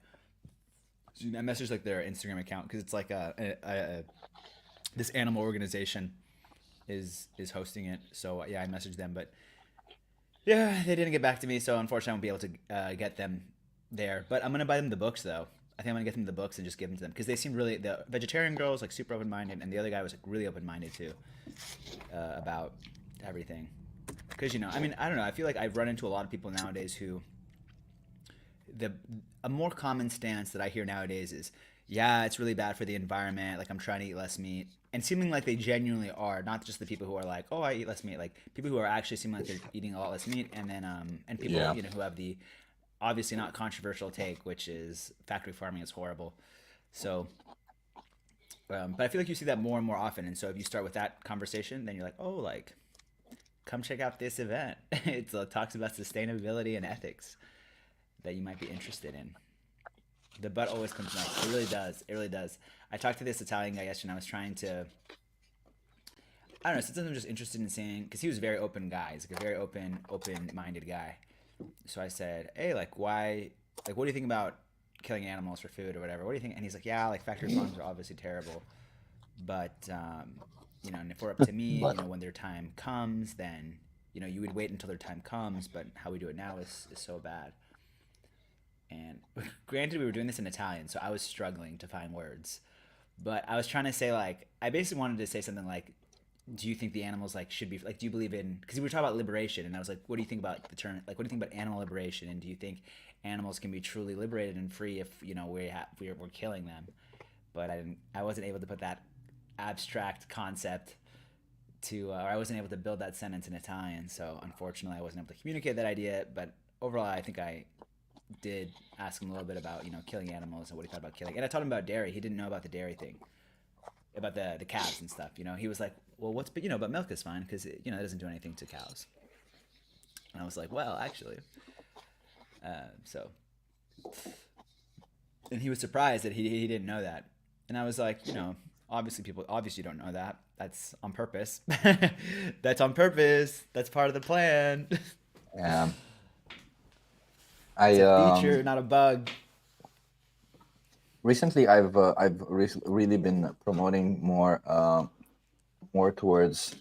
So I messaged like their Instagram account because it's like this animal organization is hosting it. So yeah, I messaged them, but yeah, they didn't get back to me. So unfortunately, I won't be able to get them there. But I'm gonna buy them the books though. I think I'm gonna get them the books and just give them to them because they seem really, the vegetarian girl was like super open minded, and the other guy was like really open minded too about everything. Because I mean, I don't know. I feel like I've run into a lot of people nowadays who the a more common stance that I hear nowadays is, yeah, it's really bad for the environment. Like I'm trying to eat less meat, and seeming like they genuinely are, not just the people who are like, oh, I eat less meat. Like people who are actually seeming like they're eating a lot less meat, and then and people Yeah. who have the obviously not controversial take, which is factory farming is horrible. So But I feel like you see that more and more often. And so if you start with that conversation, then you're like, oh, like, come check out this event. It talks about sustainability and ethics that you might be interested in. The but always comes next. It really does. It really does. I talked to this Italian guy yesterday, and I was trying to, I don't know, sometimes I'm just interested in seeing, because he was a very open guy. He's like a very open-minded guy. So I said, hey, like, why, like, what do you think about killing animals for food or whatever? What do you think? And he's like, yeah, like, factory farms are obviously terrible. But, and if we're up to me, But when their time comes, then, you would wait until their time comes. But how we do it now is so bad. And granted, we were doing this in Italian, so I was struggling to find words. But I was trying to say, like, I basically wanted to say something like, do you think the animals like should be like? Do you believe in? Because we were talking about liberation, and I was like, what do you think about the term? Like, what do you think about animal liberation? And do you think animals can be truly liberated and free if we're killing them? But I wasn't able to put that abstract concept to, or I wasn't able to build that sentence in Italian. So unfortunately, I wasn't able to communicate that idea. But overall, I think I did ask him a little bit about killing animals and what he thought about killing. And I told him about dairy. He didn't know about the dairy thing, about the calves and stuff. He was like, well, but milk is fine because it doesn't do anything to cows. And I was like, well, actually, so, and he was surprised that he didn't know that. And I was like, obviously don't know that. That's on purpose. That's on purpose. That's part of the plan. yeah, It's I a feature, not a bug. recently really been promoting more towards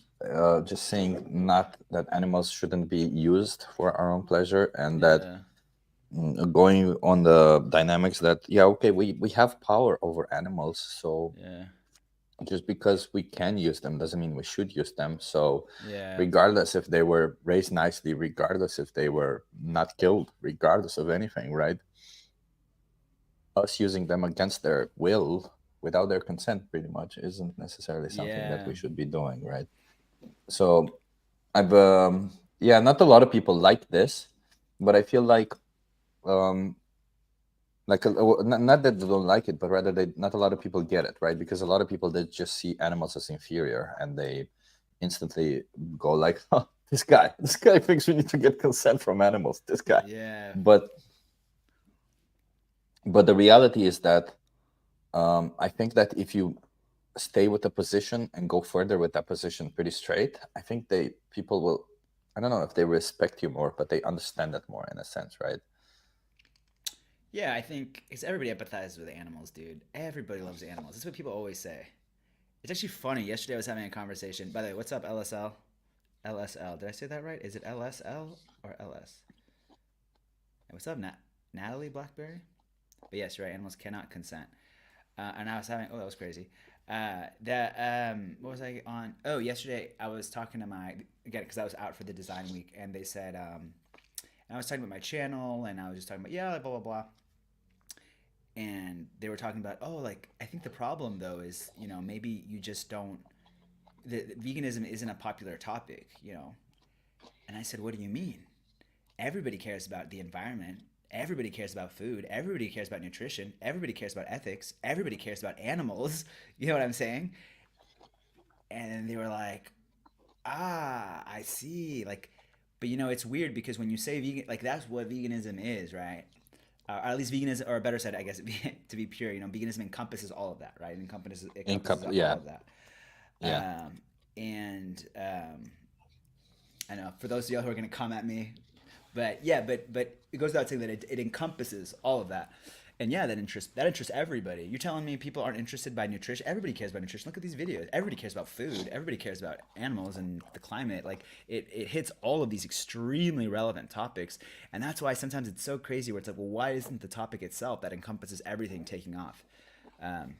just saying not that animals shouldn't be used for our own pleasure, and that Yeah, going on the dynamics that yeah, okay, we have power over animals, so yeah, just because we can use them doesn't mean we should use them. So yeah, regardless if they were raised nicely, regardless if they were not killed, regardless of anything, right, us using them against their will without their consent pretty much isn't necessarily something that yeah, we should be doing, right? So I've yeah, not a lot of people like this, but I feel um not that they don't like it, but rather they not a lot of people get it, right? Because a lot of people, they just see animals as inferior, and they instantly go like, oh, this guy thinks we need to get consent from animals, this guy. yeah. but but the reality is that I think that if you stay with the position and go further with that position pretty straight, I think people will, I don't know if they respect you more, but they understand it more in a sense, right? Yeah, I think because everybody empathizes with animals, dude. Everybody loves animals. That's what people always say. It's actually funny. Yesterday I was having a conversation. By the way, what's up, LSL? LSL. Did I say that right? Is it LSL or LS? And what's up, Natalie Blackberry? But yes, you're right. Animals cannot consent. And I was having. Oh, that was crazy. What was I on? Oh, yesterday I was talking to my again because I was out for the design week, and they said, and I was talking about my channel, and I was just talking about yeah, blah blah blah, and they were talking about oh like I think the problem though is maybe you just don't the veganism isn't a popular topic, and I said what do you mean? Everybody cares about the environment, everybody cares about food, everybody cares about nutrition, everybody cares about ethics, everybody cares about animals. You know what I'm saying? And they were like, ah, I see, like, but it's weird because when you say vegan, like that's what veganism is, right? Or at least veganism, or better said, I guess, to be pure, veganism encompasses all of that, right? It encompasses all Yeah, of that. yeah. And I know for those of y'all who are going to come at me, but yeah, but it goes without saying that it encompasses all of that. And yeah, that interests everybody. You're telling me people aren't interested by nutrition? Everybody cares about nutrition. Look at these videos. Everybody cares about food. Everybody cares about animals and the climate. Like it hits all of these extremely relevant topics, and that's why sometimes it's so crazy. Where it's like, well, why isn't the topic itself that encompasses everything taking off? Um,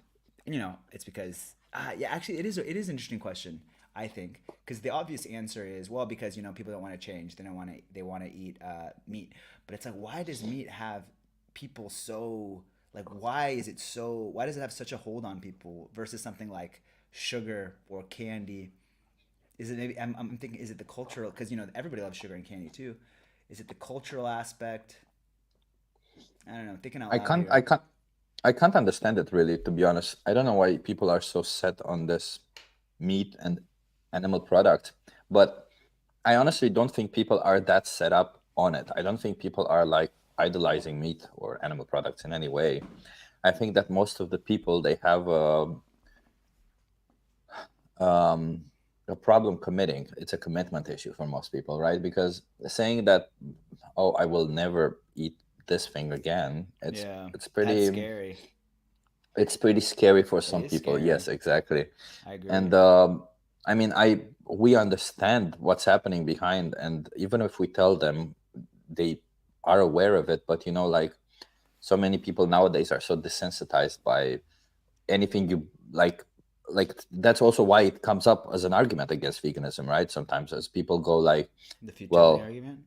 and, it's because yeah, actually, it is an interesting question. I think because the obvious answer is well because people don't want to change. They want to eat meat, but it's like why does meat have people so like why does it have such a hold on people versus something like sugar or candy? Is it maybe I'm thinking is it the cultural because everybody loves sugar and candy too? Is it the cultural aspect? I don't know. Thinking out I loud can't here. I can't I can't understand it really, to be honest. I don't know why people are so set on this meat and animal product, but I honestly don't think people are that set up on it. I don't think people are like idolizing meat or animal products in any way. I think that most of the people, they have um, a problem committing. It's a commitment issue for most people, right? Because saying that, oh, I will never eat this thing again, Yeah, it's that's pretty scary. it's pretty scary for It some is people. scary. Yes, exactly. I agree. And I mean, I we understand what's happening behind, and even if we tell them, they are aware of it. But like, so many people nowadays are so desensitized by anything you like. Like, that's also why it comes up as an argument against veganism, right? Sometimes, as people go like, The futility well, argument.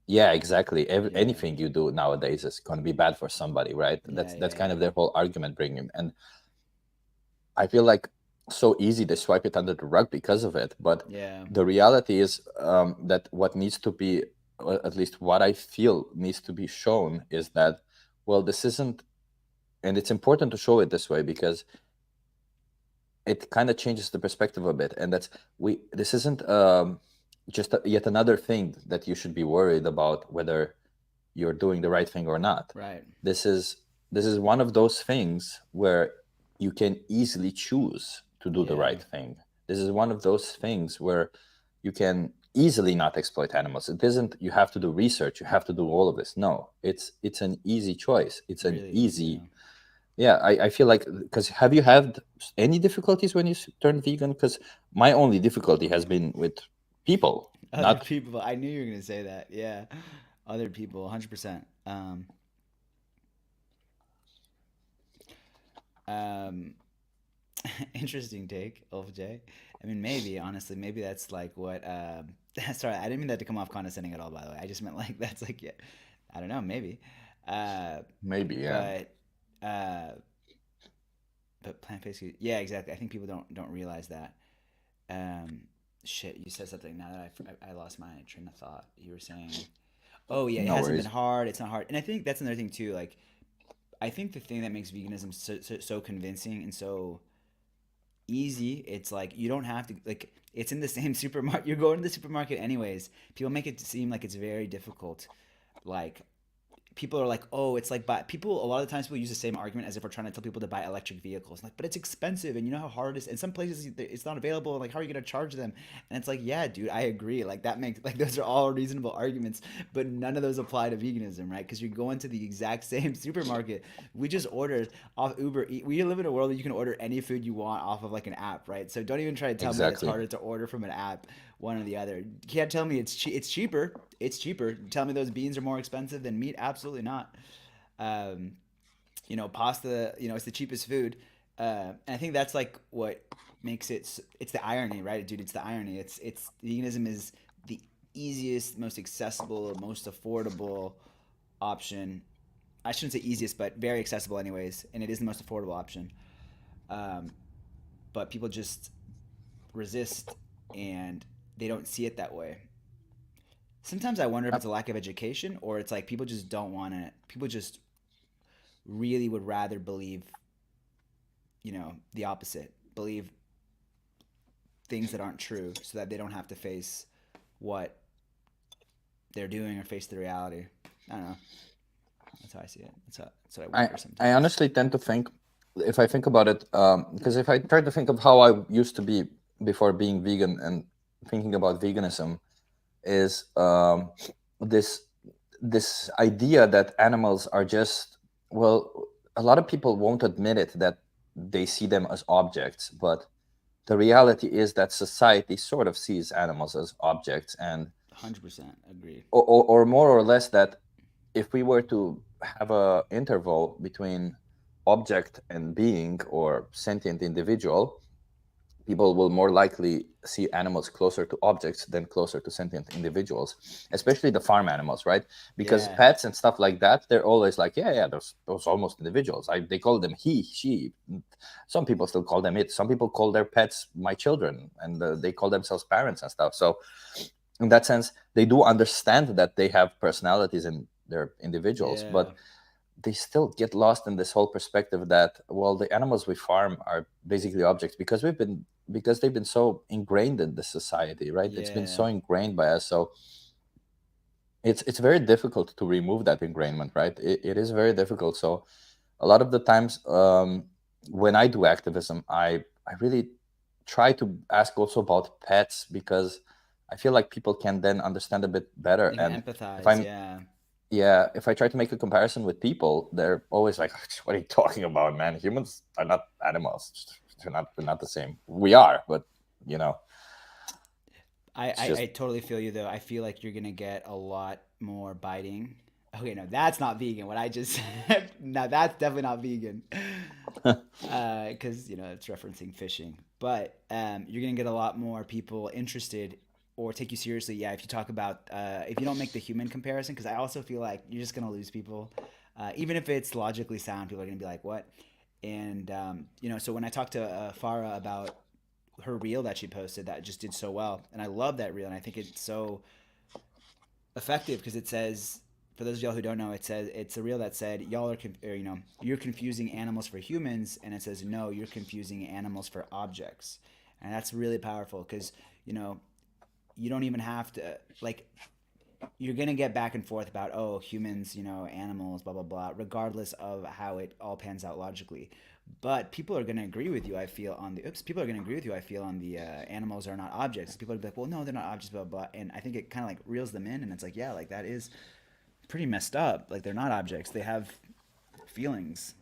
yeah, exactly. Yeah. Anything you do nowadays is going to be bad for somebody, right? Yeah. That's Yeah. kind Yeah. of their whole argument bringing. And I feel like so easy to swipe it under the rug because of it. But Yeah. the reality is, that what needs to be, or at least what I feel needs to be shown, is that, well, this isn't, and it's important to show it this way because it kind of changes the perspective a bit. And that's, this isn't just yet another thing that you should be worried about whether you're doing the right thing or not. Right. This is one of those things where you can easily choose to do the Yeah. right thing. This is one of those things where you can easily not exploit animals. It isn't you have to do research, you have to do all of this. No, it's an easy choice. It's an Really easy. easy, Yeah. yeah. I feel like, because have you had any difficulties when you turned vegan? Because my only difficulty has been with people, Other not people. I knew you were gonna say that. Yeah. Other people. 100%. Um. Interesting take, Ulf J. I mean, maybe honestly, maybe that's like what. Sorry, I didn't mean that to come off condescending at all. By the way, I just meant like that's like yeah, I don't know, maybe. Uh, maybe, yeah. but uh, but plant-based food, yeah, exactly. I think people don't realize that. Um, shit, you said something. Now that I lost my train of thought. You were saying, oh yeah, it No hasn't been worries. hard. It's not hard, and I think that's another thing too. Like, I think the thing that makes veganism so convincing and so easy. It's like you don't have to like it's in the same supermarket. You're going to the supermarket anyways. People make it seem like it's very difficult. Like people are like, oh, it's like buy people. A lot of the times people use the same argument as if we're trying to tell people to buy electric vehicles. Like, but it's expensive, and you know how hard it is. In some places, it's not available. Like, how are you gonna charge them? And it's like, yeah, dude, I agree. Like that makes like those are all reasonable arguments, but none of those apply to veganism, right? Because you're going to the exact same supermarket. We just ordered off Uber. We live in a world where you can order any food you want off of like an app, right? So don't even try to tell me that it's Exactly. harder to order from an app, one or the other. You can't tell me it's cheaper. It's cheaper. Tell me those beans are more expensive than meat? Absolutely not. Um, pasta. It's the cheapest food, and I think that's like what makes it. It's the irony, right, dude? It's the irony. It's veganism is the easiest, most accessible, most affordable option. I shouldn't say easiest, but very accessible, anyways, and it is the most affordable option. Um, but people just resist, and they don't see it that way. Sometimes I wonder if Uh, it's a lack of education or it's like people just don't want to. People just really would rather believe, the opposite. Believe things that aren't true so that they don't have to face what they're doing or face the reality. I don't know. That's how I see it. That's what I I wonder I sometimes. honestly tend to think, if I think about it, because if I try to think of how I used to be before being vegan and thinking about veganism, is this idea that animals are just, well, a lot of people won't admit it, that they see them as objects, but the reality is that society sort of sees animals as objects, and 100% agree. or more or less, that if we were to have a interval between object and being or sentient individual, people will more likely see animals closer to objects than closer to sentient individuals, especially the farm animals, right? Because Yeah. pets and stuff like that, they're always like, yeah, yeah, those almost individuals. They call them he, she. Some people still call them it. Some people call their pets my children, and they call themselves parents and stuff. So in that sense, they do understand that they have personalities and they're individuals. Yeah. But they still get lost in this whole perspective that, well, the animals we farm are basically objects because they've been so ingrained in the society, right? It's been Yeah. so ingrained by us. So it's very difficult to remove that ingrainment, right? It is very difficult. So a lot of the times, when I do activism, I really try to ask also about pets, because I feel like people can then understand a bit better. You can And if empathize. I'm Yeah. yeah, if I try to make a comparison with people, they're always like, "What are you talking about, man? Humans are not animals. They're not the same. We are, but you know, it's I just." totally feel you though. I feel like you're gonna get a lot more biting. Okay, no, that's not vegan. What I just said. No, that's definitely not vegan. Because it's referencing fishing. But you're gonna get a lot more people interested or take you seriously. Yeah, if you talk about if you don't make the human comparison, because I also feel like you're just gonna lose people. Even if it's logically sound, people are gonna be like, "What?" And so when I talked to Farah about her reel that she posted that just did so well, and I love that reel, and I think it's so effective because it says, for those of y'all who don't know, it says it's a reel that said y'all are you're confusing animals for humans, and it says no, you're confusing animals for objects, and that's really powerful because you know you don't even have to like you're gonna get back and forth about humans, animals, blah blah blah, regardless of how it all pans out logically. But people are gonna agree with you. I feel on the people are gonna agree with you. I feel on the animals are not objects. People are like, well, no, they're not objects, blah blah. And I think it kind of like reels them in, and it's like, yeah, like that is pretty messed up. Like they're not objects. They have feelings.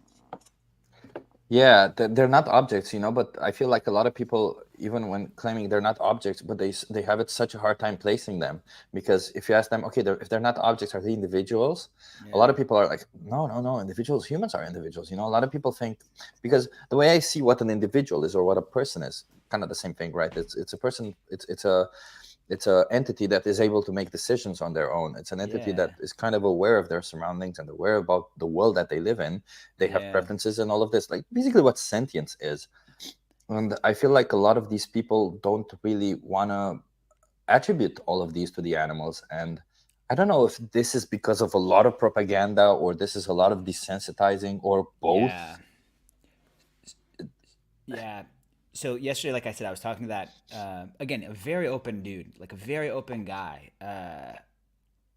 Yeah, they're not objects, but I feel like a lot of people, even when claiming they're not objects, but they have it such a hard time placing them. Because if you ask them, okay, if they're not objects, are they individuals? A lot Yeah. of people are like, no, no, no, individuals, humans are individuals. A lot of people think, because the way I see what an individual is or what a person is, kind of the same thing, right? It's a person, it's a entity that is able to make decisions on their own. It's an entity that Yeah. is kind of aware of their surroundings and aware about the world that they live in. They have Yeah. preferences and all of this, like basically what sentience is. And I feel like a lot of these people don't really want to attribute all of these to the animals. And I don't know if this is because of a lot of propaganda, or this is a lot of desensitizing, or Yeah. both. Yeah. So yesterday, like I said, I was talking to that again, a very open dude, like a very open guy.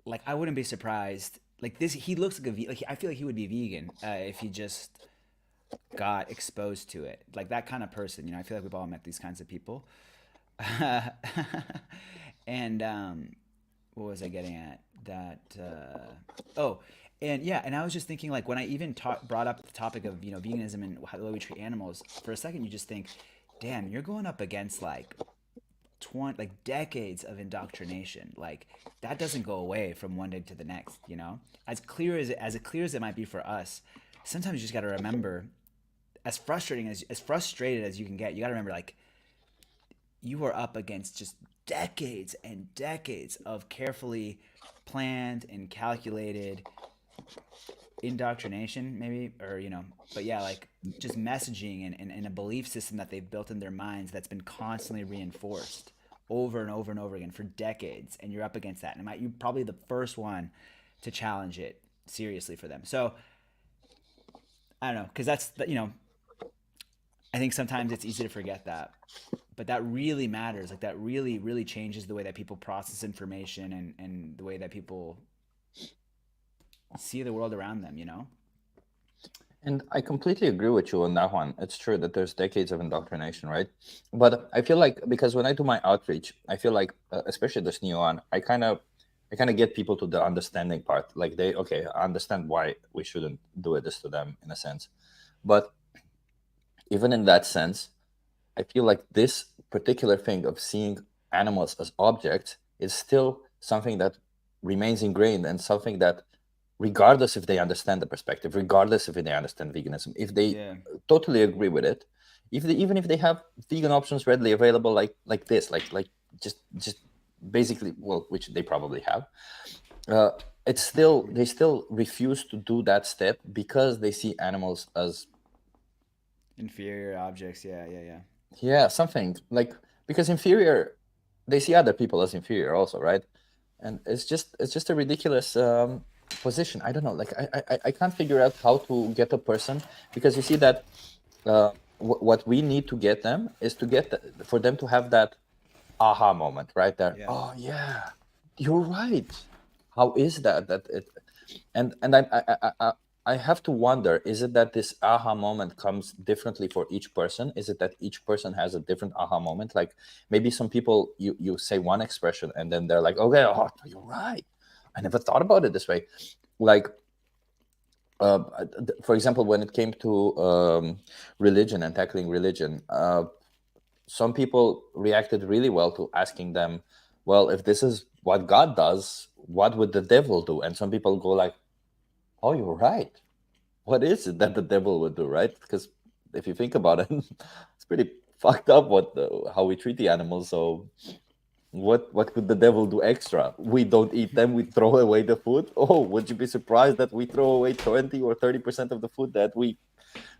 Like I wouldn't be surprised. Like this, he looks like like I feel like he would be vegan if he just got exposed to it. Like that kind of person. I feel like we've all met these kinds of people. And what was I getting at? That oh, and yeah, and I was just thinking like when I even brought up the topic of veganism and how the way we treat animals. For a second, you just think, damn, you're going up against like 20 like decades of indoctrination. Like that doesn't go away from one day to the next. As clear as it might be for us, sometimes you just got to remember, as frustrated as you can get, you got to remember like you are up against just decades and decades of carefully planned and calculated indoctrination, maybe, or but yeah, like just messaging and a belief system that they've built in their minds that's been constantly reinforced over and over and over again for decades, and you're up against that, and you're probably the first one to challenge it seriously for them. So I don't know, because I think sometimes it's easy to forget that, but that really matters. Like that really, really changes the way that people process information and the way that people see the world around them. And I completely agree with you on that one. It's true that there's decades of indoctrination, right? But I feel like, because when I do my outreach, I feel like, especially this new one, I kind of get people to the understanding part. Like okay, I understand why we shouldn't do this to them, in a sense. But even in that sense, I feel like this particular thing of seeing animals as objects is still something that remains ingrained, and something that, regardless if they understand the perspective, regardless if they understand veganism, if they Yeah. totally agree with it, even if they have vegan options readily available, like this, like just basically, well, which they probably have, uh, it's still, they still refuse to do that step because they see animals as, Inferior objects. Yeah, yeah, yeah. yeah, something like, because inferior, they see other people as inferior also, right? And it's just a ridiculous position. I don't know. Like I can't figure out how to get a person, because you see that what we need to get them is to get for them to have that aha moment right there. Yeah. Oh yeah, you're right. How is that it, and I have to wonder, is it that this aha moment comes differently for each person? Is it that each person has a different aha moment? Like maybe some people, you say one expression and then they're like, okay, oh, you're right, I never thought about it this way. Like for example, when it came to religion and tackling religion, some people reacted really well to asking them, well, if this is what God does, what would the devil do? And some people go like, oh, you're right. What is it that the devil would do, right? Because if you think about it, it's pretty fucked up how we treat the animals. So what could the devil do extra? We don't eat them, we throw away the food. Oh, would you be surprised that we throw away 20 or 30% of the food that we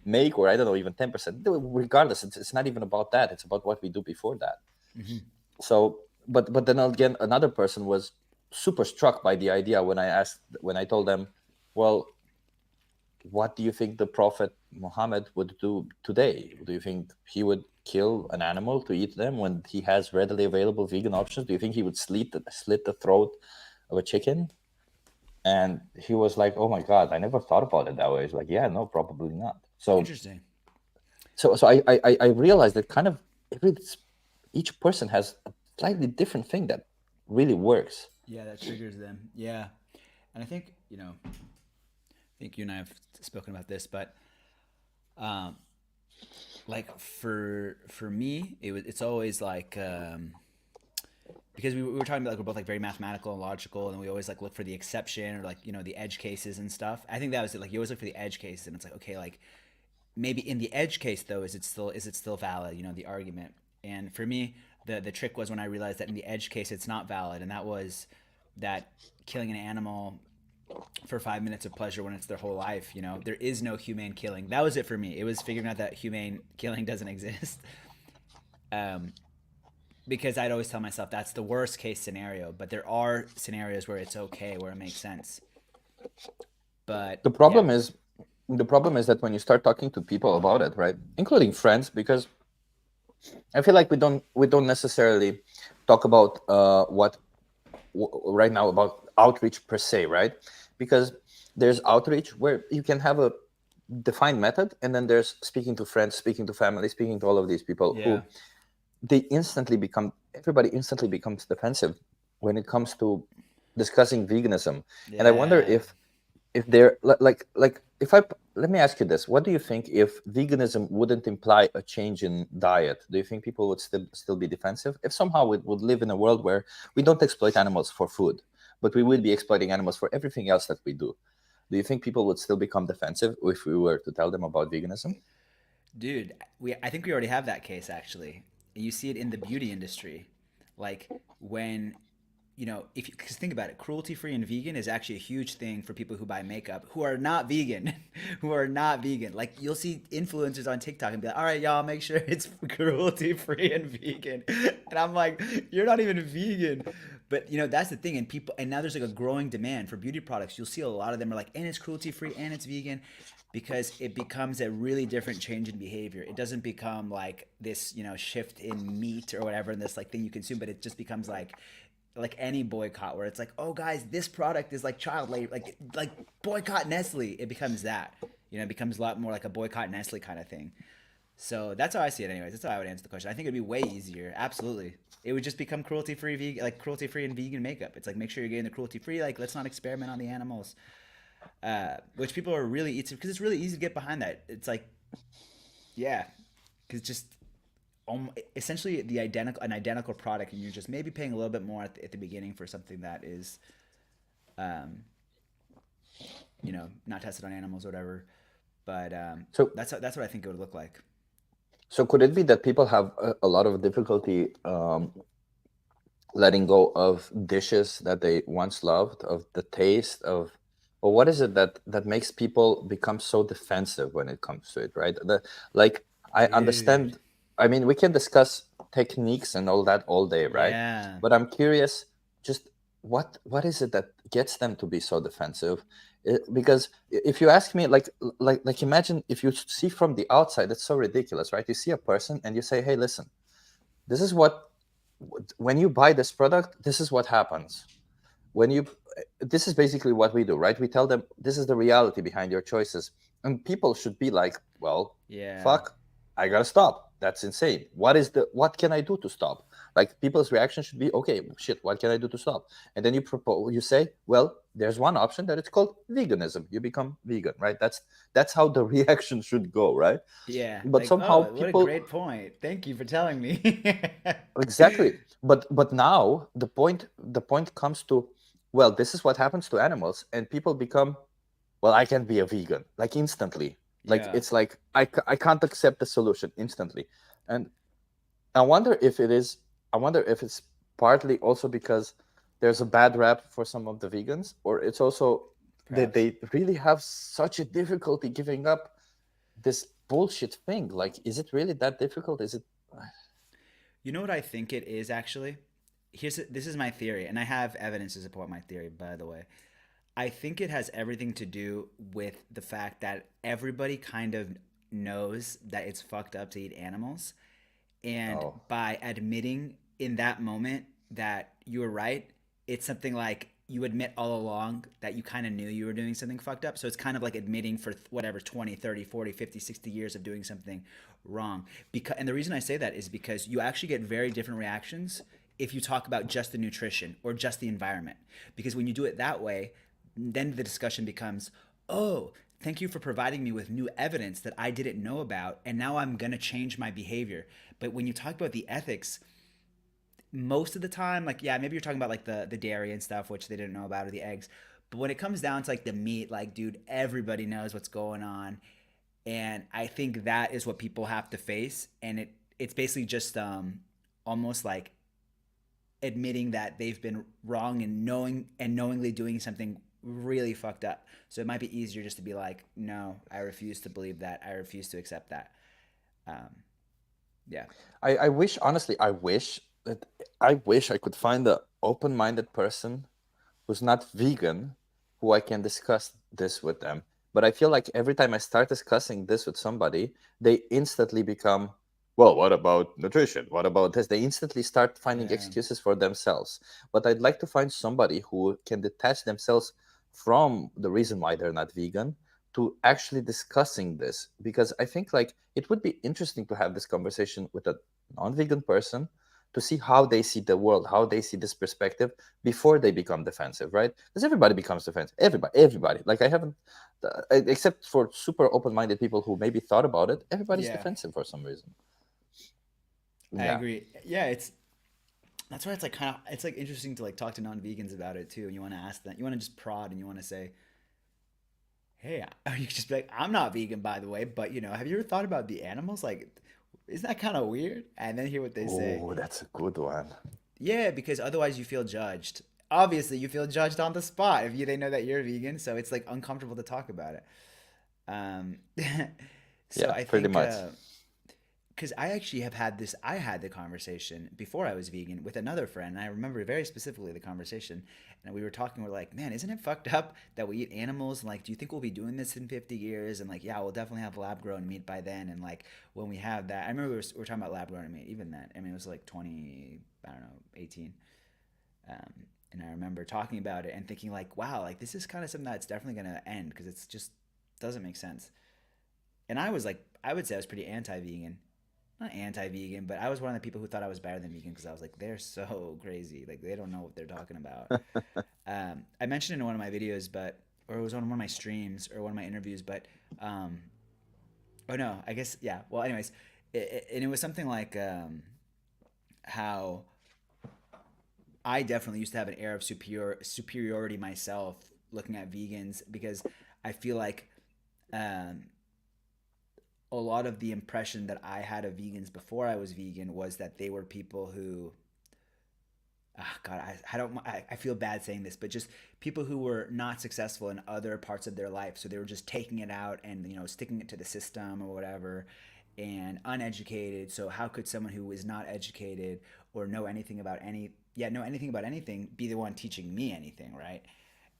make, or I don't know, even 10%? Regardless, it's not even about that. It's about what we do before that. Mm-hmm. So but then again, another person was super struck by the idea when I told them, well, what do you think the Prophet Muhammad would do today? Do you think he would kill an animal to eat them when he has readily available vegan options? Do you think he would slit the throat of a chicken? And he was like, "Oh my God, I never thought about it that way." He's like, "Yeah, no, probably not." So, Interesting. so I realized that kind of each person has a slightly different thing that really works. Yeah, that triggers them. Yeah, and I think I think you and I have spoken about this, but um, like for me, it's always like because we were talking about like we're both like very mathematical and logical, and we always like look for the exception or like the edge cases and stuff. I think that was it. Like you always look for the edge cases, and it's like okay, like maybe in the edge case though, is it still valid? The argument. And for me, the trick was when I realized that in the edge case it's not valid, and that was that killing an animal for 5 minutes of pleasure when it's their whole life. There is no humane killing. That was it for me. It was figuring out that humane killing doesn't exist. Um, because I'd always tell myself that's the worst case scenario, but there are scenarios where it's okay, where it makes sense. But The yeah, problem is, the problem is that when you start talking to people about it, right, including friends, because I feel like we don't necessarily talk about right now about outreach per se, right? Because there's outreach where you can have a defined method, and then there's speaking to friends, speaking to family, speaking to all of these people yeah, who everybody instantly becomes defensive when it comes to discussing veganism. And I wonder yeah. if they're like if I let me ask you this: what do you think if veganism wouldn't imply a change in diet? Do you think people would still be defensive if somehow we would live in a world where we don't exploit animals for food, but we would be exploiting animals for everything else that we do? Do you think people would still become defensive if we were to tell them about veganism? Dude, I think we already have that case actually. You see it in the beauty industry, like when if you because think about it, cruelty free and vegan is actually a huge thing for people who buy makeup who are not vegan, who are not vegan. Like you'll see influencers on TikTok and be like, "All right, y'all, make sure it's cruelty free and vegan," and I'm like, "You're not even vegan." But that's the thing, and people, and now there's like a growing demand for beauty products. You'll see a lot of them are like, and it's cruelty free and it's vegan, because it becomes a really different change in behavior. It doesn't become like this, shift in meat or whatever, and this like thing you consume, but it just becomes like any boycott where it's like, oh guys, this product is like child labor, like boycott Nestle. It becomes that. It becomes a lot more like a boycott Nestle kind of thing. So that's how I see it, anyways. That's how I would answer the question. I think it'd be way easier. Absolutely, it would just become cruelty free vegan, like cruelty free and vegan makeup. It's like make sure you're getting the cruelty free. Like let's not experiment on the animals, which people are really easy because it's really easy to get behind that. It's like, yeah, because just essentially an identical product, and you're just maybe paying a little bit more at the beginning for something that is, um, not tested on animals or whatever. But So that's what I think it would look like. so could it be that people have a lot of difficulty letting go of dishes that they once loved, of the taste of, or what is it that makes people become so defensive when it comes to it, right? Like I Dude. understand. I mean, we can discuss techniques and all that all day, right? Yeah. But I'm curious, just what is it that gets them to be so defensive? Because if you ask me, like imagine if you see from the outside, it's so ridiculous, right? You see a person and you say, hey, listen, this is what, when you buy this product, this is what happens. When you, this is basically what we do, right? We tell them this is the reality behind your choices, and people should be like, well, Yeah. fuck, I gotta stop, that's insane. What can I do to stop? Like, people's reaction should be, okay, shit, what can I do to stop? And then you propose, you say, well, there's one option, that it's called veganism, you become vegan, right? That's how the reaction should go, right? Yeah. But Like, somehow oh, what a people, great point. Thank you for telling me. exactly, but now the point comes to, well, this is what happens to animals, and people become, well, I can be a vegan, like, instantly. Like, Yeah. it's like I can't accept the solution instantly. And I wonder if it is, I wonder if it's partly also because there's a bad rap for some of the vegans, or it's also that Perhaps. they really have such a difficulty giving up this bullshit thing. Like, is it really that difficult? Is it? You know what I think it is actually? This is my theory, and I have evidence to support my theory, by the way. I think it has everything to do with the fact that everybody kind of knows that it's fucked up to eat animals. And Oh, by admitting in that moment that you were right, it's something like you admit all along that you kind of knew you were doing something fucked up. So it's kind of like admitting for whatever 20, 30, 40, 50, 60 years of doing something wrong. And the reason I say that is because you actually get very different reactions if you talk about just the nutrition or just the environment. Because when you do it that way, then the discussion becomes, oh, thank you for providing me with new evidence that I didn't know about, and now I'm going to change my behavior. But when you talk about the ethics, most of the time, like, yeah, maybe you're talking about like the dairy and stuff, which they didn't know about, or the eggs. But when it comes down to like the meat, like, dude, everybody knows what's going on. And I think that is what people have to face. And it's basically just almost like admitting that they've been wrong and knowingly doing something really fucked up. So it might be easier just to be like, no, I refuse to believe that. I refuse to accept that. Um, yeah. I wish, honestly, I wish I could find a open-minded person who's not vegan, who I can discuss this with them. But I feel like every time I start discussing this with somebody, they instantly become, well, what about nutrition? What about this? They instantly start finding Yeah. excuses for themselves. But I'd like to find somebody who can detach themselves from the reason why they're not vegan to actually discussing this, because I think, like, it would be interesting to have this conversation with a non-vegan person to see how they see the world, how they see this perspective before they become defensive, right? Because everybody becomes defensive. Everybody. Like, I haven't, except for super open-minded people who maybe thought about it. Everybody's Yeah. defensive for some reason. I Yeah. agree. Yeah, that's why it's like kind of it's like interesting to like talk to non-vegans about it too. And you want to ask them, you want to just prod, and you want to say, hey, or you could just be like, I'm not vegan, by the way, but have you ever thought about the animals? Like, isn't that kind of weird? And then hear what they say. Oh, that's a good one. Yeah, because otherwise you feel judged. Obviously, you feel judged on the spot if they know that you're vegan, so it's like uncomfortable to talk about it. Um, so Yeah, I pretty think much. because I actually have had this, I had the conversation before I was vegan with another friend. And I remember very specifically the conversation. And we were talking, we're like, man, isn't it fucked up that we eat animals? And like, do you think we'll be doing this in 50 years? And like, yeah, we'll definitely have lab grown meat by then. And like, when we have that, I remember we were talking about lab grown meat, even then. I mean, it was like 20, I don't know, 18. Um, and I remember talking about it and thinking, like, wow, like, this is kind of something that's definitely going to end because it's just doesn't make sense. And I was like, I would say I was pretty anti vegan, not anti-vegan, but I was one of the people who thought I was better than vegan because I was like, they're so crazy, like they don't know what they're talking about. I mentioned in one of my videos, but or it was on one of my streams or one of my interviews, but um, oh no, I guess yeah. Well, anyways, and it was something like how I definitely used to have an air of superiority myself looking at vegans because I feel like um, a lot of the impression that I had of vegans before I was vegan was that they were people who, God, I don't, I feel bad saying this, but just people who were not successful in other parts of their life. So they were just taking it out and, sticking it to the system or whatever and uneducated. So how could someone who is not educated or know anything about any know anything about anything, be the one teaching me anything, right?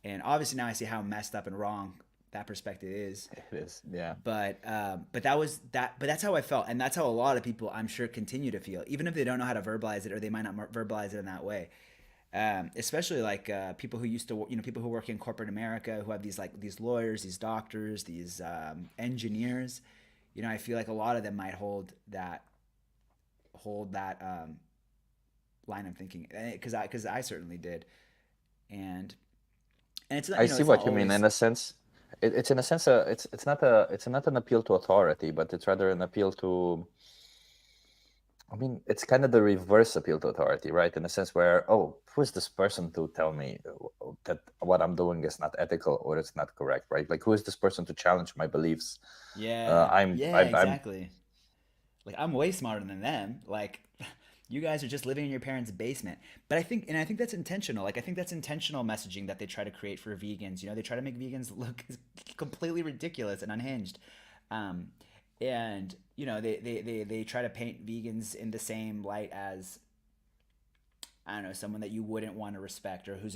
And obviously now I see how messed up and wrong that perspective is. It is, yeah. But that was that. But that's how I felt, and that's how a lot of people, I'm sure, continue to feel, even if they don't know how to verbalize it, or they might not verbalize it in that way. Especially like people who used to, people who work in corporate America, who have these like these lawyers, these doctors, these engineers. I feel like a lot of them might hold that line of thinking, because I certainly did, and it's not I see it's not what you mean. always. In a sense, it's in a sense, it's not an appeal to authority, but it's rather an appeal to. I mean, it's kind of the reverse appeal to authority, right? In a sense where, oh, who is this person to tell me that what I'm doing is not ethical or it's not correct, right? Like, who is this person to challenge my beliefs? Yeah, yeah, I'm exactly. Like I'm way smarter than them. Like you guys are just living in your parents' basement. But I think that's intentional. Like I think that's intentional messaging that they try to create for vegans. They try to make vegans look completely ridiculous and unhinged. Um, and they try to paint vegans in the same light as, I don't know, someone that you wouldn't want to respect, or whose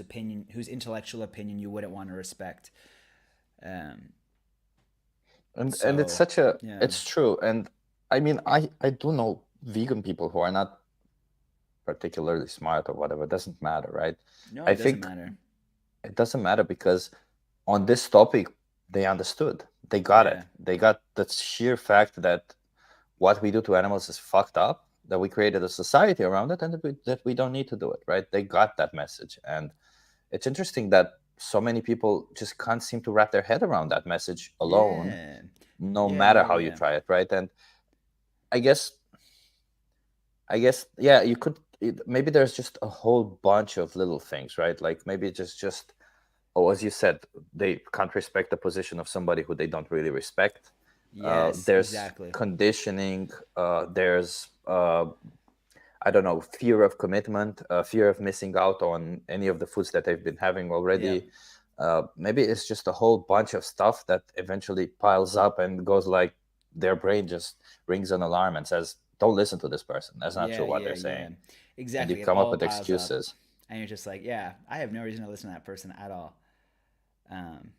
intellectual opinion you wouldn't want to respect. Um, and it's so such a yeah, it's true. And I mean, I do know vegan people who are not particularly smart or whatever. It doesn't matter, right? no, I it doesn't think matter. it doesn't matter because on this topic they understood, they got it, Yeah, they got the sheer fact that what we do to animals is fucked up, that we created a society around it, and that we don't need to do it, right? They got that message. And it's interesting that so many people just can't seem to wrap their head around that message alone, yeah, no yeah, matter yeah, how you yeah. try it, right? And i guess yeah, you could maybe there's just a whole bunch of little things, right? Like maybe just oh, as you said, they can't respect the position of somebody who they don't really respect. Yes, There's exactly. conditioning. There's I don't know, fear of commitment, fear of missing out on any of the foods that they've been having Yep. already. Maybe it's just a whole bunch of stuff that eventually piles up and goes like their brain just rings an alarm and says, "Don't listen to this person. That's not true Yeah, what yeah, they're yeah. saying." And you Exactly. It come up all with piles up, excuses. and you're just like, yeah, I have no reason to listen to that person at all. Um,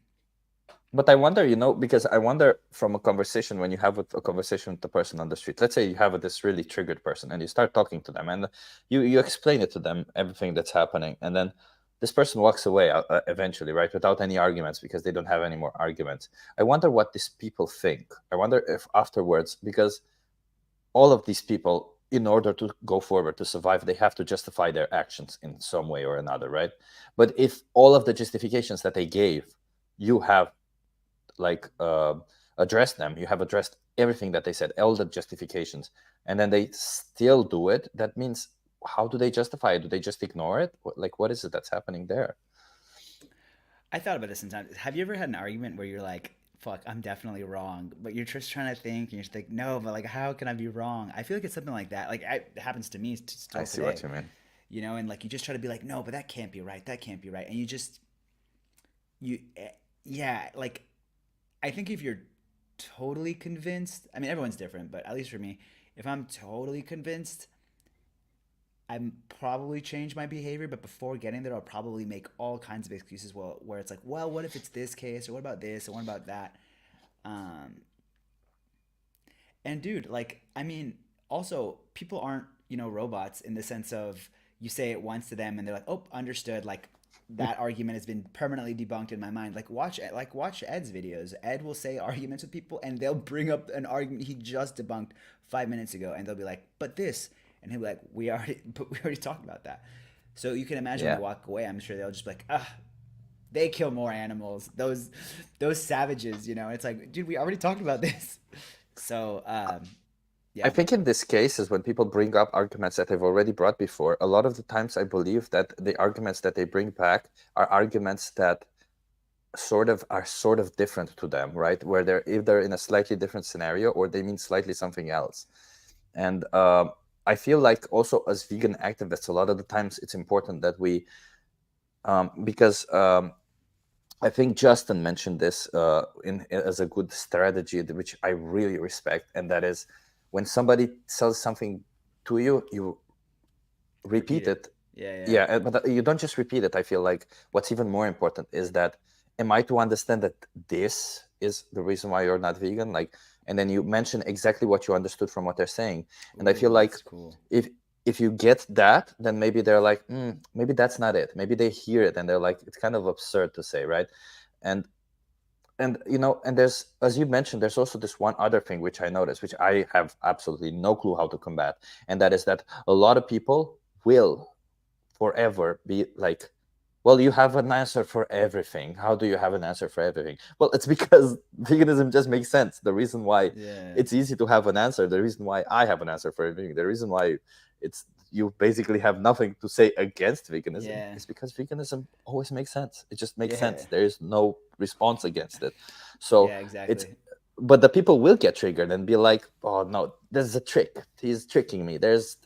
But I wonder, because I wonder from a conversation, when you have a conversation with the person on the street, let's say you have this really triggered person and you start talking to them and you explain it to them, everything that's happening. And then this person walks away eventually, right? Without any arguments because they don't have any more arguments. I wonder what these people think. I wonder if afterwards, because all of these people, in order to go forward, to survive, they have to justify their actions in some way or another, right? But if all of the justifications that they gave, you have like addressed them, you have addressed everything that they said, all the justifications, and then they still do it, that means, how do they justify it? Do they just ignore it? Like, what is it that's happening there? I thought about this sometimes. Have you ever had an argument where you're like, "Fuck, I'm definitely wrong," but you're just trying to think, and you're just like, "No, but like, how can I be wrong?" I feel like it's something like that. Like, it happens to me I still see what today. you mean. And like you just try to be like, "No, but that can't be right. That can't be right," and yeah, like I think if you're totally convinced, I mean, everyone's different, but at least for me, if I'm totally convinced, I'm probably change my behavior. But before getting there, I'll probably make all kinds of excuses. Well, where it's like, well, what if it's this case, or what about this, or what about that? Um, and dude, like, I mean, also people aren't robots in the sense of you say it once to them and they're like, oh, understood. Like that argument has been permanently debunked in my mind. Watch Ed's videos. Ed will say arguments with people and they'll bring up an argument he just debunked 5 minutes ago, and they'll be like, but this, and he'll be like, but we already talked about that. So you can imagine when they Yeah, walk away, I'm sure they'll just be like, ah, they kill more animals. Those savages. It's like, dude, we already talked about this. So I yeah, think in this case is when people bring up arguments that they've already brought before, a lot of the times I believe that the arguments that they bring back are arguments that sort of different to them, right? Where they're either in a slightly different scenario or they mean slightly something else. And I feel like also as vegan activists, a lot of the times it's important that we, because I think Justin mentioned this as a good strategy, which I really respect, and that is when somebody sells something to you, you repeat repeat it. it Yeah, yeah. Yeah, but you don't just repeat it. I feel like what's even more important is that, am I to understand that this is the reason why you're not vegan? Like, and then you mention exactly what you understood from what they're saying. And I feel Ooh, like that's cool. if if you get that, then maybe they're like, maybe that's not it. Maybe they hear it and they're like, it's kind of absurd to say, right? And and there's, as you mentioned, there's also this one other thing which I noticed, which I have absolutely no clue how to combat, and that is that a lot of people will forever be like, well, you have an answer for everything. How do you have an answer for everything? Well, it's because veganism just makes sense. The reason why Yeah, it's easy to have an answer, the reason why I have an answer for everything, the reason why it's you basically have nothing to say against veganism yeah, is because veganism always makes sense. It just makes yeah, sense. There is no response against it. So yeah. it's, Exactly. but the people will get triggered and be like, oh no, this is a trick. He's tricking me.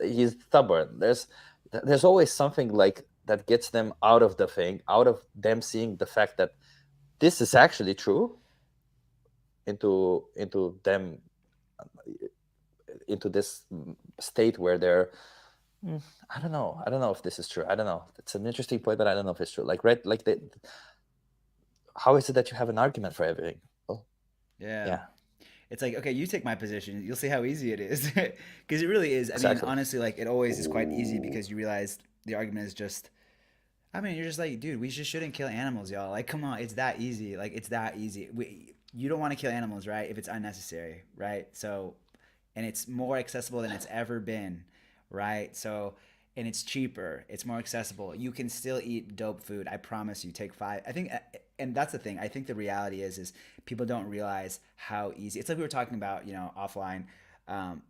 He's stubborn. There's always something like that gets them out of the thing, out of them seeing the fact that this is actually true, into them, into this state where they're, "Mm, I don't know if this is true. I don't know. It's an interesting point, but I don't know if it's true." Like, right, like how is it that you have an argument for everything? Well, Yeah. yeah, It's like, okay, you take my position. You'll see how easy it is. Because it really is. I mean, exactly. honestly, like, it always is quite easy because you realize the argument is just, I mean, you're just like, dude, we just shouldn't kill animals, y'all. Like, come on, it's that easy. Like, it's that easy. You don't want to kill animals, right? If it's unnecessary, right? So, and it's more accessible than it's ever been, right? So, and it's cheaper, it's more accessible. You can still eat dope food. I promise you. Take five. I think, and that's the thing. I think the reality is people don't realize how easy. It's like we were talking about, offline. Um,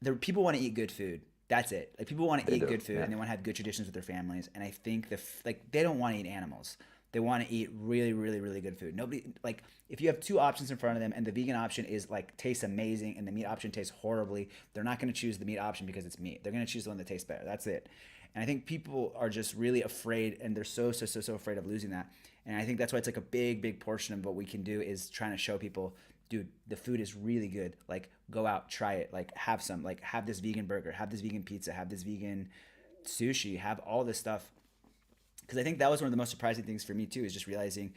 the people want to eat good food. That's it. Like people want to They eat do. good food Yeah, and they want to have good traditions with their families. And I think like they don't want to eat animals. They want to eat really, really, really good food. Nobody like if you have two options in front of them and the vegan option is like tastes amazing and the meat option tastes horribly, they're not going to choose the meat option because it's meat. They're going to choose the one that tastes better. That's it. And I think people are just really afraid and they're so afraid of losing that. And I think that's why it's like a big, big portion of what we can do is trying to show people, dude, the food is really good. Like, go out, try it. Like, have some. Like, have this vegan burger, have this vegan pizza, have this vegan sushi, have all this stuff. Because I think that was one of the most surprising things for me too, is just realizing,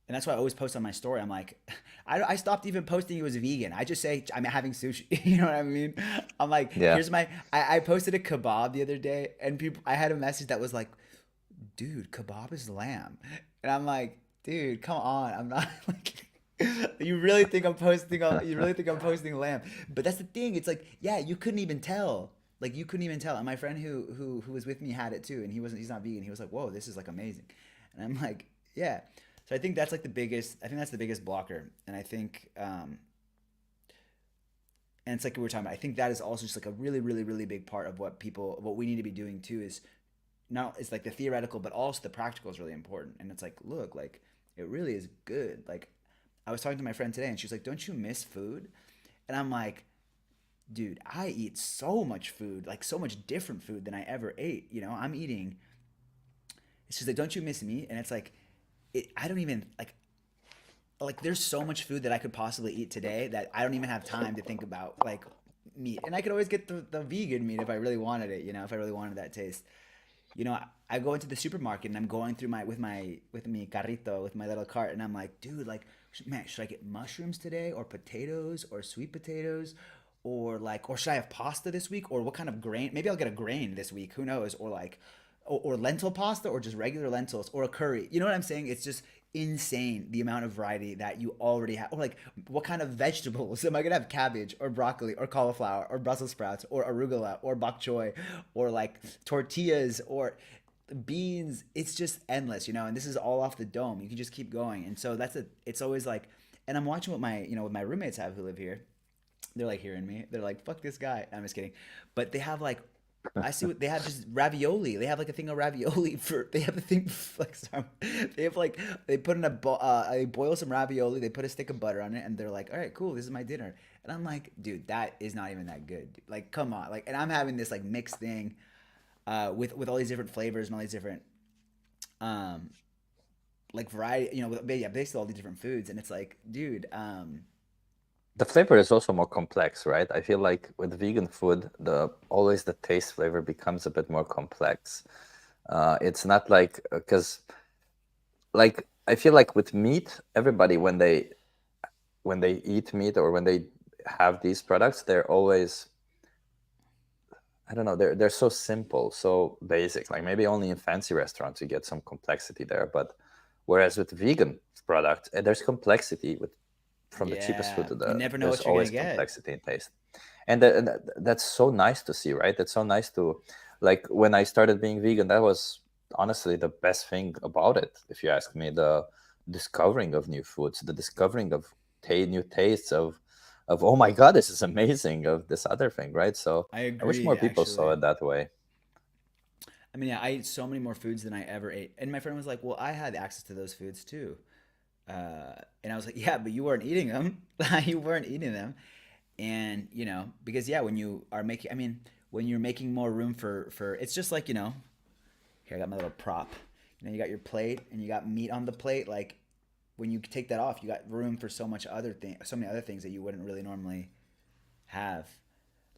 and that's why I always post on my story. I'm like, I stopped even posting it was vegan. I just say I'm having sushi. You know what I mean? I'm like, yeah. here's my. I posted a kebab the other day, and people. I had a message that was like, dude, kebab is lamb. And I'm like, dude, come on. I'm not like you really think I'm posting you really think I'm posting lamb. But that's the thing. It's like, yeah, you couldn't even tell. Like you couldn't even tell. And my friend who was with me had it too, and he's not vegan. He was like, whoa, this is like amazing. And I'm like, yeah. So I think that's like the biggest I think that's the biggest blocker. And I think and it's like we were talking about, I think that is also just like a really, really, really big part of what we need to be doing too is now it's like the theoretical, but also the practical is really important. And it's like, look, like it really is good. Like I was talking to my friend today, and she's like, "Don't you miss food?" And I'm like, "Dude, I eat so much food, like so much different food than I ever ate. I'm eating." She's like, "Don't you miss meat?" And it's like, I don't even like. There's so much food that I could possibly eat today that I don't even have time to think about like meat. And I could always get the vegan meat if I really wanted it. If I really wanted that taste. I go into the supermarket and I'm going through with my carrito with my little cart and I'm like, dude, like, man, should I get mushrooms today or potatoes or sweet potatoes or should I have pasta this week or what kind of grain? Maybe I'll get a grain this week. Who knows? Or like, or lentil pasta or just regular lentils or a curry. You know what I'm saying? It's just insane the amount of variety that you already have. Or like, what kind of vegetables am I gonna have? Cabbage or broccoli or cauliflower or Brussels sprouts or arugula or bok choy or like tortillas or beans. It's just endless, and this is all off the dome. You can just keep going, and so it's always like, and I'm watching what my roommates have who live here. They're like hearing me. They're like, "Fuck this guy." I'm just kidding, but they have like I see what they have just ravioli. They have like a thing of ravioli for. They have a thing like sorry, they have like they put in they boil some ravioli. They put a stick of butter on it, and they're like, "All right, cool. This is my dinner." And I'm like, "Dude, that is not even that good. Like, come on." Like, and I'm having this like mixed thing, with all these different flavors and all these different um like variety. With, yeah, basically all these different foods, and it's like, dude, The flavor is also more complex, right? I feel like with vegan food, the always the taste flavor becomes a bit more complex. It's not like because like I feel like with meat, everybody when they eat meat or when they have these products, they're always I don't know, they're so simple, so basic. Like maybe only in fancy restaurants you get some complexity there, but whereas with vegan products, there's complexity with from the cheapest food Yeah, to you the never know there's what you're gonna always get. complexity in taste. And that's so nice to see, right? That's so nice to like when I started being vegan, that was honestly the best thing about it, if you ask me, the discovering of new foods, the discovering of new tastes of oh my god, this is amazing, of this other thing, right? So I I wish agree, more people saw actually. it that way. I mean, yeah, I ate so many more foods than I ever ate. And my friend was like, "Well, I had access to those foods too." And I was like, "Yeah, but you weren't eating them. You weren't eating them." And because yeah, when you are making, I mean, when you're making more room for, it's just like here I got my little prop. You got your plate and you got meat on the plate. Like when you take that off, you got room for so many other things that you wouldn't really normally have.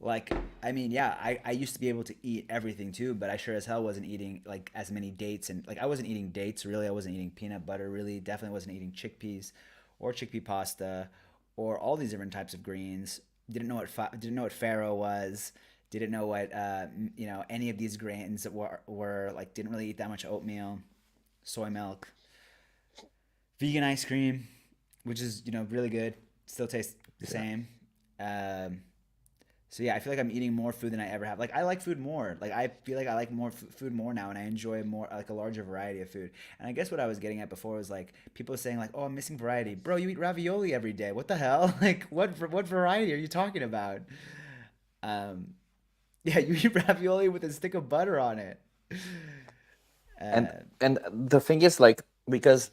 Like, I mean, yeah, I used to be able to eat everything too, but I sure as hell wasn't eating like as many dates, and like I wasn't eating dates really. I wasn't eating peanut butter really. Definitely wasn't eating chickpeas or chickpea pasta or all these different types of greens. Didn't know what farro was. Didn't know what any of these grains that were like. Didn't really eat that much oatmeal, soy milk, vegan ice cream, which is really good. Still tastes the Yeah. same. Um, so yeah, I feel like I'm eating more food than I ever have. Like I like food more. Like I feel like I like more food more now, and I enjoy more like a larger variety of food. And I guess what I was getting at before was like people saying like, "Oh, I'm missing variety, bro. You eat ravioli every day. What the hell? Like what variety are you talking about?" Um, yeah, you eat ravioli with a stick of butter on it. and Uh, and the thing is like because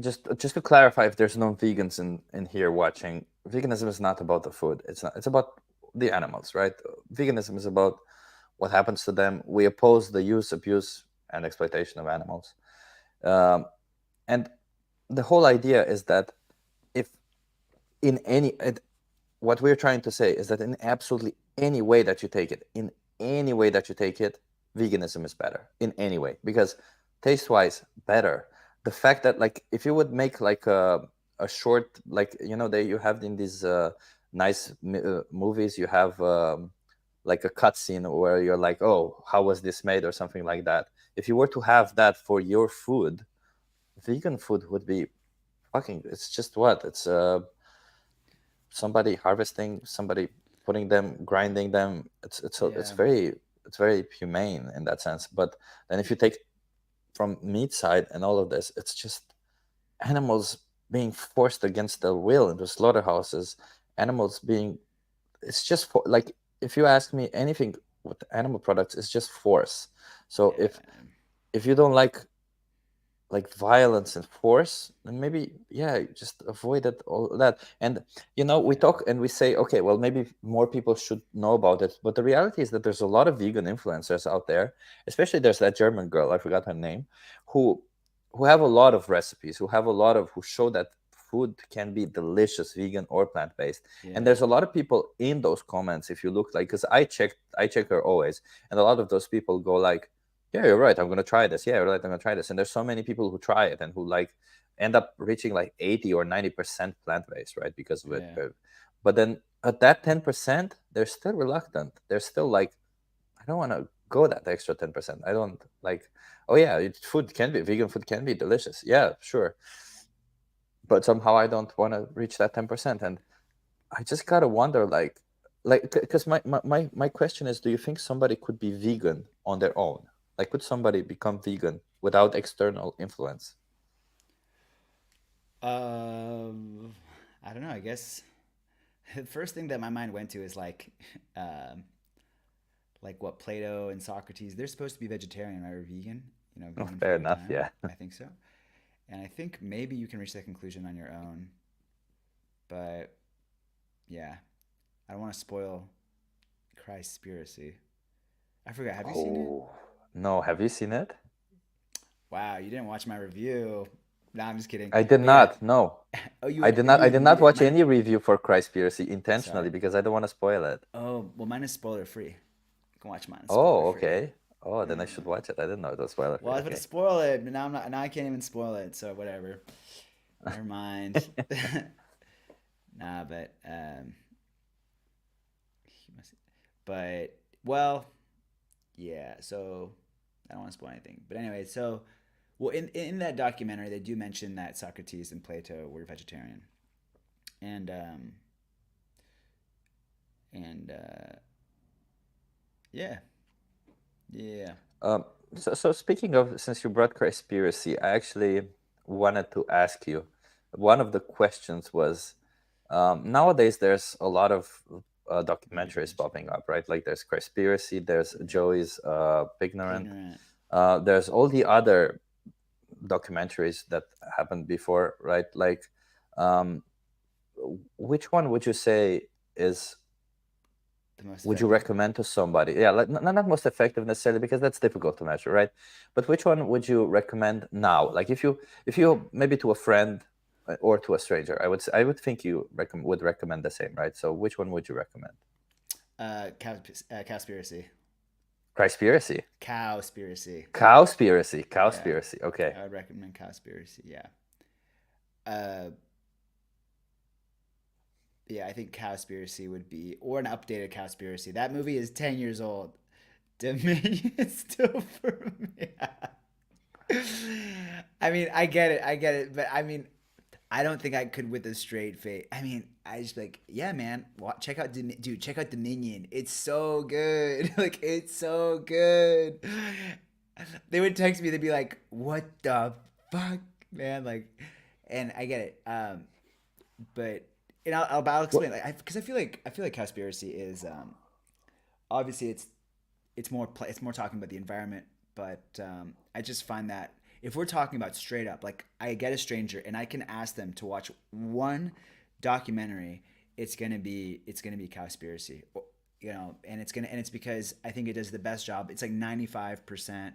just to clarify, if there's no vegans in here watching, veganism is not about the food, it's about the animals, right? Veganism is about what happens to them. We oppose the use, abuse, and exploitation of animals. Um, and the whole idea is that if in what we're trying to say is that in absolutely any way that you take it, in any way that you take it, veganism is better in any way because taste wise better. The fact that like if you would make like a short, like they you have in these nice movies, you have like a cutscene where you're like, oh, how was this made or something like that. If you were to have that for your food, vegan food would be fucking, it's just what it's somebody harvesting, somebody putting them, grinding them. yeah, It's very humane in that sense. But then if you take from meat side and all of this, it's just animals being forced against their will into slaughterhouses. Animals being, it's just for like, if you ask me anything with animal products, it's just force. So yeah, if you don't like violence and force, then maybe yeah, just avoid it, all that. And we yeah, talk and we say, okay, well, maybe more people should know about it, but the reality is that there's a lot of vegan influencers out there, especially there's that German girl, I forgot her name, who have a lot of recipes, who show that food can be delicious, vegan or plant-based. And yeah, there's a lot of people in those comments, if you look, like, because I check her always, and a lot of those people go like, yeah, you're right, I'm gonna try this. Yeah, you're right, I'm gonna try this. And there's so many people who try it and who like end up reaching like 80 or 90% plant-based, right? Because of it. yeah, But then at that 10%, they're still reluctant. They're still like, I don't want to go that extra 10%. I don't like, oh yeah, vegan food can be delicious. Yeah, sure. But somehow I don't want to reach that 10%. And I just gotta wonder, because my question is, do you think somebody could be vegan on their own? Like, could somebody become vegan without external influence? um I don't know, I guess the first thing that my mind went to is um like what Plato and Socrates, they're supposed to be vegetarian or vegan, Oh, vegan for fair their enough. time. Yeah. I think so. And I think maybe you can reach that conclusion on your own. But yeah, I don't want to spoil Christspiracy. I forgot. Have you seen it? Oh no, have you seen it? Wow, you didn't watch my review. No, I'm just kidding. I did But yeah. not. No, Oh, I did not. I you did you not did watch mine. any review for Cryspiracy intentionally Sorry. because I don't want to spoil it. Oh, well, mine is spoiler free. You can watch mine spoiler Oh, free. okay. Oh, then I should Uh, watch it. I didn't know it was spoiler well, free. I was about to Okay. spoil it, but now I'm not. Now I can't even spoil it. So whatever. Never mind. Nah, but he must. But well, yeah. So I don't want to spoil anything. But anyway, so well, in that documentary, they do mention that Socrates and Plato were vegetarian, and and yeah, yeah. Um, so speaking of, since you brought Cryspiracy, I actually wanted to ask you. One of the questions was, nowadays there's a lot of documentaries Revenge. popping up, right? Like there's Cryspiracy, there's Yeah. Joey's Pignorant, Ignorant. there's all the other documentaries that happened before, right? Like, um, which one would you say is The most would you effective. recommend to somebody? Yeah, like not most effective necessarily because that's difficult to measure, right? But which one would you recommend now? Like if you maybe to a friend or to a stranger, I would think you would recommend the same, right? So which one would you recommend? Cowspiracy. Cryspiracy, Cowspiracy. Cowspiracy, Yeah. Cowspiracy. Okay. I would recommend Cowspiracy. Yeah. Uh, yeah, I think Cowspiracy would be, or an updated Cowspiracy. That movie is 10 years old. Dominion is still for me. I mean, I get it, but I mean, I don't think I could with a straight face. I mean, I just like, yeah, man, check out, dude, check out Dominion. It's so good. Like, it's so good. They would text me. They'd be like, "What the fuck, man?" Like, and I get it. But and I'll What? explain. Like, because I feel like Conspiracy is obviously it's more it's more talking about the environment, but I just find that if we're talking about straight up, like I get a stranger and I can ask them to watch one documentary, it's gonna be Cowspiracy, you know, and it's because I think it does the best job. It's like 95%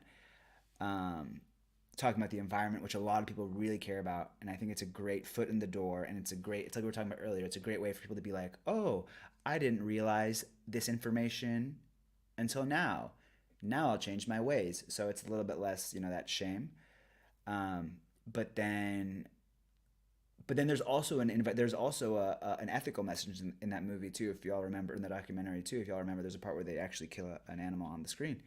um, talking about the environment, which a lot of people really care about, and I think it's a great foot in the door, and it's like we were talking about earlier. It's a great way for people to be like, oh, I didn't realize this information until now. Now I'll change my ways. So it's a little bit less, you know, that shame. Um, but then, but then there's also an ethical message in that movie too. If y'all remember in the documentary too, if y'all remember, there's a part where they actually kill an animal on the screen,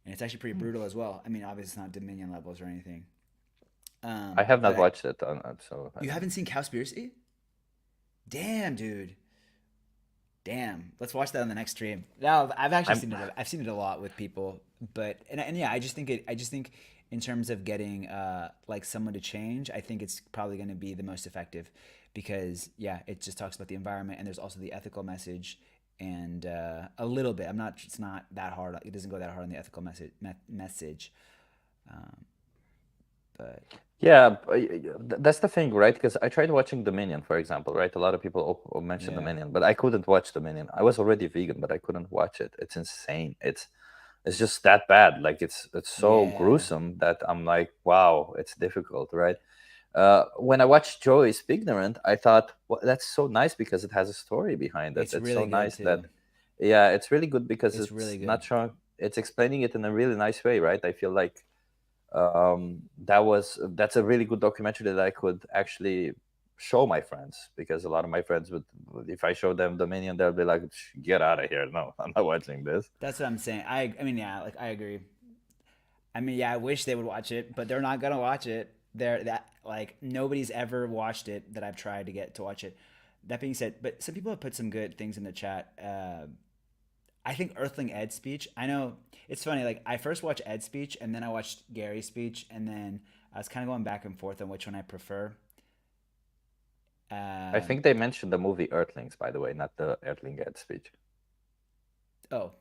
and it's actually pretty brutal as well. I mean, obviously it's not Dominion levels or anything. I have But not watched it, so I you don't. haven't seen Cowspiracy? Damn, dude. Damn, let's watch that on the next stream. Now I've actually I'm seen it. I've seen it a lot with people, but and yeah, I just think it. I just think in terms of getting like someone to change, I think it's probably going to be the most effective because yeah, it just talks about the environment and there's also the ethical message and a little bit. I'm not. It's not that hard. It doesn't go that hard on the ethical message. Um, but Yeah, that's the thing, right? Because I tried watching Dominion, for example, right? A lot of people mention yeah, Dominion, but I couldn't watch Dominion. I was already vegan, but I couldn't watch it. It's insane. It's just that bad. Like it's so yeah, gruesome that I'm like, wow, it's difficult, right? When I watched Joey's Ignorant, I thought, well, that's so nice because it has a story behind it. it's It's so really good nice that, too. yeah, it's really good because It's really it's good. not showing, it's explaining it in a really nice way, right? I feel like that's a really good documentary that I could actually show my friends because a lot of my friends would, if I show them Dominion, they'll be like, get out of here. No, I'm not watching this. That's what I'm saying. I mean, yeah, like I agree. I mean, yeah, I wish they would watch it, but they're not gonna watch it. They're that like nobody's ever watched it that I've tried to get to watch it. That being said, but some people have put some good things in the chat. I think Earthling Ed's speech. I know it's funny. Like I first watched Ed's speech, and then I watched Gary's speech, and then I was kind of going back and forth on which one I prefer. I Um, think they mentioned the movie Earthlings, by the way, not the Earthling Ed speech. oh,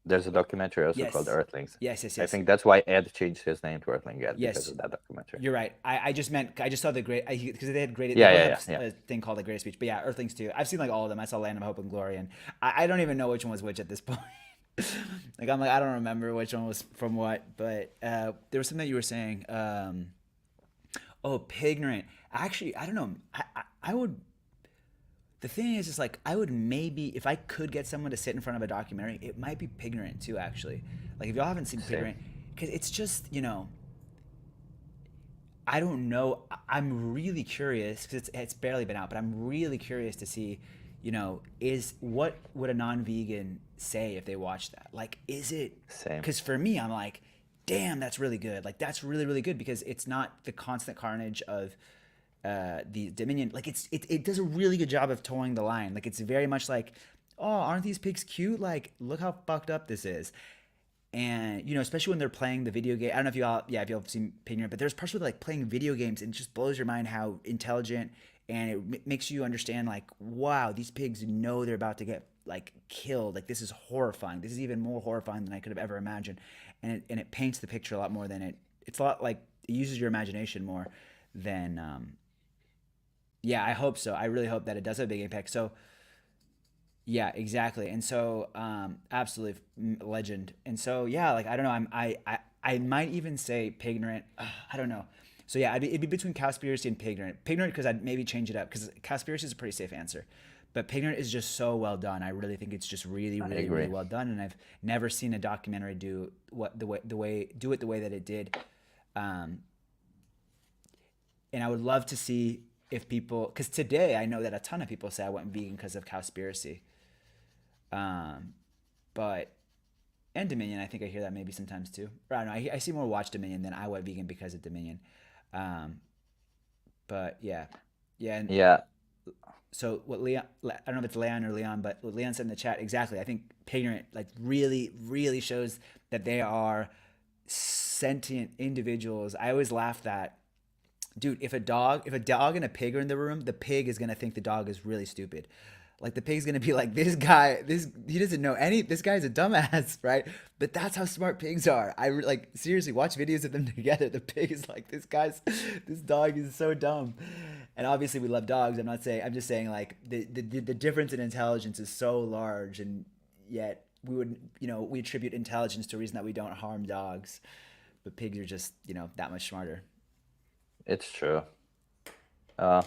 There's a documentary also called yes, Earthlings. yes, yes, I yes, think that's why Ed changed his name to Earthling Ed because yes. of that documentary. You're right. I just meant I just saw the great because they had great. They Yeah, both yeah, have yeah, yeah. a thing called the Great Speech. But yeah, Earthlings too. I've seen like all of them. I saw Land of Hope and Glory, and I don't even know which one was which at this point. Like I'm like I don't remember which one was from what. But there was something that you were saying. Oh, pignorant. Actually, I don't know. I would. The thing is like I would maybe if I could get someone to sit in front of a documentary, it might be Pignorant too. Actually, like if y'all haven't seen Same. Pignorant, because it's just I don't know. I'm really curious because it's barely been out, but I'm really curious to see, is what would a non-vegan say if they watch that? Like, is it? Same. Because for me, I'm like, damn, that's really good. Like, that's really really good because it's not the constant carnage of the Dominion. Like, it does a really good job of towing the line. Like, it's very much like, oh, aren't these pigs cute? Like, look how fucked up this is. And especially when they're playing the video game. I don't know if you all, yeah, if you all have seen Pignorant, but there's parts where they're like playing video games, and it just blows your mind how intelligent, and it makes you understand like, wow, these pigs know they're about to get like killed. Like this is horrifying. This is even more horrifying than I could have ever imagined, and it paints the picture a lot more than it's a lot like it uses your imagination more than yeah. I hope so. I really hope that it does have a big impact. So yeah, exactly. And so, absolutely legend. And so, yeah, like I don't know. I might even say Pignorant. I don't know. So yeah, it'd be between Cowspiracy and Pignorant. Pignorant because I'd maybe change it up because Cowspiracy is a pretty safe answer, but Pignorant is just so well done. I really think it's just really, I really, really agree. well done, and I've never seen a documentary do what the way do it the way that it did. Um, and I would love to see if people, because today I know that a ton of people say I went vegan because of Cowspiracy. Um, but and Dominion, I think I hear that maybe sometimes too. Or I don't know. I see more watch Dominion than I went vegan because of Dominion. Um, but yeah, yeah. And Yeah. so what Leon? I don't know if it's Leon or Leon, but what Leon said in the chat exactly. I think Pignorant like really, really shows that they are sentient individuals. I always laugh that dude, if a dog and a pig are in the room, the pig is gonna think the dog is really stupid. Like the pig's gonna be like, this guy, this he doesn't know any. This guy's a dumbass, right? But that's how smart pigs are. Like seriously, watch videos of them together. The pig is like, this dog is so dumb. And obviously, we love dogs. I'm just saying like the difference in intelligence is so large, and yet we attribute intelligence to a reason that we don't harm dogs, but pigs are just that much smarter. It's true. Uh,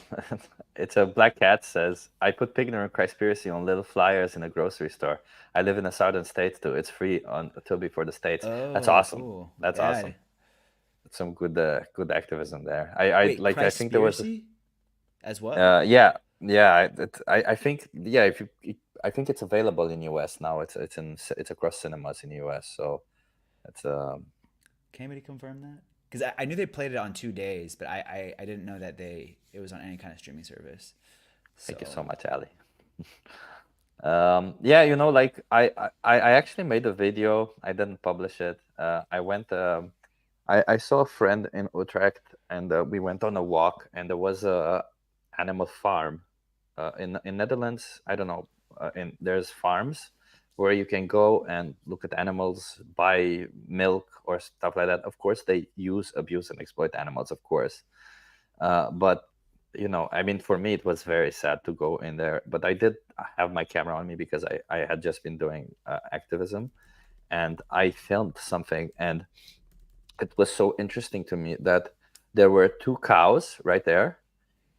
it's a black cat says, I put Pigner conspiracy on little flyers in a grocery store. I live in a southern state too. It's free until before the states. That's Oh, awesome. cool. That's Yeah. awesome. Some good activism there. I Wait, like. I think there was. Christspiracy as what? Yeah, yeah. I think yeah. If you, I think it's available in US now. It's across cinemas in US. So it's Can anybody confirm that? Because I knew they played it on 2 days, but I didn't know that it was on any kind of streaming service. Thank you So so much, Ali. Yeah, like I actually made a video. I didn't publish it. I went. I saw a friend in Utrecht, and we went on a walk, and there was a animal farm in Netherlands. I don't know. There's farms where you can go and look at animals, buy milk or stuff like that. Of course, they use, abuse, and exploit animals, of course. But I mean, for me, it was very sad to go in there. But I did have my camera on me because I had just been doing activism, and I filmed something, and it was so interesting to me that there were two cows right there,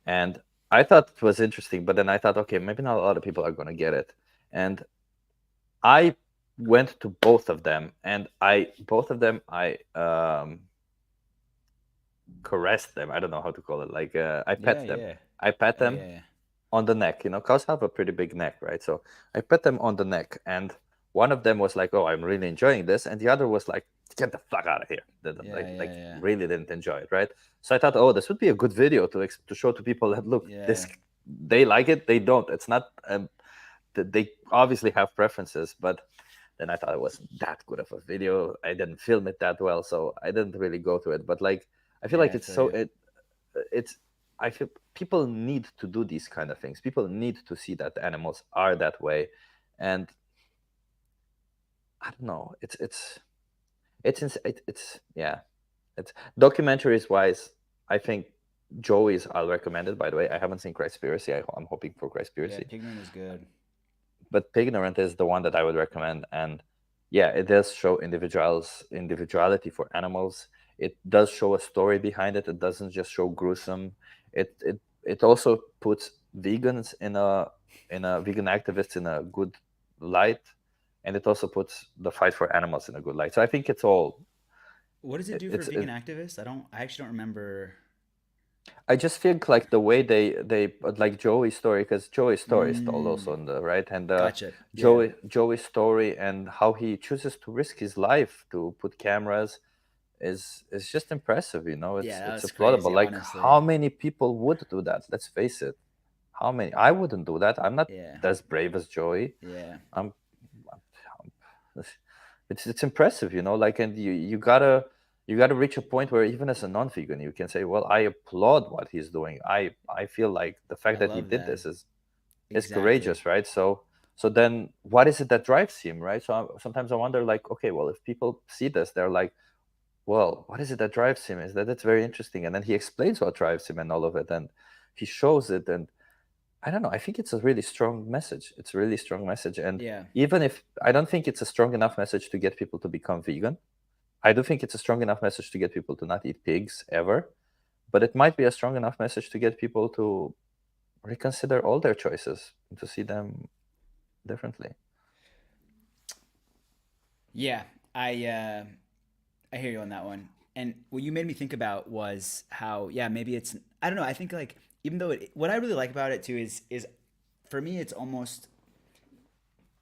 and I thought it was interesting, but then I thought, okay, maybe not a lot of people are going to get it. And I went to both of them, and I caressed them. I don't know how to call it. Like I yeah, pet them. yeah, I pet yeah, them yeah, on the neck. Cows have a pretty big neck, right? So I pet them on the neck, and one of them was like, "Oh, I'm really enjoying this," and the other was like, "Get the fuck out of here!" yeah, Like yeah, really didn't enjoy it, right? So I thought, oh, this would be a good video to show to people that look, yeah, this yeah, they like it, they don't. It's not. They obviously have preferences, but then I thought it wasn't that good of a video. I didn't film it that well, so I didn't really go to it. But like, I feel like yeah. I it's feel so you. it's I feel people need to do these kind of things. People need to see that animals are that way, and I don't know. It's yeah. It's documentaries wise. I think Joey's. I'll recommend it. By the way, I haven't seen Conspiracy. I'm hoping for Yeah, Conspiracy, Pignorant is good. but Pignorant is the one that I would recommend. And yeah, it does show individuality for animals. it does show a story behind it. It doesn't just show gruesome. It also puts vegans in a vegan activists in a good light, and it also puts the fight for animals in a good light. So I think it's all What does it do for it's vegan activists? I actually don't remember. I just think like the way they like Joey's story, because Joey's story is told also Mm, on the right, and gotcha. Yeah, Joey's story and how he chooses to risk his life to put cameras is just impressive. You know, yeah, that it's was applaudable. crazy, Like honestly. how many people would do that? Let's face it. How many? I wouldn't do that. I'm not Yeah, as brave as Joey. yeah, I'm it's impressive, you know, like, and you gotta reach a point where even as a non-vegan you can say, well, I applaud what he's doing. I feel like the fact I that he love did that. this is Exactly. courageous, right? So then what is it that drives him, right? Sometimes I wonder, like, okay, well, if people see this, they're like, well, what is it that drives him? Is that it's very interesting, and then he explains what drives him and all of it, and he shows it. And I don't know. I think it's a really strong message. It's a really strong message. And Yeah. even if I don't think it's a strong enough message to get people to become vegan, I do think it's a strong enough message to get people to not eat pigs ever. But it might be a strong enough message to get people to reconsider all their choices and to see them differently. Yeah, I uh, I hear you on that one. And what you made me think about was how, yeah, maybe it's, I don't know. I think like, even though what I really like about it too is for me it's almost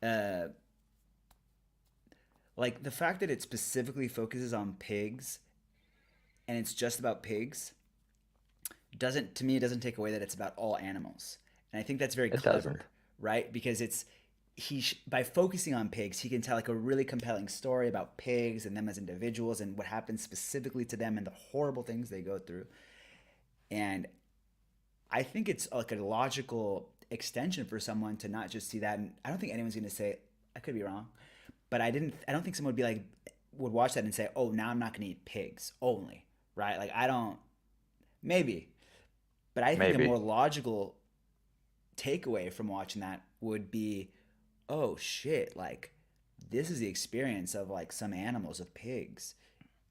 uh like the fact that it specifically focuses on pigs and it's just about pigs doesn't, to me, it doesn't take away that it's about all animals. And I think that's very It clever, doesn't. right? Because it's by focusing on pigs, he can tell like a really compelling story about pigs and them as individuals and what happens specifically to them and the horrible things they go through. And I think it's like a logical extension for someone to not just see that. And I don't think anyone's going to say, I could be wrong, but I don't think someone would be like, would watch that and say, oh, now I'm not going to eat pigs only, right? Like, I don't, maybe. But I think a Maybe. more logical takeaway from watching that would be, oh shit, like this is the experience of like some animals of pigs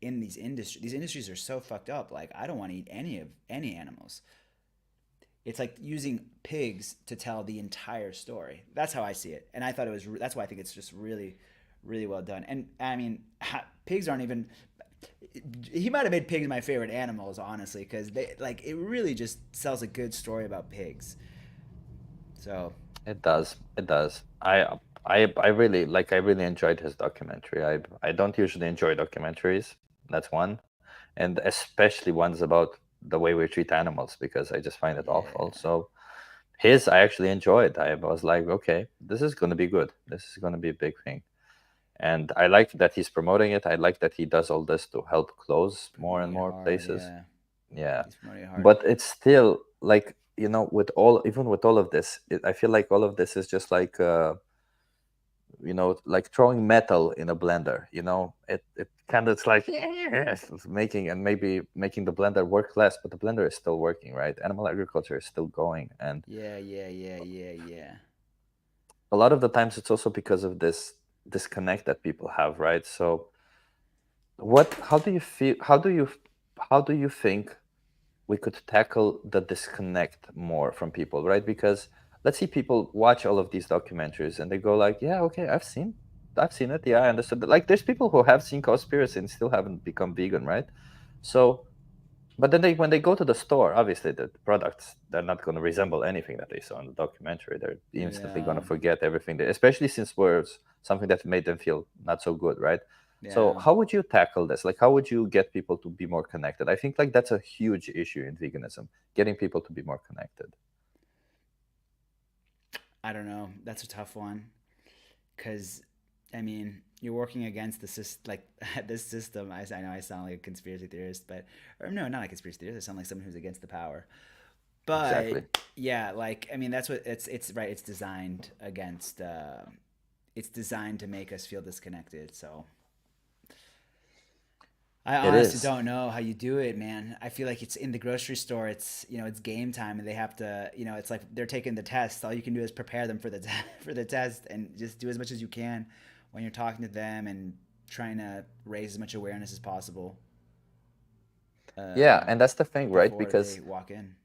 in these industries. These industries are so fucked up. Like I don't want to eat any animals. It's like using pigs to tell the entire story. That's how I see it, and I thought it was. That's why I think it's just really, really well done. And I mean, pigs aren't even. He might have made pigs my favorite animals, honestly, because they like it really just sells a good story about pigs. So It does. It does. I really like. I really enjoyed his documentary. I don't usually enjoy documentaries. That's one, and especially ones about the way we treat animals, because I just find it awful. yeah, So his I actually enjoyed. I was like, okay, this is going to be good. This is going to be a big thing. And I like that he's promoting it. I like that he does all this to help close more and promoting it more hard. places. Yeah, Yeah, he's promoting it hard. but it's still like, you know, with all, even with all of this, I feel like all of this is just like you know, like throwing metal in a blender. You know, it kind of, it's like it's making, and maybe making the blender work less, but the blender is still working, right? Animal agriculture is still going, and Yeah, yeah, yeah, yeah, yeah. a lot of the times it's also because of this disconnect that people have, right? So what, how do you feel, how do you think we could tackle the disconnect more from people, right? Because let's see, people watch all of these documentaries and they go like, yeah, okay, I've seen it, yeah, I understood that. Like, there's people who have seen Conspiracy and still haven't become vegan, right? So but then they, when they go to the store, obviously the products, they're not going to resemble anything that they saw in the documentary. They're instantly going to Yeah, forget everything, especially since words something that made them feel not so good, right? So yeah. how would you tackle this? Like, how would you get people to be more connected? I think like that's a huge issue in veganism, getting people to be more connected. I don't know. That's a tough one because, I mean, you're working against the system, like this system. I know I sound like a conspiracy theorist, but or no, not a conspiracy theorist. I sound like someone who's against the power. But Exactly. yeah, like I mean, that's what it's right. It's designed against. It's designed to make us feel disconnected. So I It honestly is. don't know how you do it, man. I feel like it's in the grocery store. It's it's game time, and they have to it's like they're taking the test. All you can do is prepare them for the for the test, and just do as much as you can when you're talking to them and trying to raise as much awareness as possible. Yeah, and that's the thing, right? before they Because walk in.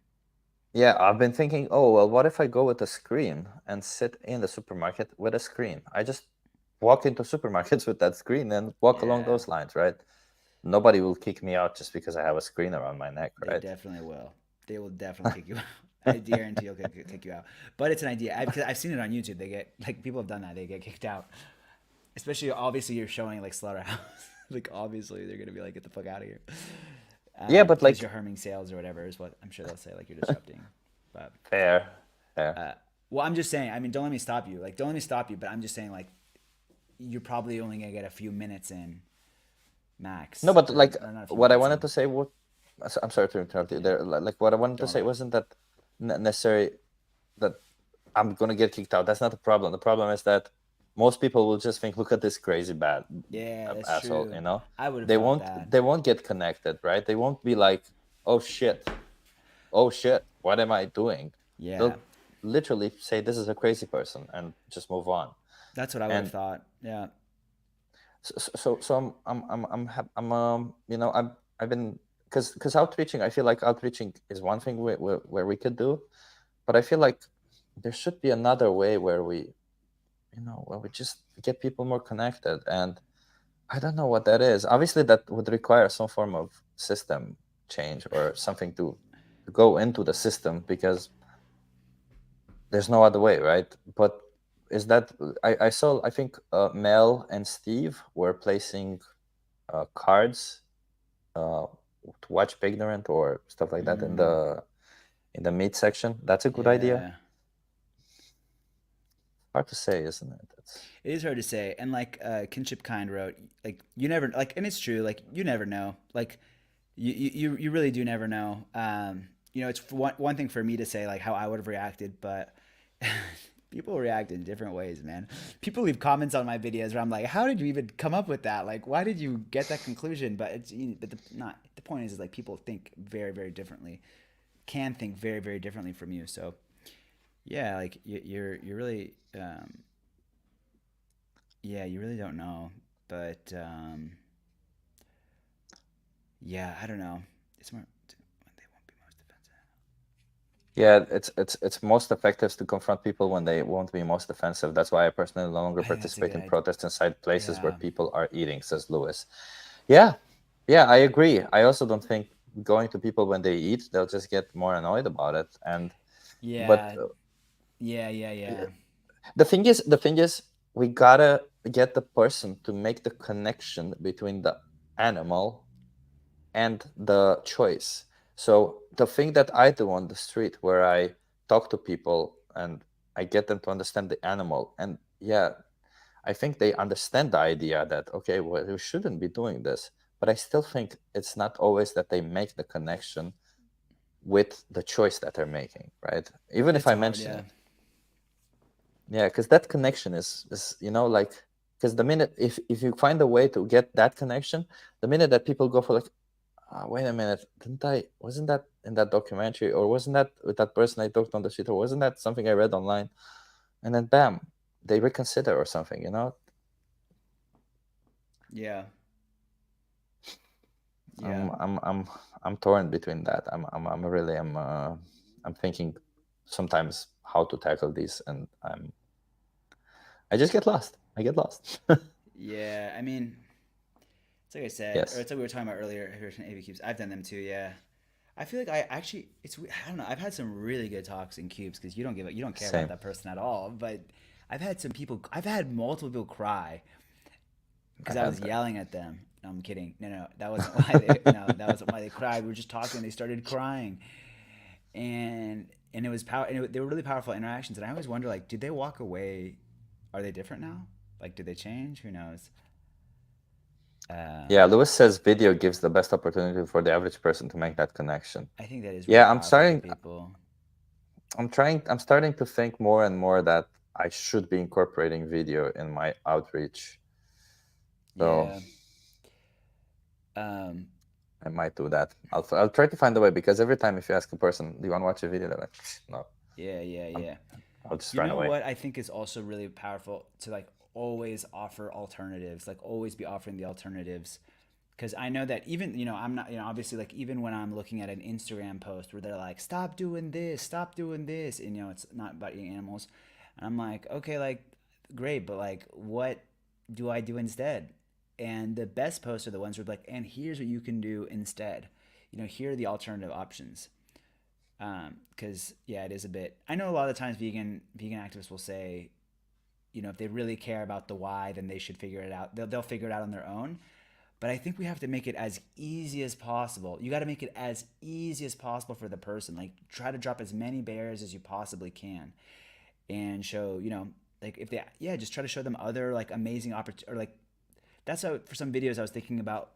yeah, I've been thinking, oh, well, what if I go with a screen and sit in the supermarket with a screen? I just walk into supermarkets with that screen and walk along Yeah, those lines, right? Nobody will kick me out just because I have a screen around my neck, they right? definitely will. They will definitely kick you out. I guarantee you'll kick you out. But it's an idea. I've seen it on YouTube. They get like people have done that. They get kicked out. Especially obviously you're showing like slaughterhouse. Like obviously they're gonna be like get the fuck out of here. Yeah, but Because you're like, harming sales or whatever is what I'm sure they'll say. Like you're disrupting. But fair, fair. well, I'm just saying. I mean, don't let me stop you. Like don't let me stop you. But I'm just saying like you're probably only gonna get a few minutes in No, max, but like, or not a few what I minutes wanted in. to say, I'm sorry to interrupt you Yeah, there. Like, what I wanted to don't say worry. wasn't that necessary that I'm gonna get kicked out. That's not the problem. The problem is that most people will just think, look at this crazy bad Yeah, that's asshole, true. you know? I would have They thought won't that. they won't get connected, right? They won't be like, oh shit, oh shit, what am I doing? Yeah, They'll literally say this is a crazy person and just move on. that's what I would have And thought. Yeah. so I'm you know, I've been because outreaching, I feel like outreaching is one thing where we could do, but I feel like there should be another way where we just get people more connected. And I don't know what that is. Obviously that would require some form of system change or something to go into the system, because there's no other way, right? But is that I saw, I think Mel and Steve were placing cards uh, to watch Ignorant or stuff like that in Mm, the meat section. That's a good idea. yeah. Hard to say, isn't it? It is hard to say. And like Kinship Kind wrote, like you never like, and it's true. Like you never know. Like you really do never know. It's one thing for me to say like how I would have reacted, but people react in different ways, man. People leave comments on my videos where I'm like, how did you even come up with that? Like, why did you get that conclusion? But but the point is like people think very very differently, can think very very differently from you. So yeah, like you're really yeah, you really don't know. But yeah, I don't know. It's more when they won't be most offensive. Yeah, it's most effective to confront people when they won't be most offensive. That's why I personally no longer I think that's a participate good in idea. protests inside places where Yeah. people are eating, says Lewis. Yeah, yeah, I agree. I also don't think going to people when they eat, they'll just get more annoyed about it. And but Yeah. Yeah. Yeah. Yeah. the thing is, we gotta get the person to make the connection between the animal and the choice. So the thing that I do on the street, where I talk to people and I get them to understand the animal, and yeah, I think they understand the idea that, okay, well, you shouldn't be doing this, but I still think it's not always that they make the connection with the choice that they're making, right? Even if It's I hard. mention Yeah. it. Yeah, because that connection is like, because the minute, if you find a way to get that connection, the minute that people go for like, wait a minute, wasn't that in that documentary, or wasn't that with that person I talked on the street, or wasn't that something I read online? And then bam, they reconsider or something. Yeah. Yeah. I'm I'm I'm I'm torn between that. I'm really I'm thinking sometimes how to tackle these, and I just get lost. I get lost. Yeah. I mean, it's like I said, or Yes, it's like we were talking about earlier. AV cubes. I've done them too. Yeah. I feel like I actually, I don't know. I've had some really good talks in cubes because you don't care about same. that person at all. But I've had multiple people cry I because I was had that. yelling at them. No, I'm kidding. No, that wasn't why no, that wasn't why they cried. We were just talking. And they started crying, and it was power. They were really powerful interactions. And I always wonder, like, did they walk away? Are they different now? Like, did they change? Who knows? Yeah, Um, Lewis says video gives the best opportunity for the average person to make that connection. I think that is really Yeah, powerful for people. I'm starting to think more and more that I should be incorporating video in my outreach. So Yeah. Um, I might do that. I'll try to find a way, because every time if you ask a person, do you want to watch a video? They're like, no, yeah, yeah, I'm, yeah. I'll just You run know away. what I think is also really powerful to like always offer alternatives, like always be offering the alternatives because I know that even I'm not obviously like even when I'm looking at an Instagram post where they're like stop doing this, and it's not about eating animals, and I'm like okay, like great, but like what do I do instead? And the best posts are the ones where like, and here's what you can do instead. Here are the alternative options. Because yeah, it is a bit. I know a lot of the times vegan activists will say, if they really care about the why, then they should figure it out. They'll figure it out on their own. But I think we have to make it as easy as possible. You got to make it as easy as possible for the person. Like try to drop as many barriers as you possibly can, and show like if they just try to show them other like amazing opportunities. Or like that's how for some videos I was thinking about.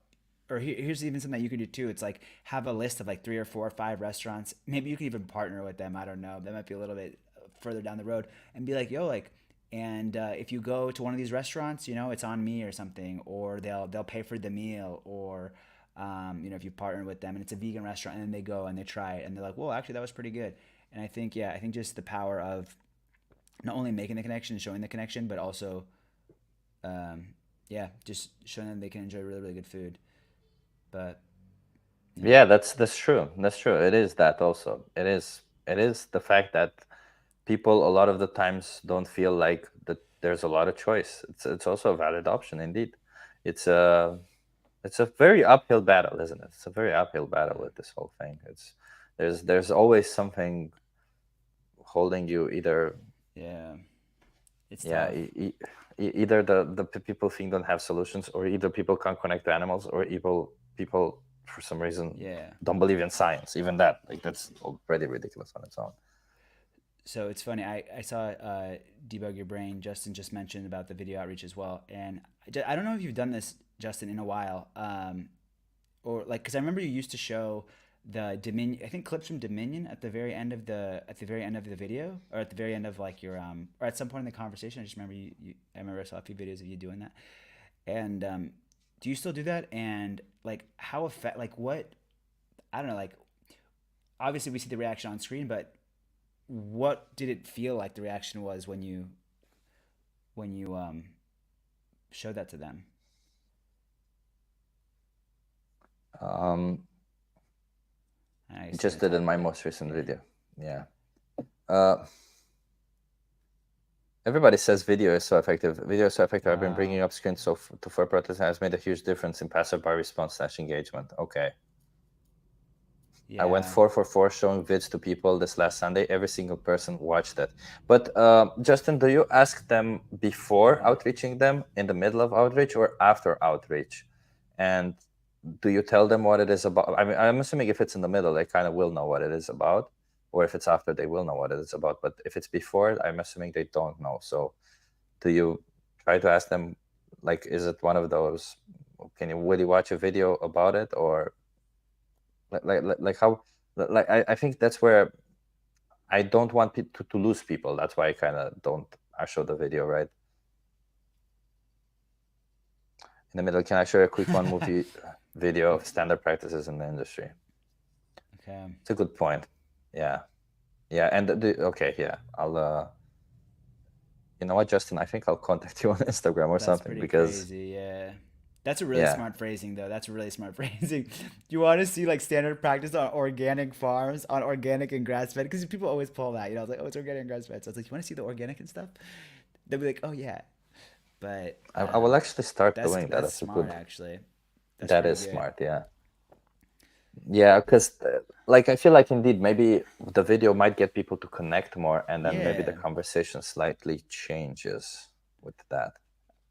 Or here's even something that you could do too. It's like have a list of like 3 or 4 or 5 restaurants. Maybe you can even partner with them. I don't know. That might be a little bit further down the road. And be like, yo, like, and if you go to one of these restaurants, it's on me or something. Or they'll pay for the meal. Or if you partner with them and it's a vegan restaurant, and then they go and they try it and they're like, well, actually that was pretty good. And I think just the power of not only making the connection and showing the connection, but also just showing them they can enjoy really really good food. But yeah. Yeah, that's true. That's true. It is that also. It is the fact that people a lot of the times don't feel like that there's a lot of choice. It's also a valid option indeed. It's a it's a very uphill battle, isn't it? It's a very uphill battle with this whole thing. There's always something holding you either. Yeah, it's Yeah, tough. either the people think don't have solutions, or either people can't connect to animals, or people for some reason Yeah. don't believe in science. Even that, like that's already ridiculous on its own. So it's funny. I saw Debug Your Brain. Justin just mentioned about the video outreach as well. And I don't know if you've done this, Justin, in a while. Or like, because I remember you used to show the Dominion, I think clips from Dominion at the very end of the video, or at the very end of like your or at some point in the conversation. I just remember I remember I saw a few videos of you doing that. And do you still do that? And like how effect like what I don't know, like obviously we see the reaction on screen, but what did it feel like the reaction was when you showed that to them? Um, I guess you just can't did in talk, my but most recent yeah. video. Yeah. Uh, Everybody says video is so effective. Video is so effective. I've been bringing Wow. up screens to for protests has made a huge difference in passerby response / engagement. Okay. I went Yeah. 4 for 4 showing vids to people this last Sunday. Every single person watched it. But Justin, do you ask them before Yeah. outreaching them, in the middle of outreach, or after outreach? And do you tell them what it is about? I mean, I'm assuming if it's in the middle, they kind of will know what it is about, or if it's after, they will know what it is about. But if it's before, I'm assuming they don't know. So do you try to ask them, like, is it one of those? Can you will you watch a video about it, or like how like I think that's where I don't want to lose people. That's why I kind of don't I show the video right in the middle. Can I show you a quick one movie video of standard practices in the industry? Okay. It's a good point. Yeah, yeah, and okay, yeah. I'll you know what, Justin? I think I'll contact you on Instagram or That's something pretty because crazy. Yeah. That's a really yeah, smart phrasing, though. That's really smart phrasing. You want to see like standard practice on organic farms, on organic and grass fed? Because people always pull that. It's like, oh, it's organic and grass fed. So it's like, you want to see the organic and stuff? They'll be like, oh yeah. But I will actually start doing that. that's That's a smart good. actually. That's That pretty is good. smart. Yeah. Yeah, because like I feel like indeed maybe the video might get people to connect more, and then maybe the Yeah. conversation slightly changes with that.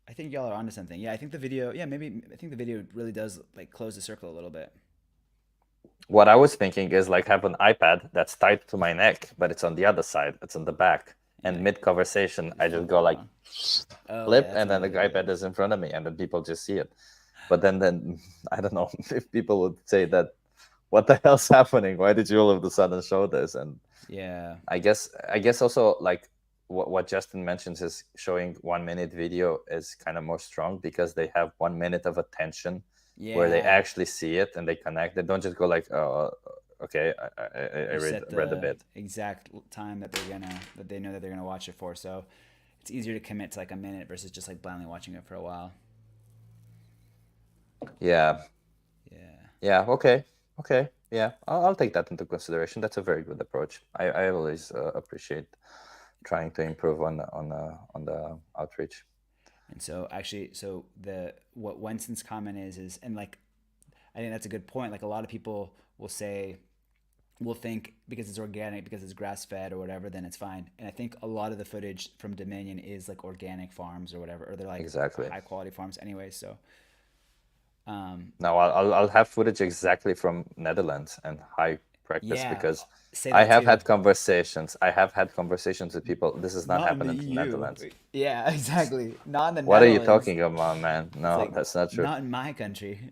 I think y'all are onto something. Yeah, I think the video. Yeah, maybe I think the video really does like close the circle a little bit. What I was thinking is like have an iPad that's tied to my neck, but it's on the other side, it's on the back, And and like mid conversation you I just flip it go like around. Oh yeah, flip, that's and then the another iPad good. is in front of me, and then people just see it. But then I don't know if people would say that, what the hell's happening? Why did you all of a sudden show this? And Yeah. I guess also like what Justin mentions is showing 1 minute video is kind of more strong because they have 1 minute of attention where they Yeah. actually see it and they connect. They don't just go like, oh, okay, I You read set read a the bit. exact time that they know that they're gonna watch it for, so it's easier to commit to like a minute versus just like blindly watching it for a while. Yeah, Yeah. Okay. Okay. Yeah. I'll take that into consideration. That's a very good approach. I always appreciate trying to improve on the outreach. And so actually, so the what Winston's comment is, and like I think that's a good point. Like a lot of people will say, will think because it's organic, because it's grass fed or whatever, then it's fine. And I think a lot of the footage from Dominion is like organic farms or whatever, or they're like Exactly. high quality farms anyway. So um, Now I'll have footage exactly from Netherlands and high practice yeah, because say I that have too. had conversations. I have had conversations with people. This is not Not in the happening in the EU. Netherlands. Yeah, exactly. Not in the What are you Netherlands. talking about, man? It's No, like that's not true. not in my country.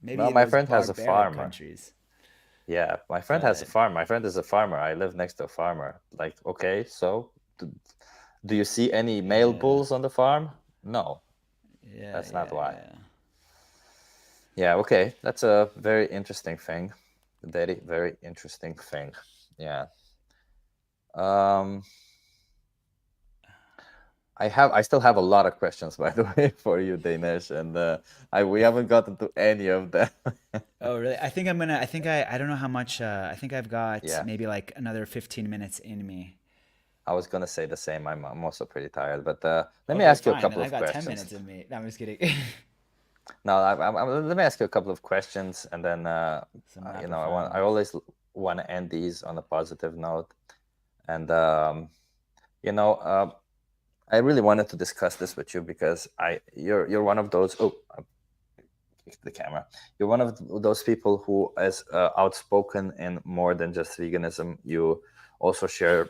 Maybe No, in my those friend has a barbaric farmer. countries. Yeah, my friend has a But farm. My friend is a farmer. I live next to a farmer. Like, okay, so do, do you see any male yeah, bulls on the farm? No, yeah, that's not yeah, why. yeah. Yeah, okay, that's a very interesting thing. Very, very interesting thing. Yeah. Um, I still have a lot of questions, by the way, for you, Danish, and we haven't gotten to any of them. Oh, really? I think I'm gonna. I think I. I don't know how much. I think I've got Yeah, maybe like another 15 minutes in me. I was gonna say the same. I'm also pretty tired, but let me Okay, ask you a fine. Then couple I've of got 10 questions. minutes in me. No, I'm just kidding. No, let me ask you a couple of questions, and then Some you rapid know, fire I ones. always want to end these on a positive note, and you know, I really wanted to discuss this with you because you're one of those. Oh, I kicked the camera. You're one of those people who is outspoken in more than just veganism. You also share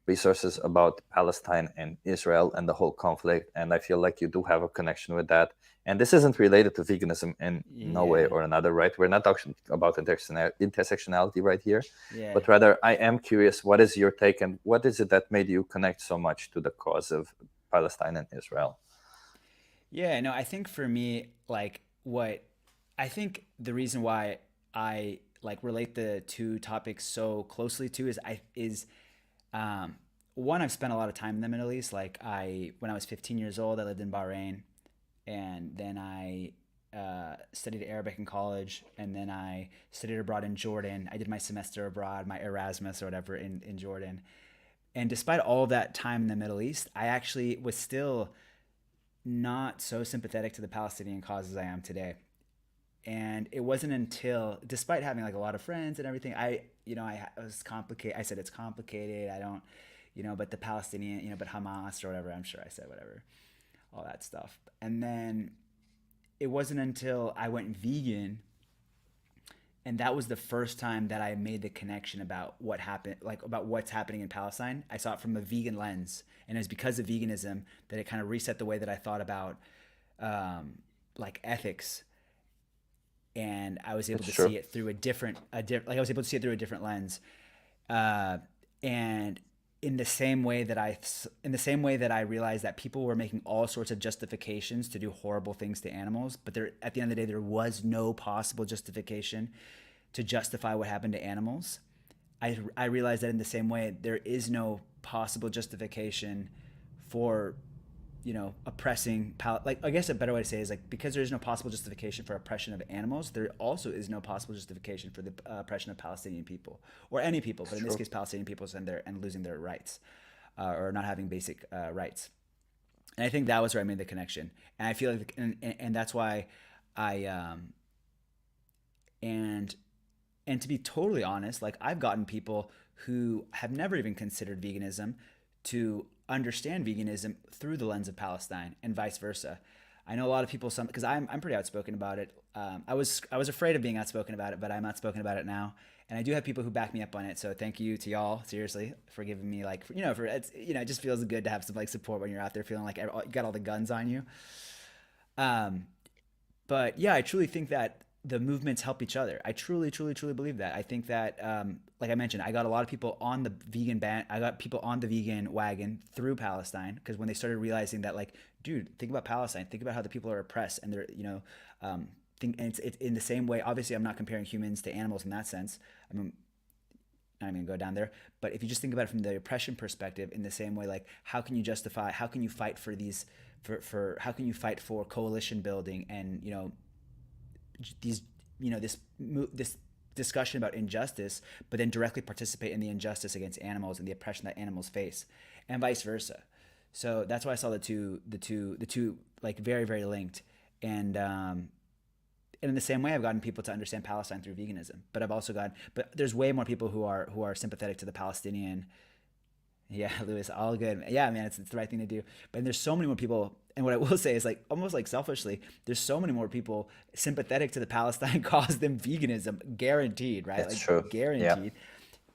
resources about Palestine and Israel and the whole conflict. And I feel like you do have a connection with that. And this isn't related to veganism in no way Yeah, or another, right? We're not talking about intersectionality right here, yeah, but rather I am curious, what is your take and what is it that made you connect so much to the cause of Palestine and Israel? yeah. No, I think for me, like what I think the reason why I like relate the two topics so closely to is um, one, I've spent a lot of time in the Middle East. Like when I was 15 years old, I lived in Bahrain, and then I studied Arabic in college, and then I studied abroad in Jordan. I did my semester abroad, my Erasmus or whatever in Jordan. And despite all of that time in the Middle East, I actually was still not so sympathetic to the Palestinian cause as I am today. And it wasn't until, despite having like a lot of friends and everything, I was complicated. I said it's complicated. I don't, but the Palestinian, but Hamas or whatever. I'm sure I said whatever, all that stuff. And then it wasn't until I went vegan, and that was the first time that I made the connection about what happened, like about what's happening in Palestine. I saw it from a vegan lens, and it was because of veganism that it kind of reset the way that I thought about like ethics, and I was able It's to true. see it through like I was able to see it through a different lens. Uh, and in the same way that I realized that people were making all sorts of justifications to do horrible things to animals, but there at the end of the day there was no possible justification to justify what happened to animals. I realized that in the same way there is no possible justification for oppressing like I guess a better way to say is like because there is no possible justification for oppression of animals, there also is no possible justification for the oppression of Palestinian people or any people, It's but in this true. case Palestinian people and losing their rights or not having basic rights. And I think that was where I made the connection, and I feel like and that's why I and and to be totally honest, like I've gotten people who have never even considered veganism to understand veganism through the lens of Palestine and vice versa. I know a lot of people, some because I'm pretty outspoken about it. I was afraid of being outspoken about it, but I'm outspoken about it now, and I do have people who back me up on it. So thank you to y'all, seriously, for giving me like for it's it just feels good to have some like support when you're out there feeling like you got all the guns on you. Um, but yeah, I truly think that the movements help each other. I truly, truly, truly believe that. I think that, like I mentioned, I got a lot of people on the vegan ban. I got people on the vegan wagon through Palestine because when they started realizing that, like, dude, think about Palestine. Think about how the people are oppressed, and they're, think, and it's in the same way. Obviously, I'm not comparing humans to animals in that sense. I mean, not even gonna go down there. But if you just think about it from the oppression perspective, in the same way, like how can you justify? How can you fight for these? For how can you fight for coalition building and these this discussion about injustice, but then directly participate in the injustice against animals and the oppression that animals face, and vice versa. So that's why I saw the two like very very linked, and and in the same way, I've gotten people to understand Palestine through veganism. But there's way more people who are sympathetic to the Palestinian. Yeah, Lewis, all good. Yeah, man, it's the right thing to do. But there's so many more people. And what I will say is, like, almost like selfishly, there's so many more people sympathetic to the Palestine cause than veganism, guaranteed, right? That's Like, true. Yeah. guaranteed.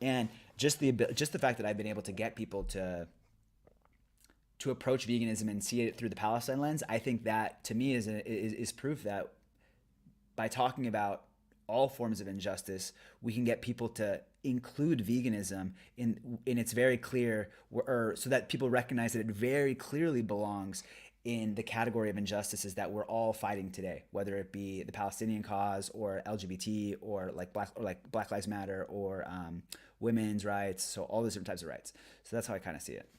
And just the fact that I've been able to get people to approach veganism and see it through the Palestine lens, I think that to me is proof that by talking about all forms of injustice, we can get people to include veganism in its very clear, or so that people recognize that it very clearly belongs in the category of injustices that we're all fighting today, whether it be the Palestinian cause or LGBT or like Black Lives Matter or women's rights. So all those different types of rights. So that's how I kind of see it.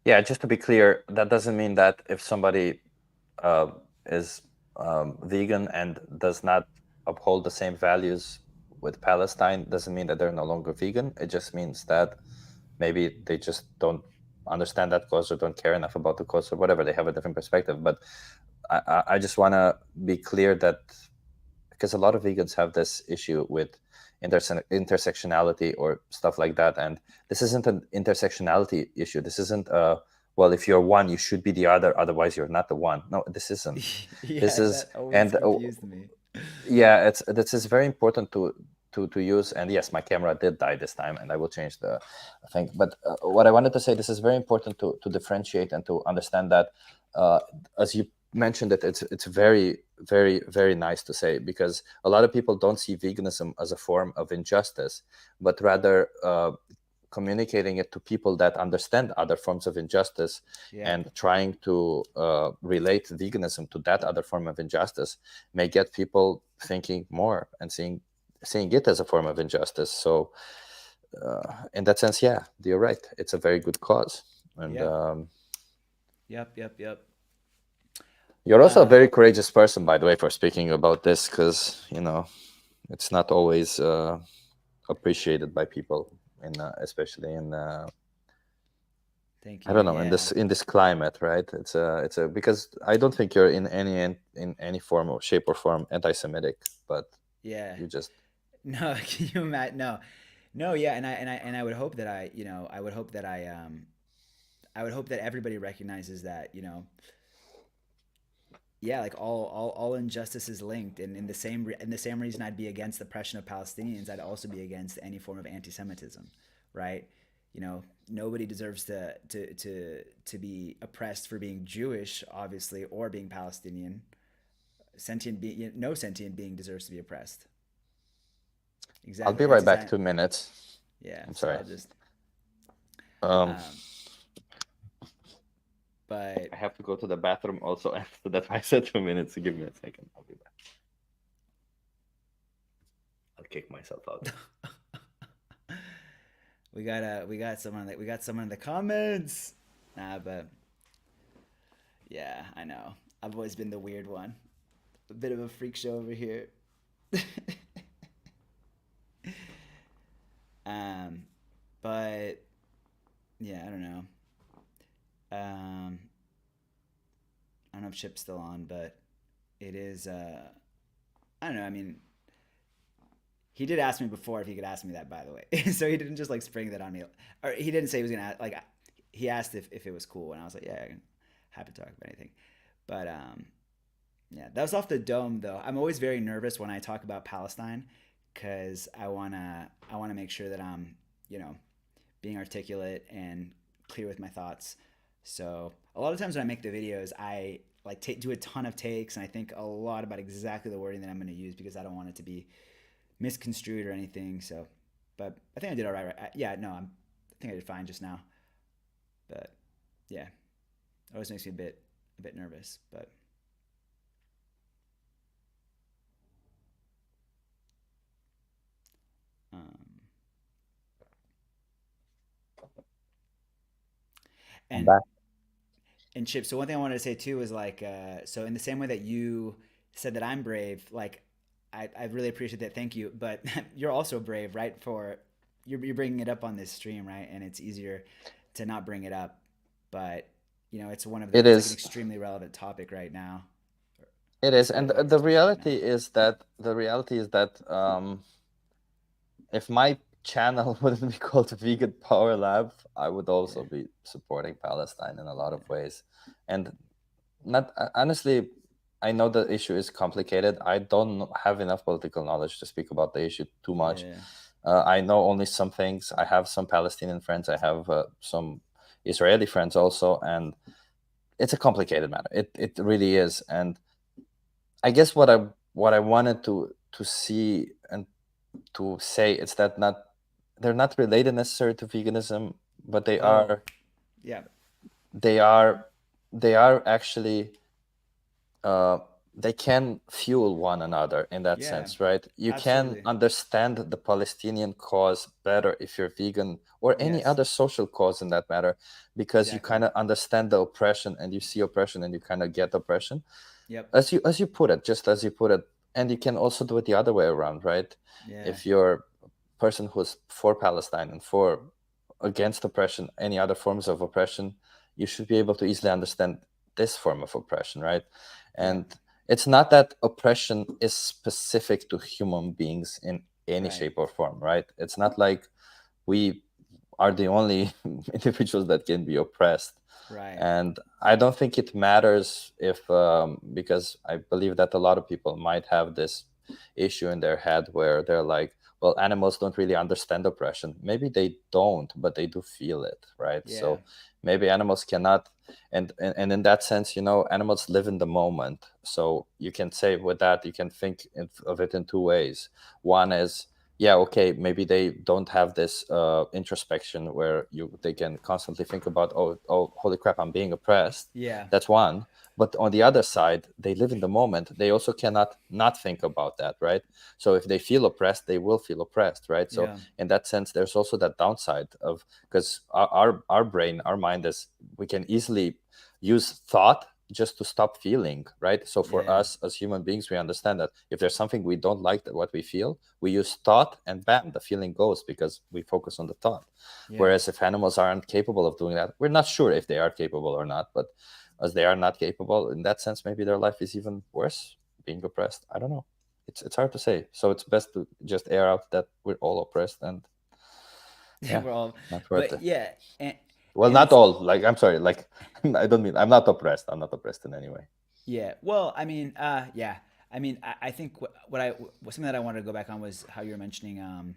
Yeah, just to be clear, that doesn't mean that if somebody uh, is vegan and does not uphold the same values with Palestine, doesn't mean that they're no longer vegan. It just means that maybe they just don't understand that cause or don't care enough about the cause or whatever. They have a different perspective. But I just want to be clear that because a lot of vegans have this issue with intersectionality or stuff like that, and this isn't an intersectionality issue. This isn't well, if you're one you should be the other, otherwise you're not the one. No, this isn't. This Yeah, is that always and confused me. yeah, it's this is very important to use. And yes, my camera did die this time and I will change the thing. But what I wanted to say, this is very important to differentiate and to understand that as you mentioned it, it's very very nice to say, because a lot of people don't see veganism as a form of injustice, but rather communicating it to people that understand other forms of injustice Yeah, and trying to relate veganism to that other form of injustice may get people thinking more and seeing it as a form of injustice. So in that sense, yeah, you're right, it's a very good cause. And yep, yep. you're also a Uh, very courageous person, by the way, for speaking about this, because it's not always appreciated by people, especially in Thank I you. don't know, in Yeah. this climate, right? It's a because I don't think you're in any form or shape or form anti-Semitic, but Yeah. you just No, can you imagine? No, no. Yeah, and I would hope that I would hope that I would hope that everybody recognizes that, yeah, like all injustice is linked, and in the same reason I'd be against the oppression of Palestinians, I'd also be against any form of anti-Semitism, right? Nobody deserves to be oppressed for being Jewish, obviously, or being Palestinian. No sentient being deserves to be oppressed. I'll be Exactly. right Anti back, 2 minutes. Yeah, I'm so sorry. I'll just um um but I have to go to the bathroom also, so that's why I said 2 minutes. Give me a second, I'll be back. I'll kick myself out. we got someone in the comments. But yeah, I know. I've always been the weird one. A bit of a freak show over here. um but yeah, I don't know. Um I don't know if Chip's still on, but it is I don't know. I mean, he did ask me before if he could ask me that, by the way. So he didn't just like spring that on me, or he didn't say he was gonna like. He asked if it was cool, and I was like, yeah, I'm happy to talk about anything. But yeah, that was off the dome though. I'm always very nervous when I talk about Palestine because I wanna make sure that I'm you know being articulate and clear with my thoughts. So a lot of times when I make the videos, I like do a ton of takes and I think a lot about exactly the wording that I'm going to use because I don't want it to be misconstrued or anything. So, but I think I did all right. Yeah, no, I think I did fine just now. But yeah, it always makes me a bit nervous. But um, I'm and back. and Chip. So one thing I wanted to say too is like, so in the same way that you said that I'm brave, like I really appreciate that. Thank you. But you're also brave, right? For you're bringing it up on this stream, right? And it's easier to not bring it up, but it's one of the It it's like an is. extremely relevant topic right now. It is, and What you're the expressing right now. reality is that if my channel wouldn't be called Vegan Power Lab, I would Yeah. also be supporting Palestine in a lot of Yeah. ways. And not honestly, I know the issue is complicated. I don't have enough political knowledge to speak about the issue too much. Yeah. I know only some things. I have some Palestinian friends. I have some Israeli friends also, and it's a complicated matter. It really is. And I guess what I wanted to see and to say is that they're not related necessarily to veganism, but Oh, yeah. they are they are actually uh, they can fuel one another in that Yeah. sense, right? You can Absolutely. understand the Palestinian cause better if you're vegan, or any Yes. other social cause in that matter, because you Exactly. kind of understand the oppression and you see oppression and you kind of get oppression, Yep. as you put it, just as you put it. And you can also do it the other way around, right? Yeah. If you're a person who's for Palestine and for against oppression, any other forms of oppression, you should be able to easily understand this form of oppression, right? Yeah. And it's not that oppression is specific to human beings in any Right. shape or form, right? It's not like we are the only individuals that can be oppressed. Right. And I don't think it matters if because I believe that a lot of people might have this issue in their head where they're like, well, animals don't really understand oppression. Maybe they don't, but they do feel it, right? Yeah. So maybe animals cannot. And in that sense, animals live in the moment. So you can say with that, you can think of it in two ways. One is, yeah, okay, maybe they don't have this introspection where they can constantly think about, oh, holy crap, I'm being oppressed. Yeah. That's one. But on the other side, they live in the moment. They also cannot not think about that, right? So if they feel oppressed, they will feel oppressed, right? So Yeah. in that sense, there's also that downside of, because our brain, our mind is, we can easily use thought just to stop feeling, right? So for Yeah. us as human beings, we understand that if there's something we don't like, that what we feel, we use thought, and bam, the feeling goes, because we focus on the thought. Yeah. Whereas if animals aren't capable of doing that, we're not sure if they are capable or not, but as they are not capable in that sense, maybe their life is even worse, being oppressed. I don't know. It's hard to say. So it's best to just air out that we're all oppressed, and yeah, We're all, not worth but it. yeah, and Well, and not it's all. Like, I'm sorry. Like, I don't mean, I'm not oppressed. I'm not oppressed in any way. yeah. Well, I mean, yeah. I mean, I think something that I wanted to go back on was how you were mentioning,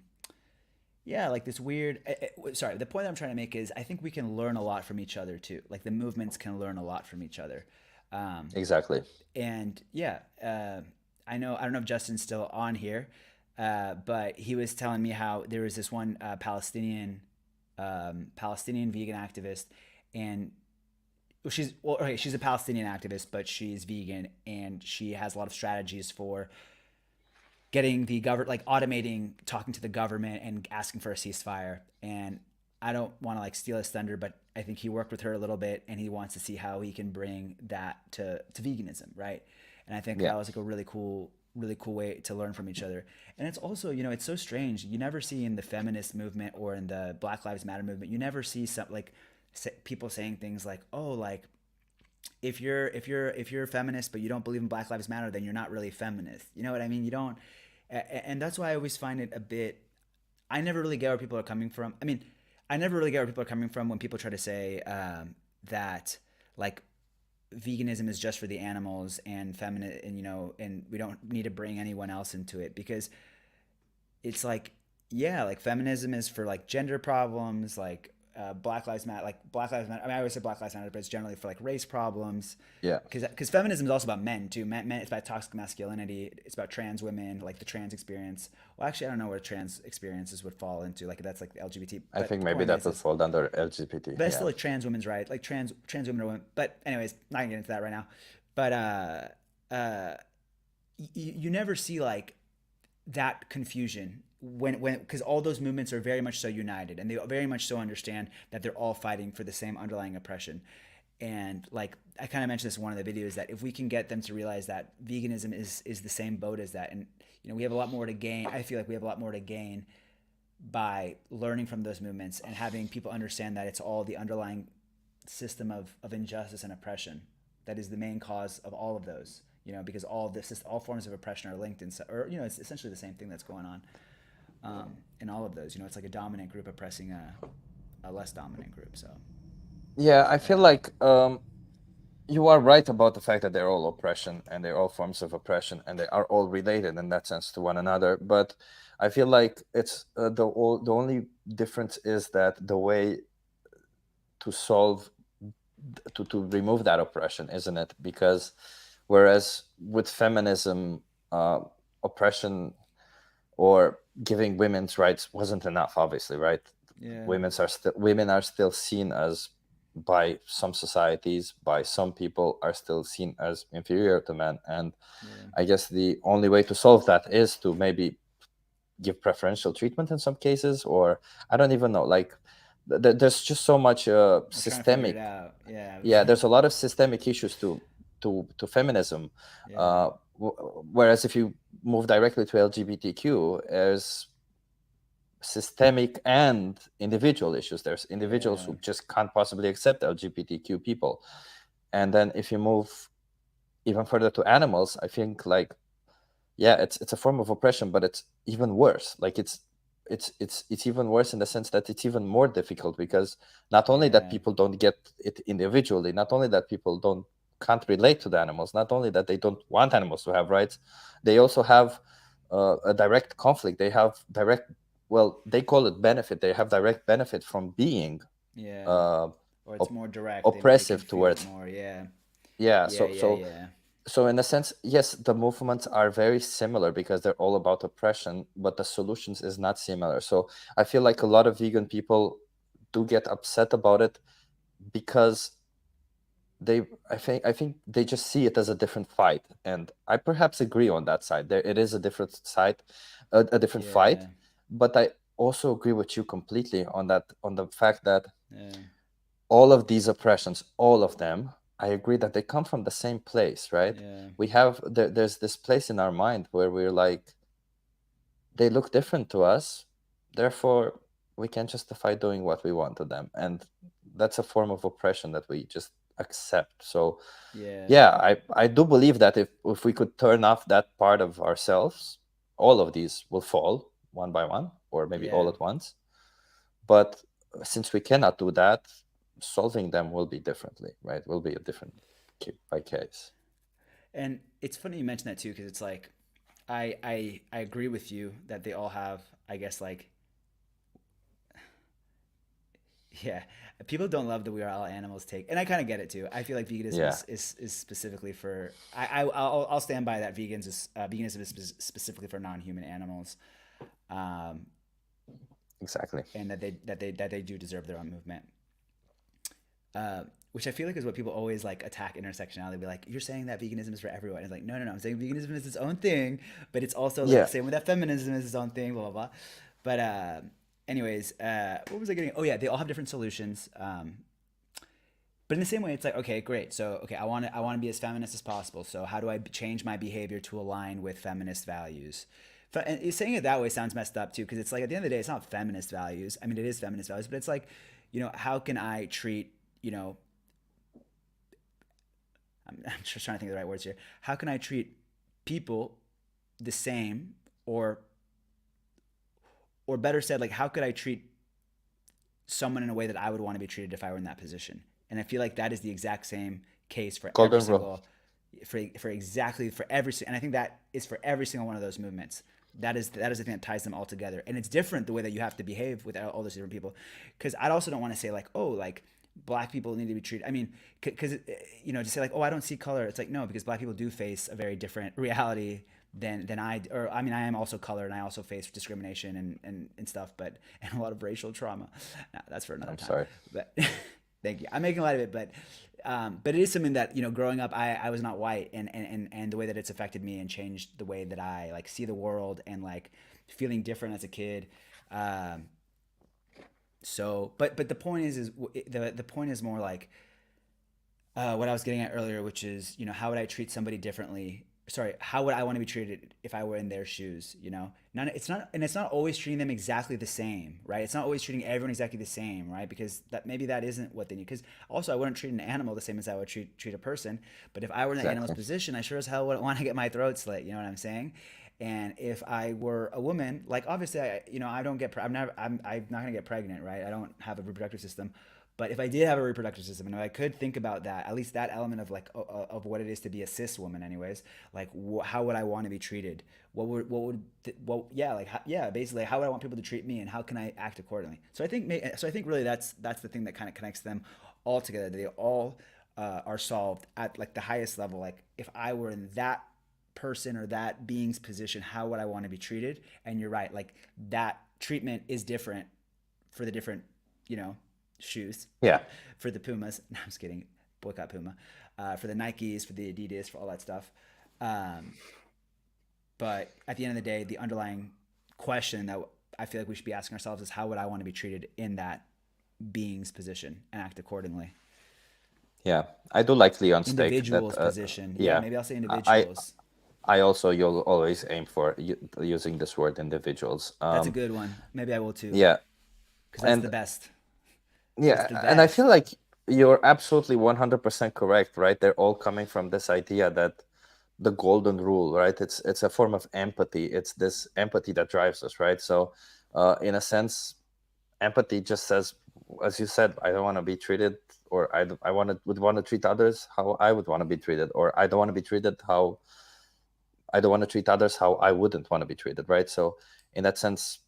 yeah, like this weird. Sorry, the point I'm trying to make is I think we can learn a lot from each other too. Like the movements can learn a lot from each other. Um, Exactly. and yeah, I don't know if Justin's still on here, but he was telling me how there was this one Palestinian vegan activist, and okay, she's a Palestinian activist, but she's vegan, and she has a lot of strategies for getting the government, like automating talking to the government and asking for a ceasefire. And I don't want to like steal his thunder, but I think he worked with her a little bit, and he wants to see how he can bring that to veganism, right? And I think Yeah. that was like a really cool way to learn from each other. And it's also, it's so strange. You never see in the feminist movement or in the Black Lives Matter movement, you never see some like people saying things like, "Oh, like if you're a feminist but you don't believe in Black Lives Matter, then you're not really feminist." You know what I mean? You don't, and that's why I always find it a bit. I never really get where people are coming from. I mean, I never really get where people are coming from when people try to say that like veganism is just for the animals and feminine, and and we don't need to bring anyone else into it, because it's like, yeah, like feminism is for like gender problems, like Black Lives Matter, like Black Lives Matter. I mean, I always say Black Lives Matter, but it's generally for like race problems. Yeah. Because feminism is also about men too. Men, it's about toxic masculinity. It's about trans women, like the trans experience. Well, actually, I don't know where trans experiences would fall into. Like that's like the LGBT. I But think the maybe point that is, would fall under LGBT. but it's Yeah. still like trans women's right. Like trans women are women. But anyways, not gonna get into that right now. But uh, you never see like that confusion when because all those movements are very much so united, and they very much so understand that they're all fighting for the same underlying oppression. And like I kind of mentioned this in one of the videos, that if we can get them to realize that veganism is the same boat as that, and we have a lot more to gain. I feel like we have a lot more to gain by learning from those movements and having people understand that it's all the underlying system of injustice and oppression that is the main cause of all of those. Because all forms of oppression are linked, or it's essentially the same thing that's going on in all of those. It's like a dominant group oppressing a less dominant group. So Yeah, I feel yeah, like you are right about the fact that they're all oppression and they're all forms of oppression and they are all related in that sense to one another. But I feel like it's the only difference is that the way to solve to remove that oppression, isn't it? Because whereas with feminism, oppression or giving women's rights wasn't enough, obviously, right? yeah, Women are still seen as, by some societies, by some people, are still seen as inferior to men. And yeah, I guess the only way to solve that is to maybe give preferential treatment in some cases, or I don't even know, like there's just so much we're trying to figure it systemic. out. Yeah, Yeah, there's a lot of systemic issues to feminism. yeah, Whereas if you move directly to LGBTQ, there's systemic and individual issues. There's individuals yeah, who just can't possibly accept LGBTQ people. And then if you move even further to animals, I think, like, yeah, it's a form of oppression, but it's even worse. Like it's even worse in the sense that it's even more difficult, because not only that yeah, people don't get it individually, not only that people don't can't relate to the animals, not only that they don't want animals to have rights, they also have a direct conflict. They have direct, well, they call it benefit. They have direct benefit from being yeah. uh, Or it's op- more direct. They can oppressive feel it towards. more. Yeah, Yeah, yeah, yeah, so yeah, so in a sense, yes, the movements are very similar because they're all about oppression, but the solutions is not similar. So I feel like a lot of vegan people do get upset about it because I think they just see it as a different fight. And I perhaps agree on that side. There it is a different side, a different fight. yeah, But I also agree with you completely on that, on the fact that yeah, all of these oppressions, all of them, I agree that they come from the same place, right? yeah, There's this place in our mind where we're like, they look different to us, therefore we can justify doing what we want to them. And that's a form of oppression that we just accept. So yeah, yeah, I do believe that if we could turn off that part of ourselves, all of these will fall one by one, or maybe all yeah. at once. But since we cannot do that, solving them will be differently, right? Will be a different by case. And it's funny you mention that too, because it's like I agree with you that they all have, I guess, like, yeah, people don't love that we are all animals take, and I kind of get it too. I feel like veganism Yeah, is specifically for I'll stand by that. Veganism is specifically for non-human animals, um, exactly. and that they do deserve their own movement. Which I feel like is what people always like attack intersectionality. Be like, you're saying that veganism is for everyone. It's like, no, no, no. I'm saying veganism is its own thing, but it's also like Yeah, same with that feminism is its own thing. Blah blah blah. But anyways, what was I getting? Oh yeah, they all have different solutions. But in the same way, it's like, okay, great. So okay, I want to be as feminist as possible. So how do I change my behavior to align with feminist values? And saying it that way sounds messed up too, because it's like at the end of the day, it's not feminist values. I mean, it is feminist values, but it's like, how can I treat, I'm just trying to think of the right words here. How can I treat people the same, or better said, like how could I treat someone in a way that I would want to be treated if I were in that position? And I feel like that is the exact same case for every golden rule. single, for exactly for every, and I think that is for every single one of those movements. That is the thing that ties them all together, and it's different the way that you have to behave with all those different people. Because I also don't want to say like, oh, like black people need to be treated. I mean, because to say like, oh, I don't see color. It's like no, because black people do face a very different reality than or I mean, I am also colored and I also face discrimination and stuff, but and a lot of racial trauma. Nah, that's for another I'm time. sorry. But thank you. I'm making light of it, but it is something that growing up, I was not white, and the way that it's affected me and changed the way that I like see the world and like feeling different as a kid. Um, so, but the point is the point is more like what I was getting at earlier, which is, how would I treat somebody differently? Sorry, how would I want to be treated if I were in their shoes? It's not always treating them exactly the same, right? It's not always treating everyone exactly the same, right? Because maybe that isn't what they need. Because also, I wouldn't treat an animal the same as I would treat a person. But if I were in the animal's Exactly. position, I sure as hell wouldn't want to get my throat slit. You know what I'm saying? And if I were a woman, like obviously, I don't get, I'm not gonna get pregnant, right? I don't have a reproductive system. But if I did have a reproductive system, and if I could think about that, at least that element of like of what it is to be a cis woman, anyways, like how would I want to be treated? Yeah, like yeah, basically, how would I want people to treat me, and how can I act accordingly? So I think really that's the thing that kind of connects them all together. They all are solved at like the highest level. Like if I were in that person or that being's position, how would I want to be treated? And you're right, like that treatment is different for the different, you know, shoes. Yeah. For the Pumas. No, I'm just kidding. Boycott Puma. For the Nikes, for the Adidas, for all that stuff. Um, but at the end of the day, the underlying question that I feel like we should be asking ourselves is how would I want to be treated in that being's position and act accordingly? Yeah. I do like Leon's take that, Individual's position. Yeah, yeah, maybe I'll say I, individuals. I also, you'll always aim for using this word individuals. That's a good one. Maybe I will too, Yeah. because that's the And best. It's yeah, the and I feel best. like you're absolutely 100% correct, right? They're all coming from this idea that the golden rule, right? It's a form of empathy. It's this empathy that drives us, right? So, in a sense, empathy just says, as you said, I don't want to be treated, or I would want to treat others how I would want to be treated, or I don't want to be treated how I don't want to treat others how I wouldn't want to be treated, right? So in that sense,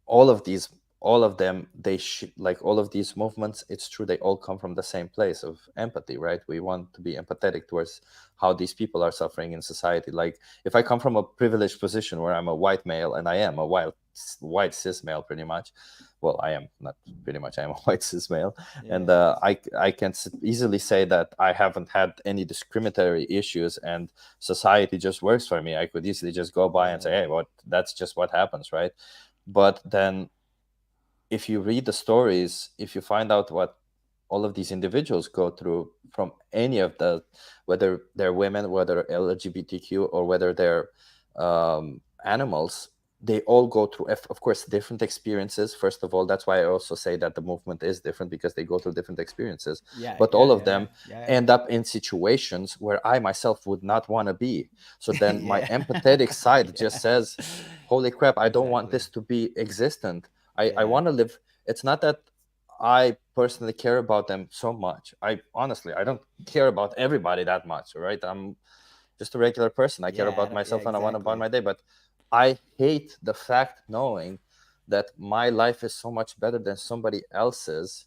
all of these, all of them, like all of these movements, it's true, they all come from the same place of empathy, right? We want to be empathetic towards how these people are suffering in society. Like if I come from a privileged position where I'm a white male, and I am a white cis male pretty much, well, I am not pretty much, I am a white cis male, Yeah, and yeah. I can easily say that I haven't had any discriminatory issues, and society just works for me. I could easily just go by and say, Yeah. hey, what, that's just what happens, right? But then if you read the stories, if you find out what all of these individuals go through from any of the, whether they're women, whether LGBTQ, or whether they're animals, they all go through, of course, different experiences. First of all, that's why I also say that the movement is different, because they go through different experiences. Yeah, But all yeah, of yeah, yeah, them yeah, end up in situations where I myself would not want to be. So yeah. then my Yeah. empathetic side just Yeah. says, holy crap, I don't want Exactly. this to be existent. I Yeah. want to live. It's not that I personally care about them so much. I honestly, I don't care about everybody that much, right? I'm just a regular person. I care Yeah. about Yeah. myself and I want to about Exactly. my day. But I hate the fact knowing that my life is so much better than somebody else's,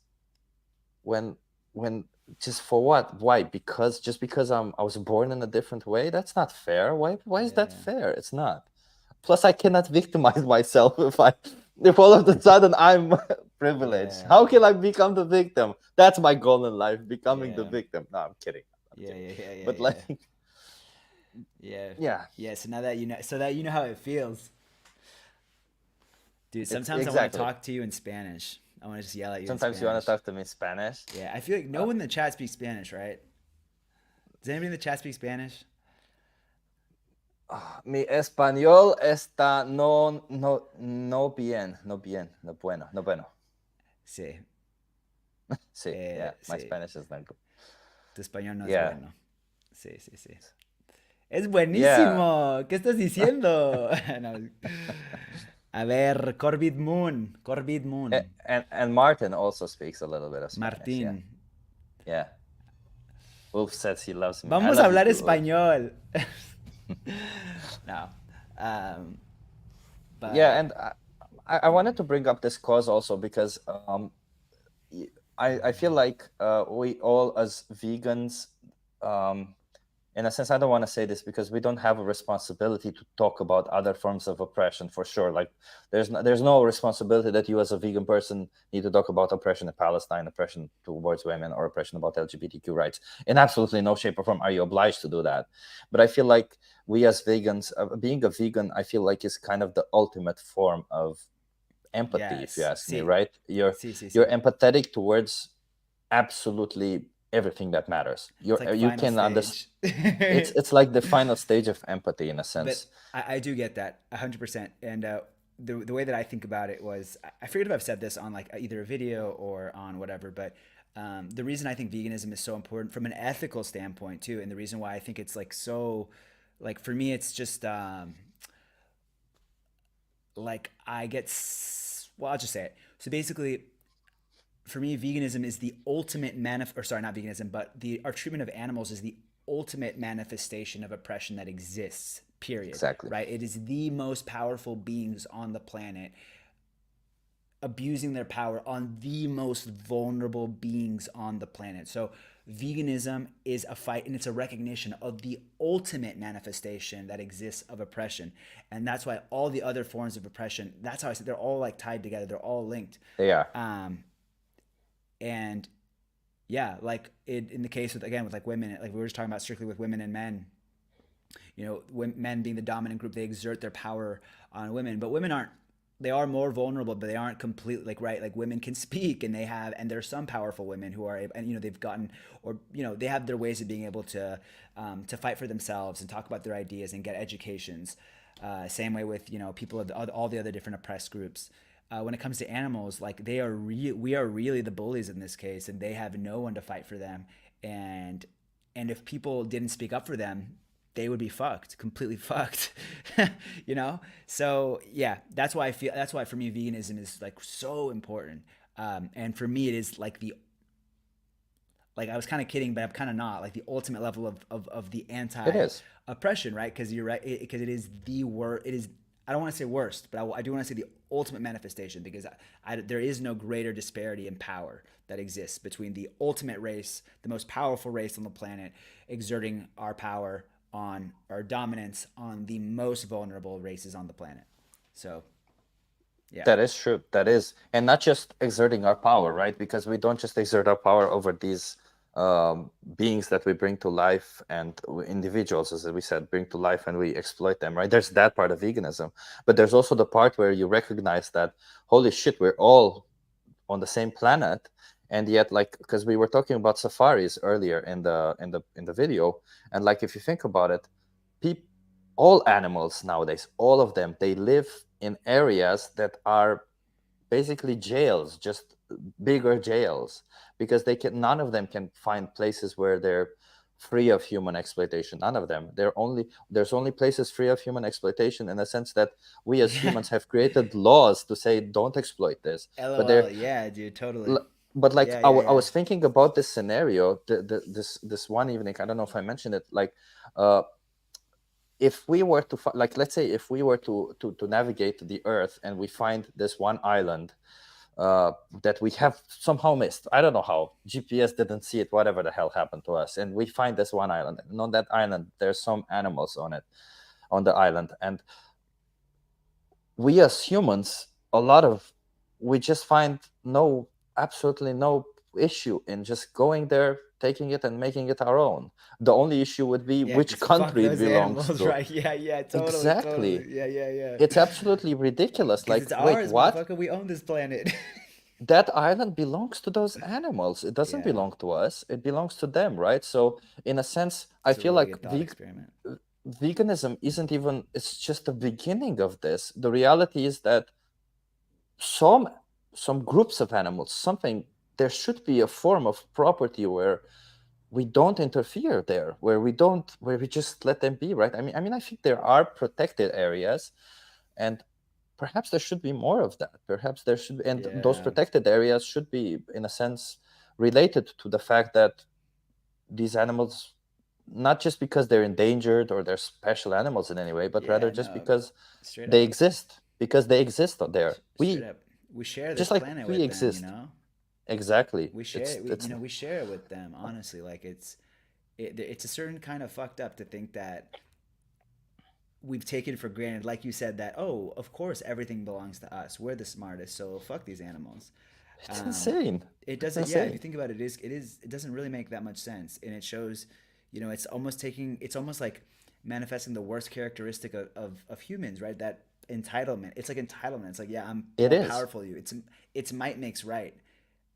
when when just for what? Why? Because just because I was born in a different way? That's not fair. Why is that Yeah. fair? It's not. Plus, I cannot victimize myself if all of a sudden I'm privileged. Yeah. How can I become the victim? That's my goal in life, becoming the Yeah. victim. No, I'm kidding. I'm Yeah. kidding. Yeah. Yeah. Yeah. But Yeah. like, Yeah. yeah, Yeah. So now that you know, how it feels, dude. it's Sometimes I want to exactly. talk to you in Spanish. I want to just yell at you in Sometimes you want to Spanish. talk to me in Spanish. Yeah. I feel like no Uh, one in the chat speaks Spanish, right? Does anybody in the chat speak Spanish? Mi español está no bien, no bien, no bueno, no bueno. Sí. Sí, yeah, my Sí. Spanish is not good. Tu español no es Yeah, bueno. Sí, sí, sí. Es yeah. buenísimo. ¿Qué estás diciendo? No. A ver, Corbid Moon. Corbid Moon. And Martin also speaks a little bit of Spanish. Yeah, Martín. yeah. Ulf says he loves me. I Vamos a love you hablar too, Ulf. español. No. Um, Yeah, but and I wanted to bring up this cause also because I feel like we all as vegans, um, in a sense, I don't want to say this because we don't have a responsibility to talk about other forms of oppression for sure. Like there's no responsibility that you as a vegan person need to talk about oppression in Palestine, oppression towards women, or oppression about LGBTQ rights. In absolutely no shape or form are you obliged to do that. But I feel like we as vegans, being a vegan, I feel like is kind of the ultimate form of empathy, if you yes. ask me, Sí. right? You're Sí, sí, you're sí. empathetic towards absolutely everything that matters. It's like You final can understand. stage. It's like the final stage of empathy in a But sense. I do get that 100%. And the way that I think about it was, I forget if I've said this on like either a video or on whatever, but the reason I think veganism is so important from an ethical standpoint too, and the reason why I think it's like so, like for me, it's just like well, I'll just say it. So basically, for me, veganism is the ultimate or sorry, not veganism, but our treatment of animals is the ultimate manifestation of oppression that exists. Period. Exactly. Right? It is the most powerful beings on the planet abusing their power on the most vulnerable beings on the planet. So veganism is a fight, and it's a recognition of the ultimate manifestation that exists of oppression. And that's why all the other forms of oppression, that's how I said they're all like tied together, they're all linked. Yeah. And yeah, like in the case with, again, with like women, like we were just talking about strictly with women and men, you know, men being the dominant group, they exert their power on women, but women aren't, they are more vulnerable, but they aren't completely, like, right, like women can speak, and there's some powerful women who are able, and you know, they've gotten, or you know, they have their ways of being able to fight for themselves and talk about their ideas and get educations. Same way with, you know, people of all the other different oppressed groups. When it comes to animals, like we are really the bullies in this case, and they have no one to fight for them. And if people didn't speak up for them, they would be fucked, completely fucked. You know? So yeah, that's why for me veganism is like so important. And for me it is like like I was kind of kidding, but I'm kind of not, like the ultimate level of the It anti is. oppression, right? Because you're right, because it is the worst. It is. I don't want to say worst, but I do want to say the ultimate manifestation, because there is no greater disparity in power that exists between the ultimate race, the most powerful race on the planet, exerting our power on our dominance on the most vulnerable races on the planet. So yeah, That is true. That is, and not just exerting our power, right? Because we don't just exert our power over these beings that we bring to life, and individuals, as we said, bring to life, and we exploit them, right? There's that part of veganism, but there's also the part where you recognize that, holy shit, we're all on the same planet, and yet, like, because we were talking about safaris earlier in the video, and like if you think about it, people, all animals nowadays, all of them, they live in areas that are basically jails, just bigger jails, because they can, none of them can find places where they're free of human exploitation. None of them. There's only places free of human exploitation, in the sense that we as yeah. humans have created laws to say don't exploit this, but they're LOL. Yeah, dude, totally. but like Yeah, I, yeah, I yeah. was thinking about this scenario, this one evening. I don't know if I mentioned it, like uh if we were to like, let's say if we were to navigate the earth, and we find this one island uh, that we have somehow missed. I don't know how. GPS didn't see it, whatever the hell happened to us. And we find this one island. And on that island, there's some animals on it, on the island. And we as humans, we just find absolutely no issue in just going there, taking it and making it our own. The only issue would be Yeah, which because fuck country it those belongs animals, to. right? Yeah, yeah, totally, totally. Exactly. Yeah, yeah, yeah. It's absolutely ridiculous. Because Like, it's wait, ours, what? motherfucker. We own this planet. That island belongs to those animals. It doesn't Yeah, belong to us. It belongs to them, right? So, in a sense, I it's a feel really like good thought experiment. veganism isn't even, it's just the beginning of this. The reality is that some some groups of animals, something, there should be a form of property where we don't interfere there, where we just let them be, right? I think there are protected areas, and perhaps there should be more of that. Perhaps there should, and those Yeah, protected areas should be, in a sense, related to the fact that these animals, not just because they're endangered or they're special animals in any way, but rather yeah, just no, because straight they up, exist, there. straight up. We share this Just like planet we with them, you exist. know. Exactly. We share, It's we it's you know, we share it with them. Honestly, like it's a certain kind of fucked up to think that we've taken for granted, like you said, that oh, of course everything belongs to us. We're the smartest, so fuck these animals. it's Um, insane. it It's doesn't. Yeah, if you insane. think about it, it doesn't really make that much sense, and it shows. You know, it's almost like manifesting the worst characteristic of humans, right? That entitlement. It's like entitlement. It's like, yeah, I'm It more is. powerful than you. It's might makes right.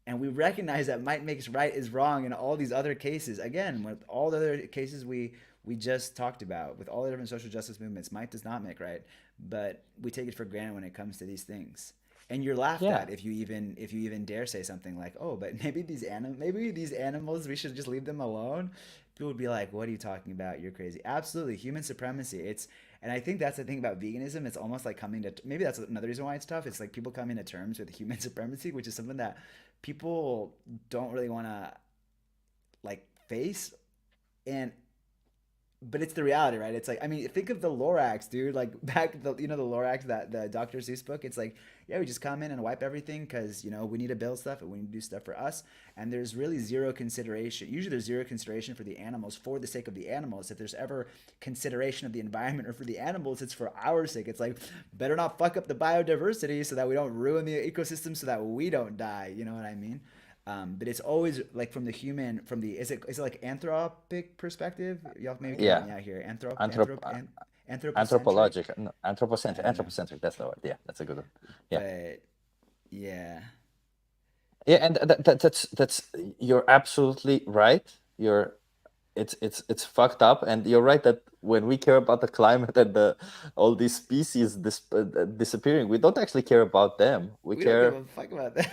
and we recognize that might makes right is wrong in all these other cases. Again, with all the other cases we just talked about, with all the different social justice movements, might does not make right, but we take it for granted when it comes to these things. And you're laughed Yeah, at if you even dare say something like, "Oh, but maybe these animals we should just leave them alone." People would be like, "What are you talking about? You're crazy." Absolutely, human supremacy. It's and I think that's the thing about veganism. It's almost like coming to maybe that's another reason why it's tough. It's like people coming to terms with human supremacy, which is something that people don't really want to like face. And but it's the reality, right? It's like I mean, think of the Lorax, dude. Like back the the Lorax that the Dr. Seuss book. It's like yeah, we just come in and wipe everything because we need to build stuff and we need to do stuff for us. And there's really zero consideration. Usually, there's zero consideration for the animals for the sake of the animals. If there's ever consideration of the environment or for the animals, it's for our sake. It's like better not fuck up the biodiversity so that we don't ruin the ecosystem so that we don't die. You know what I mean? But it's always like from the human, from the is it like anthropic perspective? Y'all maybe can help yeah. me out here. Anthrop Anthropocentric, Anthropologic, no, I anthropocentric, don't know, anthropocentric. That's the word. Yeah, that's a good one. Yeah, but yeah, yeah, and that's you're absolutely right. You're it's fucked up, and you're right that when we care about the climate and the all these species disappearing, we don't actually care about them. We we don't give care a fuck about that.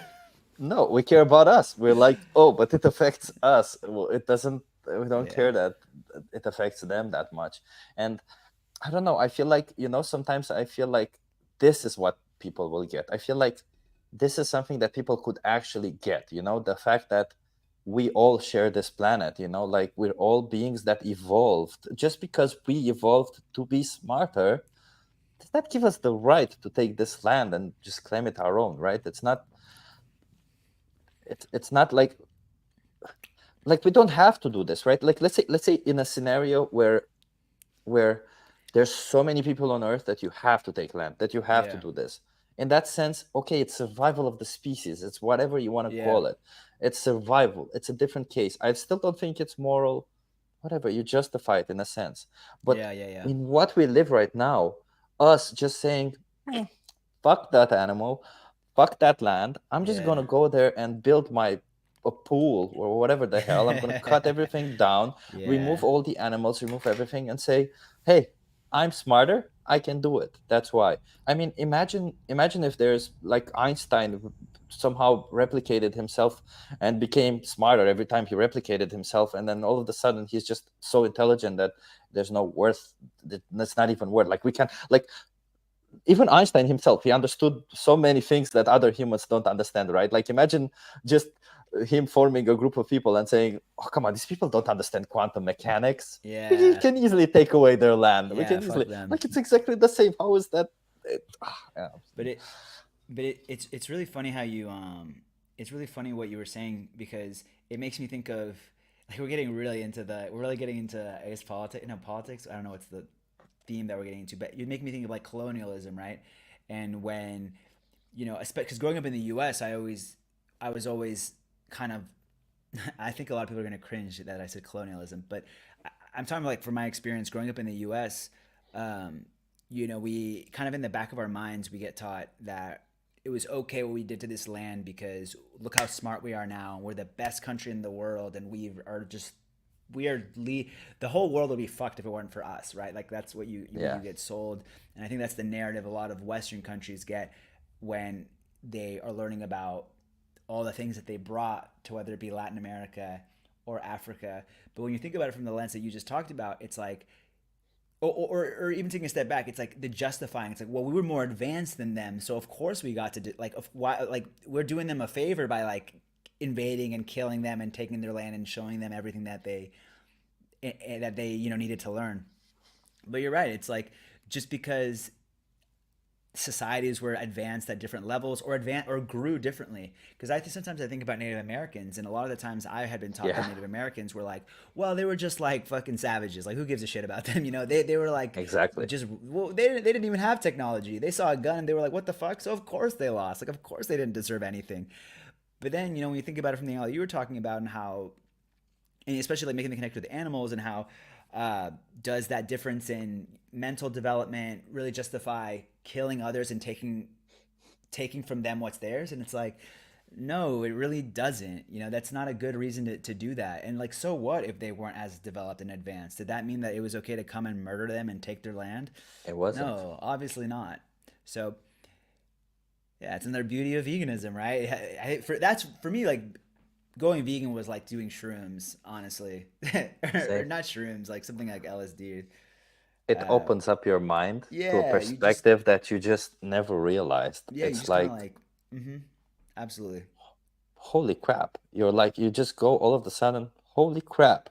No, we care about us. We're like, oh, but it affects us. Well, it doesn't. We don't Yeah, care that it affects them that much. And I don't know. I feel like, sometimes I feel like this is what people will get. I feel like this is something that people could actually get, the fact that we all share this planet, like we're all beings that evolved. Just because we evolved to be smarter, does that give us the right to take this land and just claim it our own, right? It's not like we don't have to do this, right? Like let's say in a scenario where there's so many people on earth that you have to take land, that you have to yeah, do this. In that sense, okay, it's survival of the species. It's whatever you want to yeah, call it. It's survival. It's a different case. I still don't think it's moral. Whatever, you justify it in a sense. But yeah, yeah, yeah, in what we live right now, us just saying, fuck that animal, fuck that land. I'm just yeah, gonna go there and build my a pool or whatever the hell. I'm gonna cut everything down, remove yeah, all the animals, remove everything, and say, hey, I'm smarter. I can do it. That's why. I mean, imagine if there's like Einstein somehow replicated himself and became smarter every time he replicated himself, and then all of a sudden he's just so intelligent that there's no worth. That's not even worth. Like we can like even Einstein himself, he understood so many things that other humans don't understand, right? Like imagine just him forming a group of people and saying, "Oh, come on, these people don't understand quantum mechanics. We yeah, can easily take away their land. We yeah. can Fuck easily them. like it's exactly the same. How is that?" Yeah. But it's really funny how you it's really funny what you were saying because it makes me think of like we're really getting into I guess politics no politics I don't know what's the theme that we're getting into but you make me think of like colonialism, right? And when because growing up in the U.S. I was always kind of I think a lot of people are going to cringe that I said colonialism, but I'm talking like from my experience growing up in the U.S. Um, we kind of in the back of our minds we get taught that it was okay what we did to this land because look how smart we are now. We're the best country in the world, and we are the whole world would be fucked if it weren't for us, right? Like that's what you Yeah. get sold, and I think that's the narrative a lot of Western countries get when they are learning about all the things that they brought to whether it be Latin America or Africa. But when you think about it from the lens that you just talked about, it's like, or even taking a step back, it's like the justifying. It's like, well, we were more advanced than them, so of course we got to do like, why, like we're doing them a favor by like invading and killing them and taking their land and showing them everything that they needed to learn. But you're right. It's like just because societies were advanced at different levels or advanced or grew differently because sometimes I think about Native Americans and a lot of the times I had been taught that Yeah. Native Americans were like well they were just like fucking savages, like who gives a shit about them, they were like Exactly. just well they didn't even have technology, they saw a gun and they were like what the fuck, so of course they lost, like of course they didn't deserve anything. But then when you think about it from the angle you were talking about and how and especially like making the connect with animals and how does that difference in mental development really justify killing others and taking from them what's theirs? And it's like No, it really doesn't. You know, that's not a good reason to do that. And like, so what if they weren't as developed and advanced? Did that mean that it was okay to come and murder them and take their land? It wasn't. No, obviously not. So yeah, it's another beauty of veganism, right? That's for me, like going vegan was like doing shrooms, honestly, or Same. not shrooms, like something like LSD. It Uh, opens up your mind to a yeah, you just perspective that you just never realized. yeah, you It's just kind of like, like, mm-hmm, absolutely. holy crap. You're like, you just go all of a sudden, holy crap.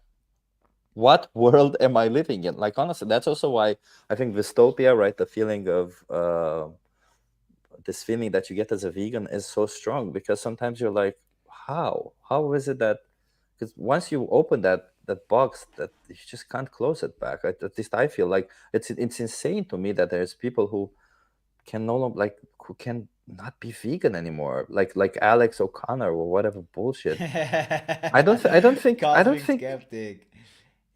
What world am I living in? Like, honestly, that's also why I think dystopia, right? The feeling of this feeling that you get as a vegan is so strong, because sometimes you're like, how is it that, because once you open that box, that you just can't close it back. At least I feel like it's insane to me that there's people who can no longer, like, who can not be vegan anymore, like Alex O'Connor or whatever bullshit. I don't Cosmic think skeptic.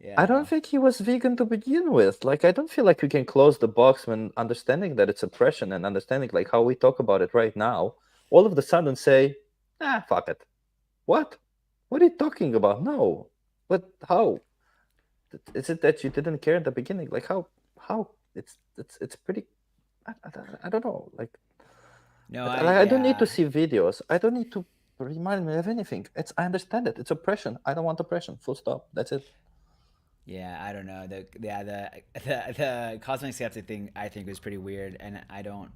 I Yeah, don't think he was vegan to begin with. Like, I don't feel like we can close the box when understanding that it's oppression, and understanding like how we talk about it right now, all of the sudden say, ah, fuck it. What? What are you talking about? No. But how? Is it that you didn't care at the beginning? Like, how? It's pretty. I don't know. Like, no, I I don't need to yeah. see videos. I don't need to remind me of anything. I understand it. It's oppression. I don't want oppression. Full stop. That's it. Yeah, I don't know. The cosmic skeptic thing I think was pretty weird, and I don't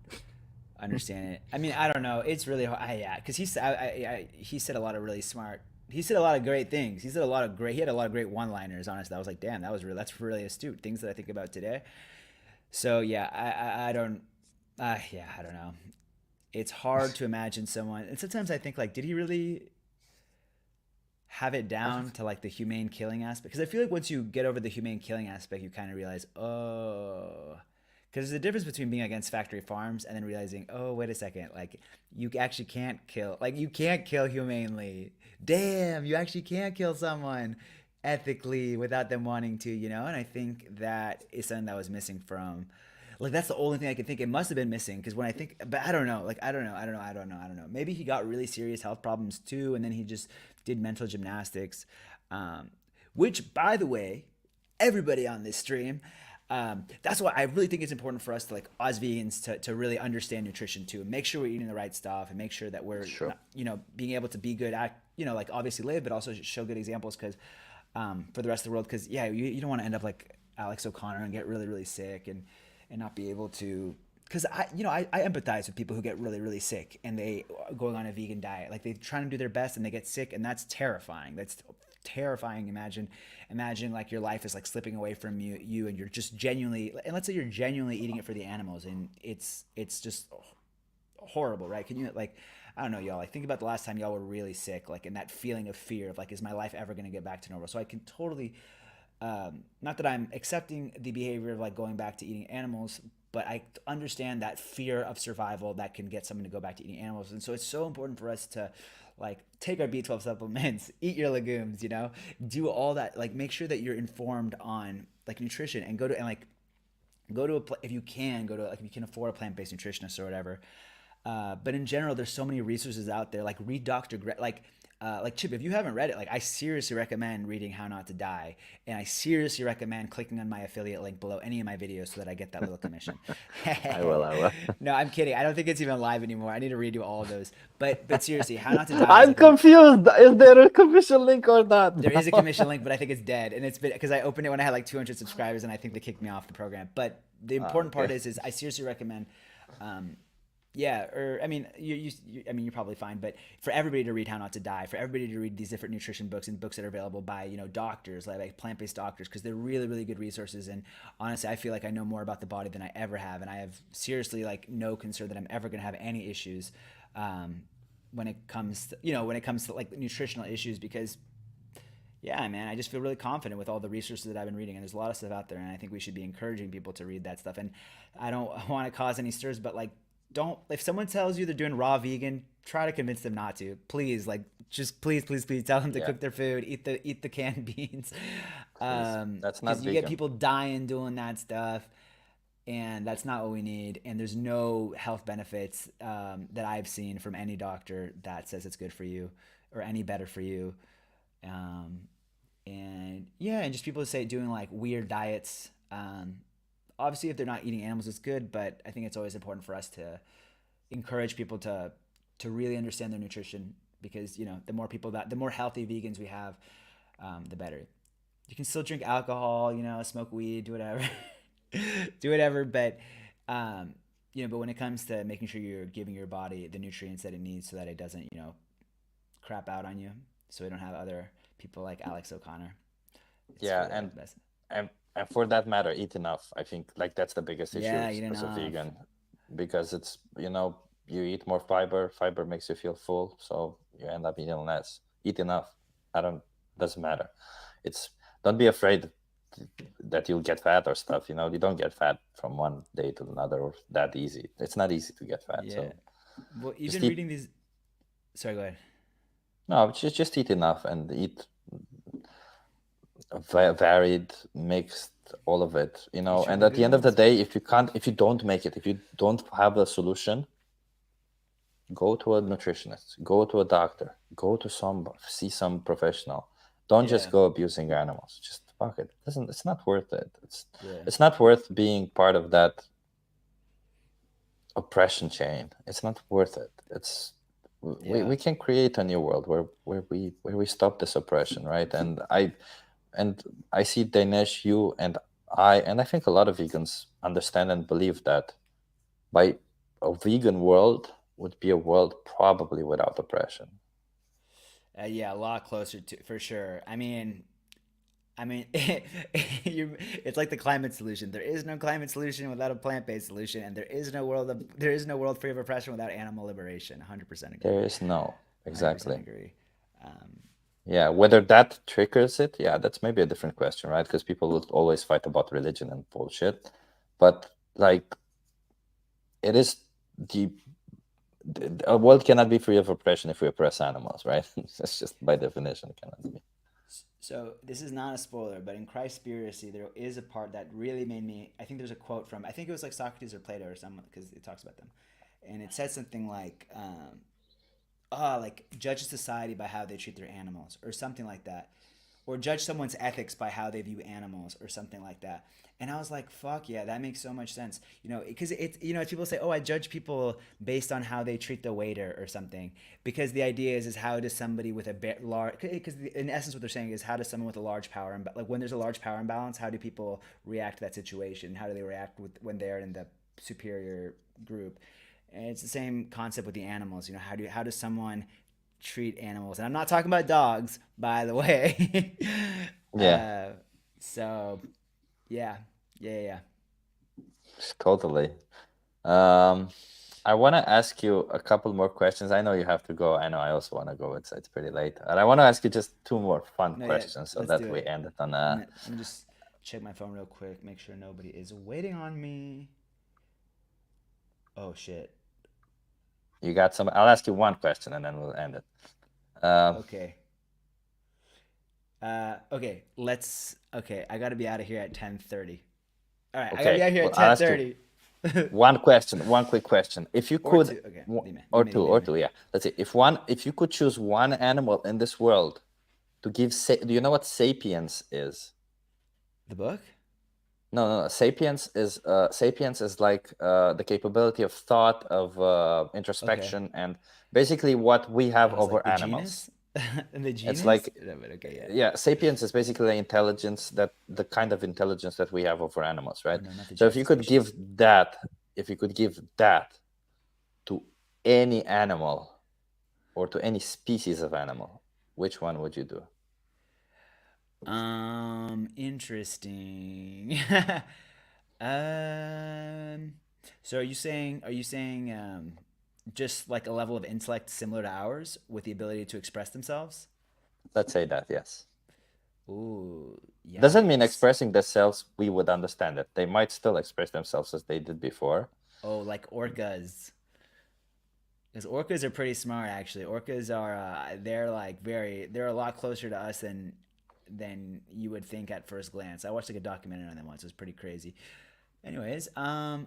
understand it. I mean, I don't know. It's really hard. Yeah, because he said a lot of really smart. He said a lot of great things. He said a lot of great. He had a lot of great one-liners. Honestly, I was like, damn, that was real. That's really astute. Things that I think about today. So yeah, I don't. Yeah, I don't know. It's hard to imagine someone. And sometimes I think like, did he really have it I don't down to like the humane killing aspect? Because I feel like once you get over the humane killing aspect, you kind of realize, oh, because there's a difference between being against factory farms and then realizing, oh, wait a second, like you actually can't kill, like you can't kill humanely. Damn, you actually can't kill someone ethically without them wanting to, you know? And I think that is something that was missing from, like that's the only thing I can think it must have been missing, because when I think, but I don't know, like I don't know, maybe he got really serious health problems too, and then he just did mental gymnastics, um, which by the way, everybody on this stream, that's why I really think it's important for us to like as vegans to really understand nutrition too, and make sure we're eating the right stuff, and make sure that we're sure. not, you know, being able to be good at, you know, like obviously live, but also show good examples, because for the rest of the world, because yeah, you don't want to end up like Alex O'Connor and get really really sick and not be able to, because I empathize with people who get really really sick and they are going on a vegan diet, like they're trying to do their best and they get sick, and that's terrifying. That's terrifying. Imagine like your life is like slipping away from you and you're just genuinely, and let's say you're genuinely eating it for the animals, and it's just horrible, right? Can you like, I don't know, y'all, like think about the last time y'all were really sick, like, and that feeling of fear of like, is my life ever going to get back to normal? So I can totally, not that I'm accepting the behavior of like going back to eating animals, but I understand that fear of survival that can get someone to go back to eating animals. And so it's so important for us to like take our B12 supplements, eat your legumes, you know, do all that, like make sure that you're informed on like nutrition, and go to, and like go to if you can go to, like if you can afford a plant-based nutritionist or whatever. But in general, there's so many resources out there. Like read like Chip, if you haven't read it, like I seriously recommend reading How Not to Die, and I seriously recommend clicking on my affiliate link below any of my videos so that I get that little commission. I will. I will. No, I'm kidding. I don't think it's even live anymore. I need to redo all of those. But seriously, How Not to Die is I'm like a, confused. Is there a commission link or not, there is a bro? commission link, but I think it's dead, and it's been because I opened it when I had like 200 subscribers, and I think they kicked me off the program. But the important part Okay. is I seriously recommend, yeah, or I mean, I mean, you're probably fine, but for everybody to read How Not to Die, for everybody to read these different nutrition books and books that are available by, you know, doctors, like plant-based doctors, because they're really, really good resources. And honestly, I feel like I know more about the body than I ever have, and I have seriously like no concern that I'm ever gonna have any issues, when it comes to, you know, when it comes to like nutritional issues, because yeah, man, I just feel really confident with all the resources that I've been reading, and there's a lot of stuff out there, and I think we should be encouraging people to read that stuff. And I don't want to cause any stirs, but like, don't, if someone tells you they're doing raw vegan, try to convince them not to. Please, like, just please tell them to Yeah, cook their food, eat the canned beans, please. That's not because you get vegan. people dying doing that stuff. and that's not what we need. And there's no health benefits that I've seen from any doctor that says it's good for you or any better for you. Um, and yeah, and just people say doing like weird diets. Obviously, if they're not eating animals, it's good. But I think it's always important for us to encourage people to really understand their nutrition, because the more people the more healthy vegans we have, the better. You can still drink alcohol, smoke weed, do whatever, do whatever. But but when it comes to making sure you're giving your body the nutrients that it needs so that it doesn't crap out on you, so we don't have other people like Alex O'Connor. It's Yeah, really like the best. and for that matter, eat enough. I think like that's the biggest issue Yeah, eat as a enough. vegan, because it's you eat more fiber. Fiber makes you feel full, so you end up eating less. Eat enough. I don't Doesn't matter. It's Don't be afraid that you'll get fat or stuff. You don't get fat from one day to another or that easy. It's not easy to get fat. Yeah. So Well, just even eat. reading these. Sorry, go ahead. No, just eat enough and eat varied, mixed, all of it. Eat from And the at the good end of the ones. day, if you don't make it, if you don't have a solution, go to a nutritionist, go to a doctor, see some professional. Don't just Yeah. go abusing animals. Just fuck it. It's not worth it. Yeah. It's not worth being part of that oppression chain. It's not worth it. We Yeah. can create a new world where we stop this oppression, right? And I see Dinesh, you and I think a lot of vegans understand and believe that by a vegan world would be a world probably without oppression. Yeah, a lot closer to, for sure. I mean, it's like the climate solution. There is no climate solution without a plant-based solution, and there is no world free of oppression without animal liberation. 100% agree. There is no 100% exactly. agree. Um, Yeah, whether that triggers it, yeah, that's maybe a different question, right? Because people will always fight about religion and bullshit. But like it is the a world cannot be free of oppression if we oppress animals, right? That's just by definition it cannot be. so this is not a spoiler, but in Christspiracy, there is a part that really made me. I think there's a quote from. I think it was like Socrates or Plato or someone, because it talks about them, and it says something like, like judge a society by how they treat their animals or something like that, or judge someone's ethics by how they view animals or something like that. And I was like, fuck yeah, that makes so much sense. Because people say, oh, I judge people based on how they treat the waiter or something. Because the idea is how does somebody with a bit large, because in essence what they're saying is how does someone with a large power, like when there's a large power imbalance, how do people react to that situation? How do they react when they're in the superior group? And it's the same concept with the animals. How does someone treat animals? And I'm not talking about dogs, by the way. Yeah, uh, so yeah, yeah, yeah. totally. Um, I want to ask you a couple more questions. I know you have to go. I know I also want to go. It's pretty late, and I want to ask you just two more fun No, yeah. questions so Let's that do we it. end it on Let me just check my phone real quick. Make sure nobody is waiting on me. Oh shit. You got some. I'll ask you one question and then we'll end it. Um, Okay. Okay. Let's. Okay. I gotta be out of here at 10:30. All right. I gotta be okay, out here well, at I'll ask you 10:30. one question, one quick question. If you Or could, two. Okay. Dime. or Dime. two, Dime. or Dime. two, yeah. Let's see. If you could choose one animal in this world to give, do you know what sapience is? The book. No, no, no. Sapience is like the capability of thought, of Okay. introspection, and basically what we have I was like over the animals. genus. And the It's genus. like, No, but okay. Yeah. yeah, sapience is basically the kind of intelligence that we have over animals, Oh right? no, not the So if genus. you The could species. give that, if you could give that to any animal or to any species of animal, which one would you do? Interesting. um, so are you saying just like a level of intellect similar to ours with the ability to express themselves? Let's say that, yes. Ooh, Doesn't mean yikes. expressing themselves we would understand it. They might still express themselves as they did before. Oh, like orcas. Because orcas are pretty smart actually. Orcas are they're a lot closer to us than you would think at first glance. I watched like a documentary on them once. It was pretty crazy. Anyways,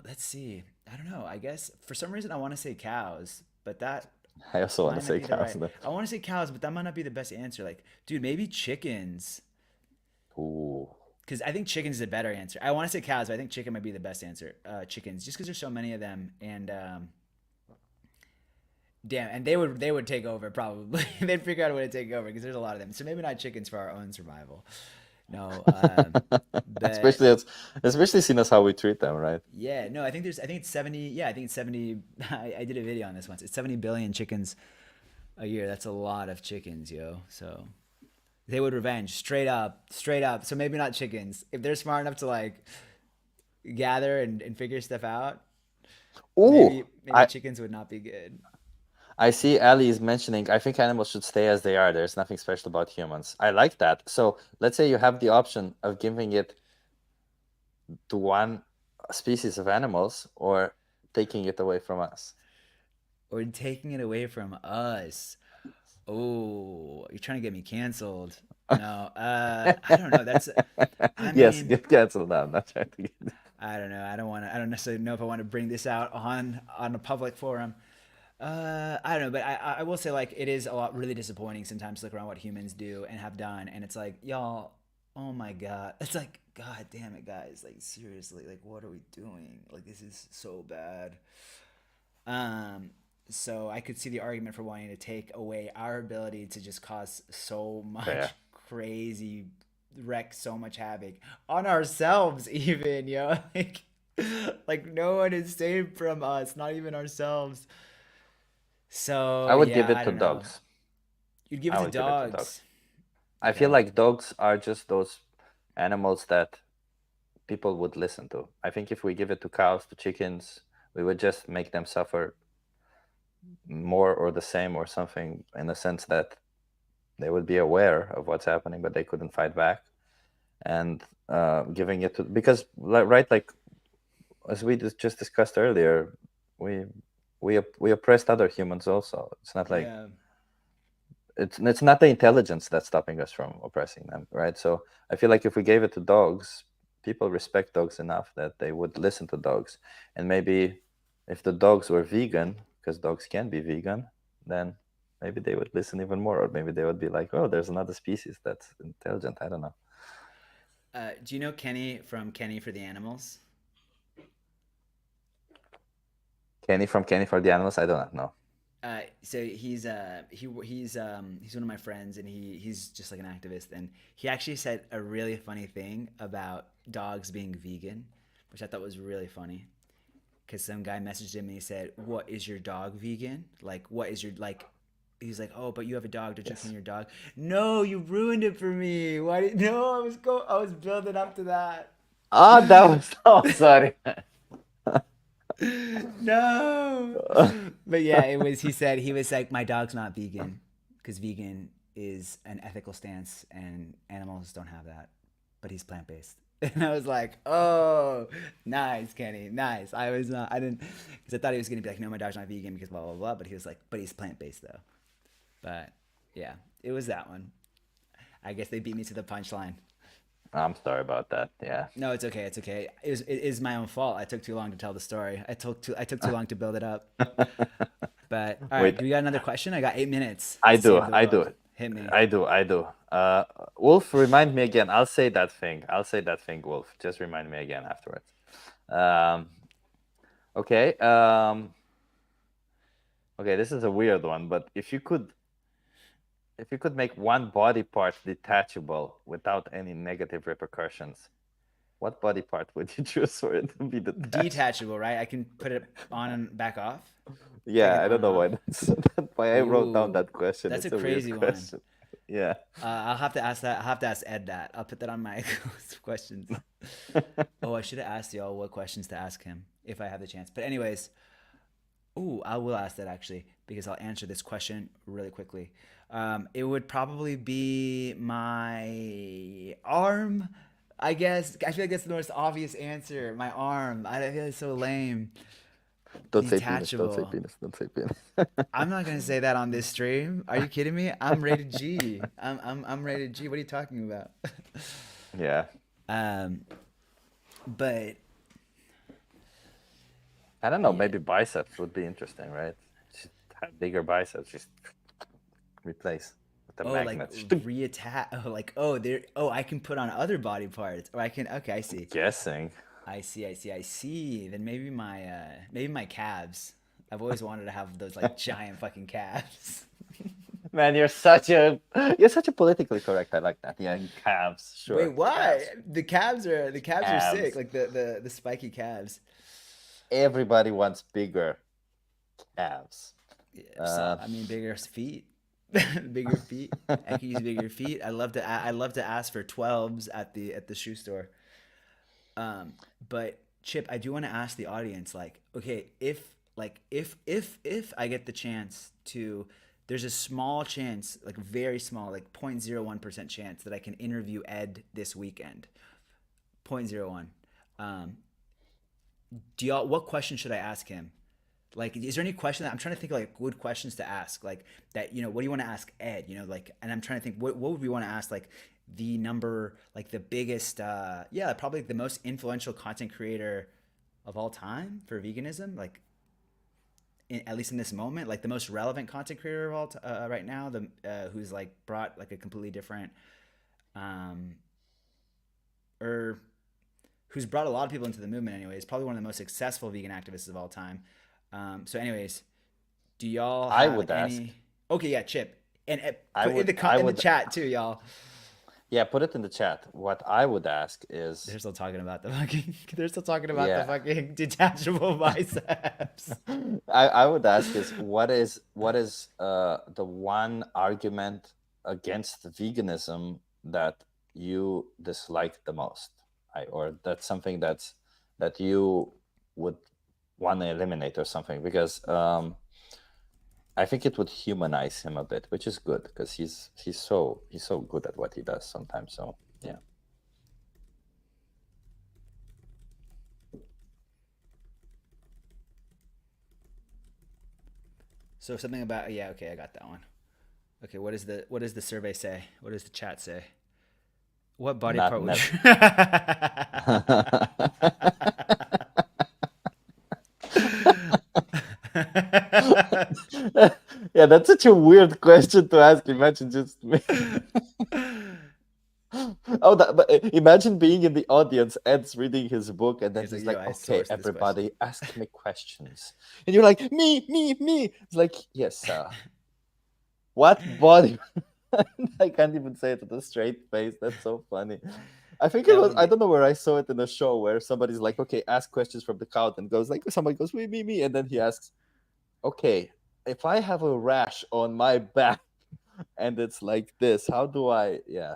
let's see. I don't know. I guess for some reason I want to say cows, but that I also want to might not say be the cows. right. I want to say cows, but that might not be the best answer. Like, dude, maybe chickens. Ooh. Because I think chickens is a better answer. I want to say cows, but I think chicken might be the best answer. Chickens, just because there's so many of them, and damn, and they would take over probably. They'd figure out a way to take over because there's a lot of them. So maybe not chickens for our own survival. No, but Especially especially seeing as how we treat them, right? yeah, no, I think it's 70. Yeah, I think it's 70. I did a video on this once. It's 70 billion chickens a year. That's a lot of chickens, yo. So they would revenge straight up, straight up. So maybe not chickens. If they're smart enough to like gather and figure stuff out, Ooh, maybe I chickens would not be good. I see Ali is mentioning, I think animals should stay as they are. There's nothing special about humans. I like that. So let's say you have the option of giving it to one species of animals or taking it away from us. Or taking it away from us. Oh, you're trying to get me canceled. No, I don't know. I Yes, mean, get canceled now. I'm not trying to get. I don't know. I don't want to. I don't necessarily know if I want to bring this out on a public forum. I don't know, but I will say like it is a lot really disappointing sometimes to look around what humans do and have done, and it's like y'all, oh my god, it's like god damn it, guys, like seriously, like what are we doing? Like this is so bad. Um, so I could see the argument for wanting to take away our ability to just cause so Fair. much crazy wreck so much havoc on ourselves even, yo. Like no one is safe from us, not even ourselves. So I would give yeah, it I to don't know. dogs. You'd give it I to would give it to dogs. dogs. I feel Okay. like dogs are just those animals that people would listen to. I think if we give it to cows, to chickens, we would just make them suffer more or the same or something in the sense that they would be aware of what's happening, but they couldn't fight back. And giving it to because right, like as we just discussed earlier, we we oppressed other humans also. It's not like Yeah. it's not the intelligence that's stopping us from oppressing them, right? So I feel like if we gave it to dogs, people respect dogs enough that they would listen to dogs. And maybe if the dogs were vegan, because dogs can be vegan, then maybe they would listen even more, or maybe they would be like, oh, there's another species that's intelligent. I don't know. Do you know Kenny from Kenny for the Animals? Kenny from Kenny for the Animals, I do not know. So he's one of my friends, and he's just like an activist, and he actually said a really funny thing about dogs being vegan, which I thought was really funny. Because some guy messaged him and he said, "What is your dog vegan? Like, what is your like?" He's like, "Oh, but you have a dog. Don't you clean Yes. your dog?" No, you ruined it for me. Why? No, I was building up to that. Ah, that was oh sorry. No. But yeah, it was. He said he was like, my dog's not vegan because vegan is an ethical stance and animals don't have that. But he's plant based. And I was like, oh, nice, Kenny, nice. I was not, I didn't, because I thought he was gonna be like, no, my dog's not vegan because blah blah blah. But he was like, but he's plant based though. But yeah, it was that one. I guess they beat me to the punchline. I'm sorry about that. Yeah. No, it's okay. It's okay. It is my own fault. I took too long to tell the story. I took too long to build it up. But all right, Wait, do we got another question? I got 8 minutes I to do. save the I do. world. Hit me. I do. Wolf, remind me again. I'll say that thing. I'll say that thing, Wolf. Just remind me again afterwards. Um, okay. Okay, this is a weird one, but if you could make one body part detachable without any negative repercussions, what body part would you choose for it to be detached? Detachable, right? I can put it on and back off. Take Yeah, it I on don't and know off. why why I wrote down Ooh, that question. that's a It's a weird crazy one. question. Yeah. I'll have to ask that. I'll have to ask Ed that. I'll put that on my questions. Oh, I should have asked y'all what questions to ask him if I have the chance. But anyways, ooh, I will ask that actually because I'll answer this question really quickly. It would probably be my arm, I guess. I feel like that's the most obvious answer. My arm. I feel it's so lame. Don't say penis. Don't say Detachable. penis. Don't say penis. I'm not gonna say that on this stream. Are you kidding me? I'm rated G. I'm rated G. What are you talking about? Yeah. um, but I don't know. Yeah. Maybe biceps would be interesting, right? Just have bigger biceps. Just replace with a Oh, like magnet. reattach. Oh, like oh, there. Oh, I can put on other body parts, or I can. Okay, I I'm see. guessing. I see. I see. I see. Then maybe my calves. I've always wanted to have those like giant fucking calves. Man, you're such a politically correct. I like that. Yeah, calves, Wait, sure, why? calves, The calves are sick, calves. like the spiky calves. Everybody wants bigger calves. Yeah, so Uh, I mean, bigger feet, bigger feet. I can use bigger feet. I love to ask for 12s at the shoe store. But Chip, I do want to ask the audience, like, okay, if I get the chance to, there's a small chance, like very small, like 0.01% chance that I can interview Ed this weekend. 0.01. Um, do y'all? What question should I ask him? Like, is there any question that I'm trying to think of, like good questions to ask, like that, what do you want to ask Ed, like, and I'm trying to think what would we want to ask, like the number, like the biggest, yeah, probably the most influential content creator of all time for veganism, like at least in this moment, like the most relevant content creator of right now, the who's like brought like a completely different, um, or who's brought a lot of people into the movement. Anyways, probably one of the most successful vegan activists of all time. So, anyways, do y'all I have would ask. any? Okay, yeah, Chip, and I put in would. the I in the would. chat too, y'all. Yeah, put it in the chat. What I would ask is, They're still talking about the fucking. They're still talking about the yeah, fucking detachable biceps. I would ask is what is the one argument against veganism that you dislike the most, or that's something that you would want to eliminate or something, because I think it would humanize him a bit, which is good because he's so good at what he does sometimes. So yeah. So something about, yeah. Okay, I got that one. Okay, what does the survey say? What does the chat say? What body Not part would never. you? Yeah, that's such a weird question to ask. Imagine just me. Oh, but imagine being in the audience, Ed's reading his book, and then He's like, he's yo, like, I "Okay, sourced this question. everybody, ask me questions," and you're like, "Me, me, me." It's like, yes, sir. What body? I can't even say it with a straight face. That's so funny. I think it That was, would I be. don't know where I saw it in a show where somebody's like, "Okay, ask questions from the crowd," and goes like, somebody goes, "Me, me, me," and then he asks, "Okay, if I have a rash on my back and it's like this, how do I?" Yeah.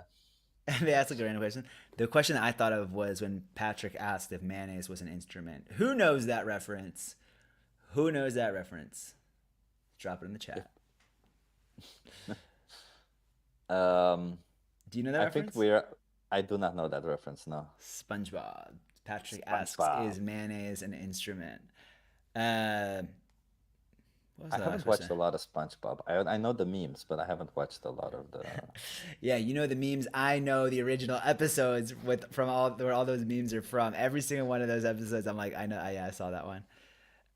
They asked like a random question. The question that I thought of was when Patrick asked if mayonnaise was an instrument. Who knows that reference? Who knows that reference? Drop it in the If, chat. um, Do you know that I think reference? we're. I do not know that reference. No. SpongeBob. Patrick asks, SpongeBob. "Is mayonnaise an instrument?" Uh, what was I the last haven't question? watched a lot of SpongeBob. I know the memes, but I haven't watched a lot of the. Yeah, you know the memes. I know the original episodes with from all where all those memes are from. Every single one of those episodes, I'm like, I know. Yeah, I saw that one.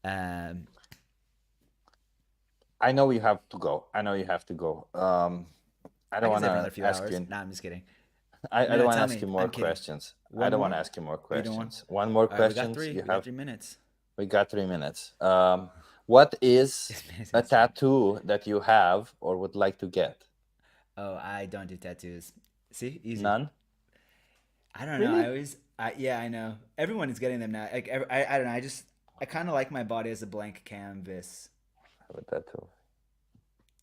Um, I know you have to go. I know you have to go. I I don't can want stay for another to few ask hours. you. Nah, I'm just kidding. I No, don't want to tell ask me. you more I'm kidding. questions. I One don't want to more? ask you more Are you doing one? questions. One more All right, we got questions. three. You We got have. 3 minutes. We got 3 minutes. What is It's an a instrument. tattoo that you have or would like to get? Oh, I don't do tattoos. See, easy. None. I don't know. I Really? always, yeah, I know. Everyone is getting them now. Like, I don't know. I kind of like my body as a blank canvas, I have a tattoo.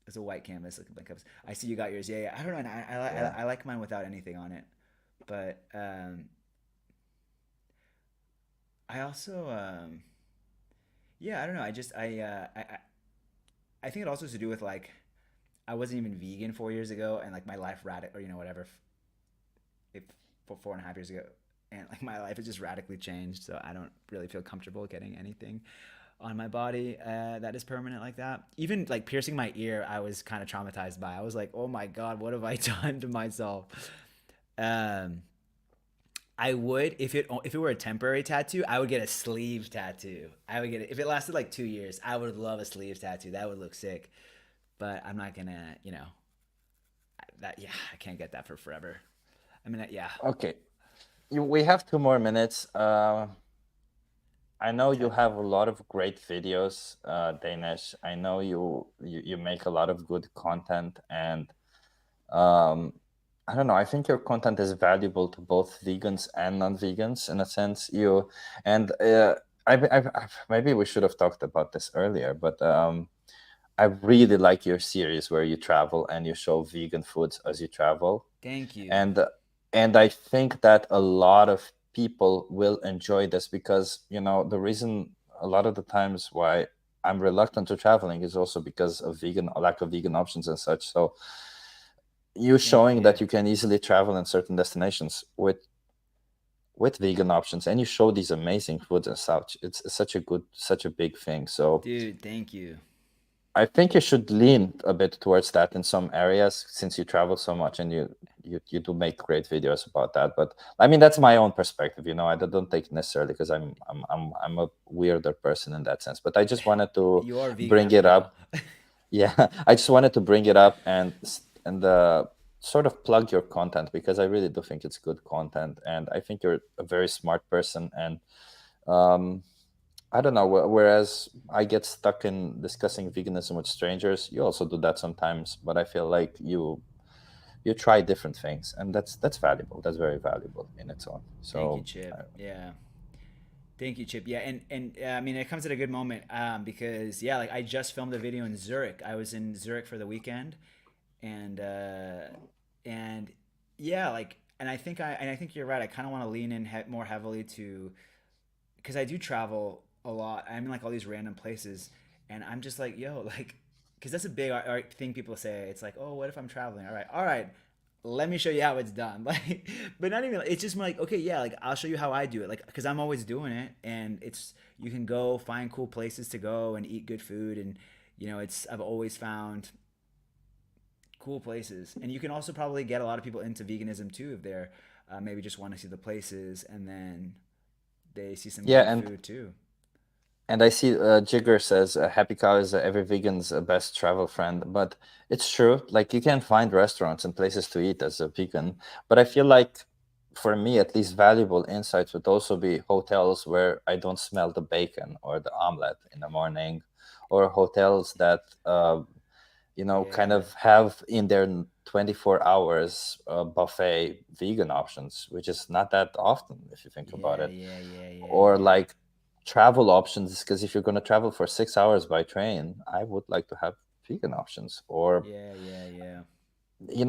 as a white canvas, like a blank canvas. I see you got yours. Yeah, yeah. I don't know. And Yeah. I like mine without anything on it. But I also, yeah, I don't know. I think it also has to do with like I wasn't even vegan 4 years ago, and like my life radical, or whatever, if for 4.5 years ago, and like my life has just radically changed. So I don't really feel comfortable getting anything on my body that is permanent like that. Even like piercing my ear, I was kind of traumatized by. I was like, oh my god, what have I done to myself? Um, I would if it were a temporary tattoo, I would get a sleeve tattoo. I would get it if it lasted like 2 years. I would love a sleeve tattoo. That would look sick. But I'm not gonna, that yeah, I can't get that for forever. I mean, yeah, Okay, we have 2 more minutes. I know you tat- have a lot of great videos, Danish. I know you make a lot of good content, and um, I don't know. I think your content is valuable to both vegans and non-vegans in a sense. Maybe we should have talked about this earlier, but I really like your series where you travel and you show vegan foods as you travel, thank you. and I think that a lot of people will enjoy this because the reason a lot of the times why I'm reluctant to traveling is also because of vegan lack of vegan options and such. So you Thank showing you. that you can easily travel in certain destinations with vegan options, and you show these amazing foods and such, it's such a big thing. So Dude, thank you. I think you should lean a bit towards that in some areas since you travel so much, and you do make great videos about that. But I mean, that's my own perspective. I don't take it necessarily because I'm a weirder person in that sense. But I just wanted to You are vegan bring after it all. up. Yeah, I just wanted to bring it up and sort of plug your content because I really do think it's good content, and I think you're a very smart person. And um, I don't know. Whereas I get stuck in discussing veganism with strangers, you also do that sometimes. But I feel like you try different things, and that's valuable. That's very valuable in its own. Thank you, So Chip. Yeah. Thank you, Chip. Yeah, and I mean, it comes at a good moment because yeah, like I just filmed a video in Zurich. I was in Zurich for the weekend, and and yeah, like, and I think you're right. I kind of want to lean in more heavily to because I do travel a lot. I'm in like all these random places, and I'm just like, yo, like, because that's a big thing people say. It's like, oh, what if I'm traveling? All right, let me show you how it's done. Like, but not even. It's just like, okay, yeah, like I'll show you how I do it. Like, because I'm always doing it, and it's you can go find cool places to go and eat good food, and it's I've always found cool places, and you can also probably get a lot of people into veganism too if they're maybe just want to see the places and then they see some yeah, good and food too. I see Jigger says Happy Cow is every vegan's best travel friend, but it's true. Like you can find restaurants and places to eat as a vegan, but I feel like for me, at least, valuable insights would also be hotels where I don't smell the bacon or the omelet in the morning, or hotels that kind Yeah, of have in their 24 hours buffet vegan options, which is not that often if you think about yeah, it, yeah, yeah, yeah, or yeah, like travel options, because if you're going to travel for 6 hours by train, I would like to have vegan options. Or yeah, yeah, yeah,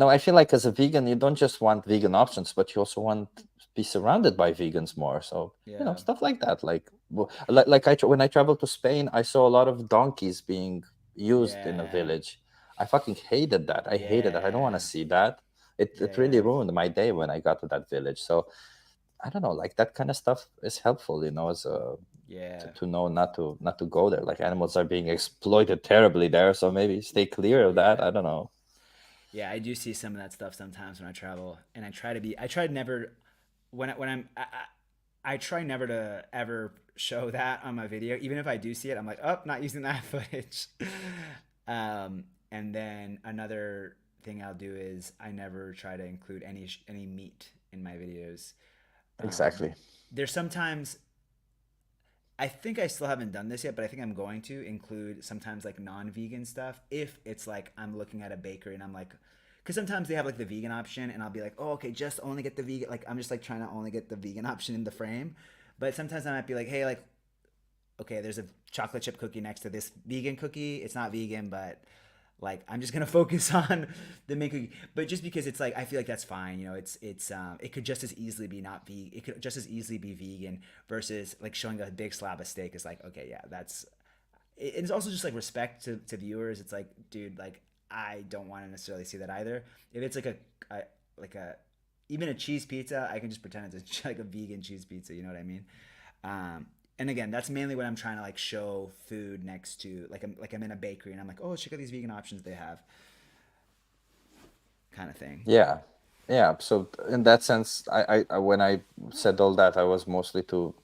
I feel like as a vegan you don't just want vegan options, but you also want to be surrounded by vegans more. So yeah, stuff like that, like when I traveled to Spain, I saw a lot of donkeys being used in a yeah, village. I fucking hated that. I hated that. I don't want to yeah, see that. It really yeah, ruined my day when I got to that village. So I don't know, like that kind of stuff is helpful, as a yeah, to know not to go there. Like animals are being exploited terribly there, so maybe stay clear of that. yeah, I don't know. yeah. I do see some of that stuff sometimes when I travel, and I try to never when I'm I try never to ever show that on my video. Even if I do see it, I'm like, oh, not using that footage. And then another thing I'll do is I never try to include any meat in my videos. Um, Exactly. there's sometimes I think I still haven't done this yet, but I think I'm going to include sometimes like non-vegan stuff if it's like I'm looking at a bakery and I'm like, because sometimes they have like the vegan option and I'll be like, oh, okay, just only get the vegan. Like I'm just like trying to only get the vegan option in the frame. But sometimes I might be like, hey, like, okay, there's a chocolate chip cookie next to this vegan cookie. It's not vegan, but like I'm just gonna focus on the main cookie. But just because it's like I feel like that's fine, it could just as easily be not vegan. It could just as easily be vegan versus like showing a big slab of steak is like okay, yeah, it's also just like respect to viewers. It's like, dude, like I don't want to necessarily see that either. If it's like a like a even a cheese pizza, I can just pretend it's like a vegan cheese pizza. You know what I mean? Um, and again, that's mainly when I'm trying to like show food next to like I'm in a bakery and I'm like, oh, check out these vegan options they have, kind of thing. Yeah, yeah, so in that sense, when I said all that, I was mostly to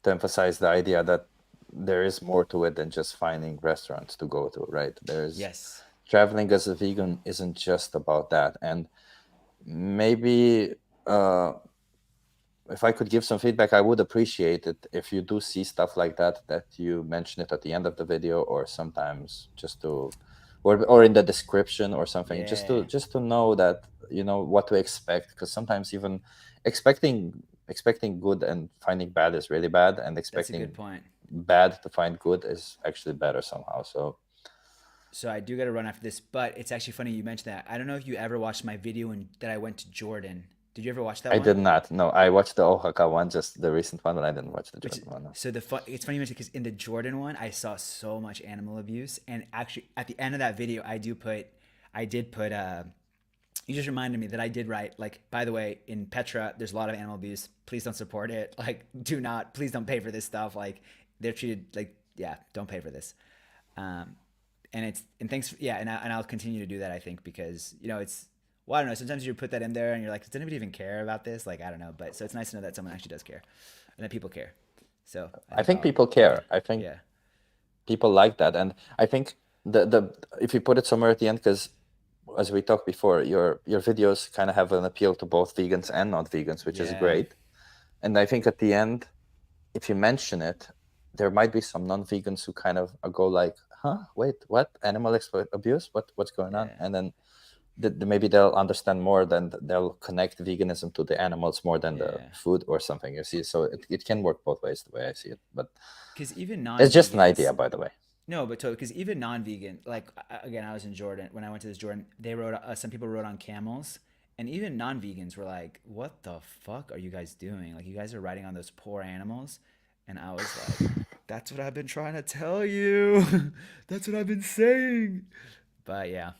emphasize the idea that there is more to it than just finding restaurants to go to, right? There's Yes. traveling as a vegan isn't just about that. And maybe if I could give some feedback, I would appreciate it if you do see stuff like that, that you mention it at the end of the video, or sometimes just to, or in the description or something, Yeah. just to know that you know what to expect. Because sometimes even expecting good and finding bad is really bad, and That's a good expecting point. bad to find good is actually better somehow. So I do got to run after this, but it's actually funny you mentioned that. I don't know if you ever watched my video that I went to Jordan. Did you ever watch that I one? did not. No, I watched the Oaxaca one, just the recent one, but I didn't watch the Which Jordan one. No. so it's funny you mentioned because in the Jordan one I saw so much animal abuse, and actually at the end of that video I did put you just reminded me that I did write, like, by the way, in Petra there's a lot of animal abuse. Please don't support it. Like, please don't pay for this stuff. Like, they're treated like, yeah, don't pay for this. Um, and thanks, yeah, and I'll continue to do that, I think, because it's, well, I don't know, sometimes you put that in there and you're like, does anybody even care about this? Like, I don't know, but so it's nice to know that someone actually does care and that people care. So I I think think I'll, people yeah, care. I think yeah, people like that, and I think the if you put it somewhere at the end, because as we talked before, your videos kind of have an appeal to both vegans and not vegans, which is yeah, great. And I think at the end, if you mention it, there might be some non-vegans who kind of go like, "Huh, wait, what? Animal abuse? What's going on?" yeah, And then maybe they'll understand more, than they'll connect veganism to the animals more than the yeah. food or something. You see, so it can work both ways the way I see it. But Because even it's just an idea, non-vegans, by the way. no, but totally, because even non-vegan, like, again, I was in Jordan when I went to this Jordan. They rode, some people rode on camels, and even non-vegans were like, "What the fuck are you guys doing? Like, you guys are riding on those poor animals," and I was like, "That's what I've been trying to tell you. That's what I've been saying." But yeah.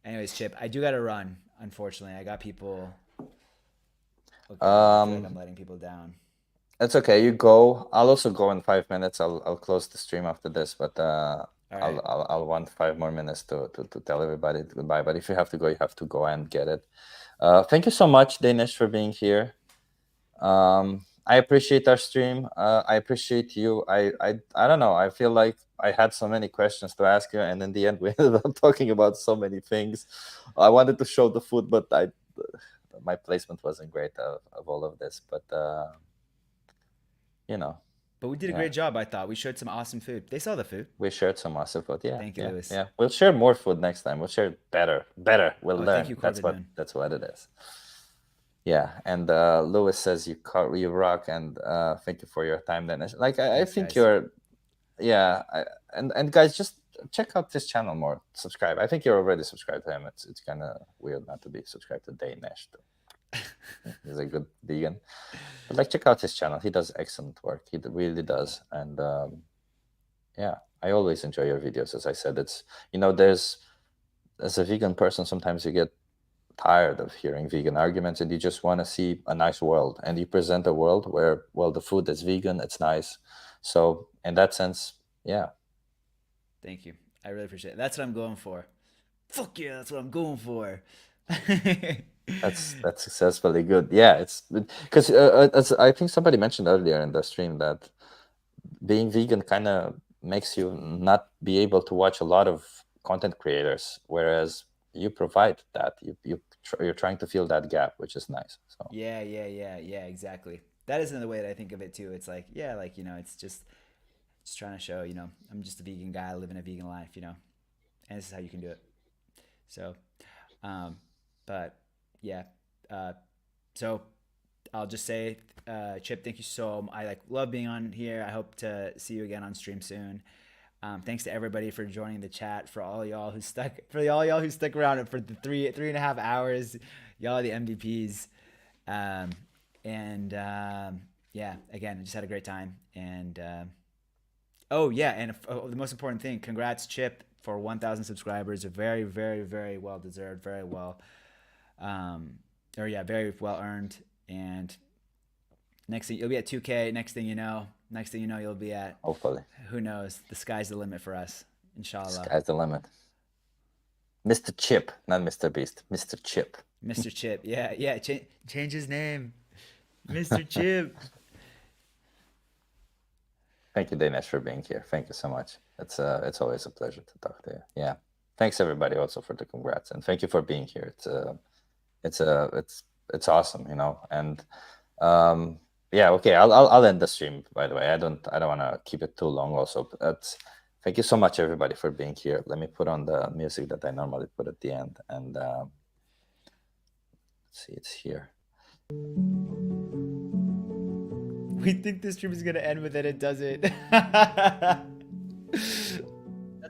Anyways, Chip, I do got to run. Unfortunately, I got people. Okay, I feel like I'm Um, letting people down. It's okay. You go. I'll also go in 5 minutes. I'll close the stream after this, but All right. I'll want 5 more minutes to tell everybody goodbye. But if you have to go, you have to go and get it. Thank you so much, Danish, for being here. I appreciate our stream. I appreciate you. I don't know. I feel like I had so many questions to ask you, and in the end, we ended up talking about so many things. I wanted to show the food, but my placement wasn't great of all of this. But you know. But we did a Yeah, great job, I thought. We showed some awesome food. They saw the food. we shared some massive food. Yeah, Thank you, yeah, Lewis. yeah. We'll share more food next time. We'll share better. We'll Oh, thank you, learn. That's Corbin what Moon. it is. Yeah, and Lewis says you rock, and thank you for your time, Dennis. Like I Thanks, think guys. you're, yeah, and guys, just check out this channel more. Subscribe. I think you're already subscribed to him. It's kind of weird not to be subscribed to Danish. He's a good vegan, but like check out his channel. He does excellent work. He really does, and yeah, I always enjoy your videos. As I said, it's there's as a vegan person, sometimes you get tired of hearing vegan arguments, and you just want to see a nice world, and you present a world where, well, the food is vegan, it's nice. So in that sense, yeah, Thank you. I really appreciate it. That's what I'm going for. Fuck yeah, that's what I'm going for. that's successfully good. Yeah, it's because as I think somebody mentioned earlier in the stream, that being vegan kind of makes you not be able to watch a lot of content creators, whereas you provide that. You're trying to fill that gap, which is nice. So Yeah, yeah, yeah, yeah, exactly. That is another way that I think of it too. It's like, yeah, like, it's just trying to show, I'm just a vegan guy living a vegan life, and this is how you can do it. So, um, but yeah, uh, so I'll just say, Chip, thank you so much. I love being on here. I hope to see you again on stream soon. Thanks to everybody for joining the chat. For all y'all who stuck around for the three and a half hours, y'all are the MVPs. Um, and yeah, again, I just had a great time. And oh yeah, and the most important thing, congrats, Chip, for 1,000 subscribers. A very, very, very well deserved, very well, or yeah, very well earned. And next thing you'll be at 2K. Next thing you know, you'll be at, hopefully, who knows? The sky's the limit for us. Inshallah. sky's the limit. Mr. Chip, not Mr. Beast, Mr. Chip. Mr. Chip. Yeah, yeah. Change his name, Mr. Chip. Thank you, Dinesh, for being here. Thank you so much. It's always a pleasure to talk to you. Yeah. Thanks everybody also for the congrats, and thank you for being here. It's it's awesome, you know. And yeah, okay, I'll end the stream. By the way, I don't want to keep it too long. Also, but thank you so much everybody for being here. Let me put on the music that I normally put at the end, and let's see, it's here. We think this stream is gonna end, but then it doesn't. That's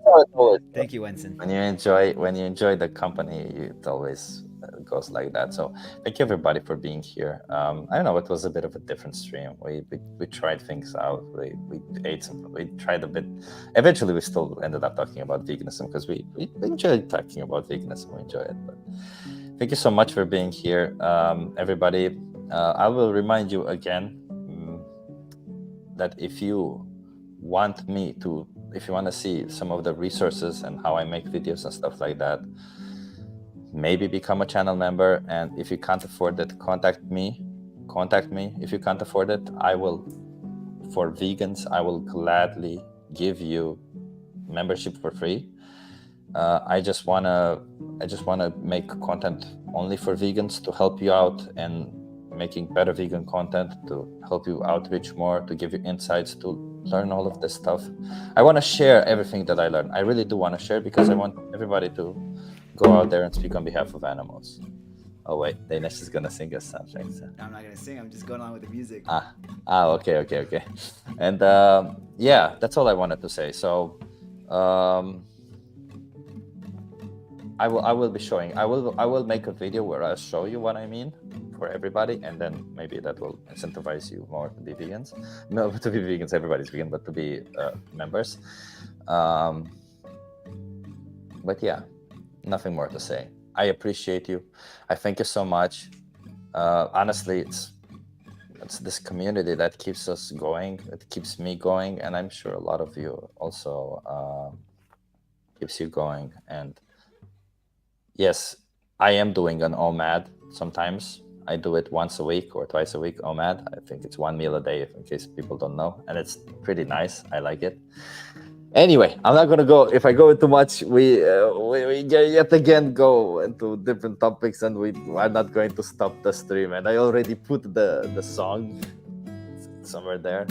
how it always goes. Thank you, Wenson. When you enjoy the company, it always goes like that. So thank you everybody for being here. I don't know, it was a bit of a different stream. We tried things out. We ate some. We tried a bit. Eventually, we still ended up talking about veganism because we enjoy talking about veganism. We enjoy it. But thank you so much for being here, everybody. I will remind you again that if you want to see some of the resources and how I make videos and stuff like that, maybe become a channel member. And if you can't afford it, contact me. If you can't afford it, for vegans, I will gladly give you membership for free. I just wanna make content only for vegans to help you out, and making better vegan content to help you outreach more, to give you insights, to learn all of this stuff. I want to share everything that I learn. I really do want to share, because I want everybody to go out there and speak on behalf of animals. Oh wait, Danish is gonna sing us something. So. I'm not gonna sing. I'm just going on with the music. Okay. And yeah, that's all I wanted to say. So I will be showing. I will make a video where I'll show you what I mean for everybody, and then maybe that will incentivize you more to be vegans. No, to be vegans, everybody's vegan, but to be members. But yeah, nothing more to say. I appreciate you. I thank you so much. Honestly, it's this community that keeps us going. It keeps me going, and I'm sure a lot of you also keeps you going. And yes, I am doing an OMAD sometimes. I do it once a week or twice a week, OMAD. I think it's 1 meal a day, in case people don't know. And it's pretty nice. I like it. Anyway, I'm not going to go. If I go too much, we yet again go into different topics, and we are not going to stop the stream. And I already put the song somewhere there.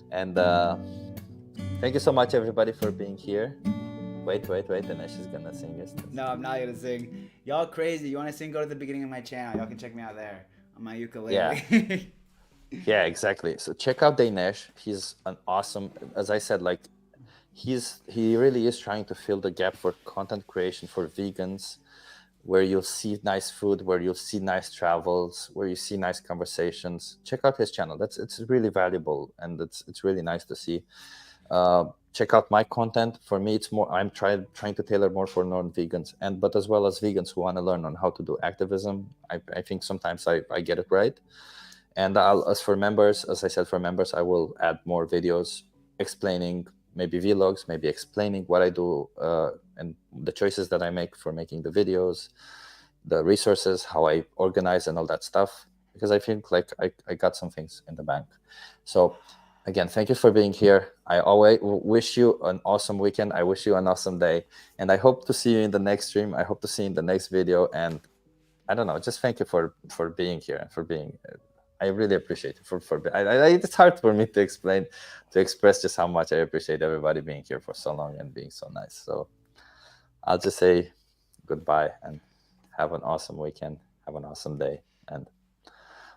And thank you so much, everybody, for being here. Wait, Dinesh is gonna sing us. No, I'm not gonna sing. Y'all crazy. You wanna sing? Go to the beginning of my channel. Y'all can check me out there on my ukulele. Yeah, exactly. So check out Dinesh. He's an awesome, as I said, like he really is trying to fill the gap for content creation for vegans, where you'll see nice food, where you'll see nice travels, where you see nice conversations. Check out his channel. It's really valuable, and it's really nice to see. Check out my content. For me, it's more, I'm trying to tailor more for non-vegans, but as well as vegans who want to learn on how to do activism. I think sometimes I get it right. And as for members, as I said, for members, I will add more videos explaining, maybe vlogs, maybe explaining what I do and the choices that I make for making the videos, the resources, how I organize and all that stuff, because I think like I got some things in the bank. So again, thank you for being here. I always wish you an awesome weekend. I wish you an awesome day. And I hope to see you in the next stream. I hope to see you in the next video. And I don't know, just thank you for being here and for being, I really appreciate it. It's hard for me to express just how much I appreciate everybody being here for so long and being so nice. So I'll just say goodbye and have an awesome weekend. Have an awesome day, and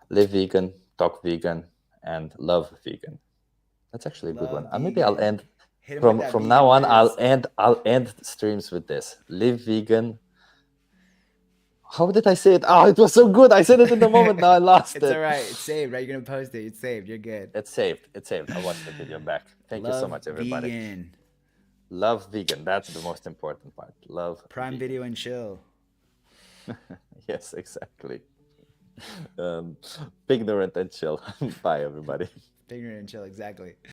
live vegan, talk vegan, and love vegan. That's actually a good one. Maybe I'll end from now on. I'll end streams with this. Live vegan. How did I say it? Oh, it was so good. I said it in the moment. Now I lost it. It's all right. It's saved, right? You're gonna post it. It's saved. You're good. It's saved. I'll watch the video back. Thank you so much, everybody. Vegan. Love vegan. That's the most important part. Love Prime vegan. Video and chill. Yes, exactly. Ignorant and chill. Bye, everybody. Ignorant and chill. Exactly.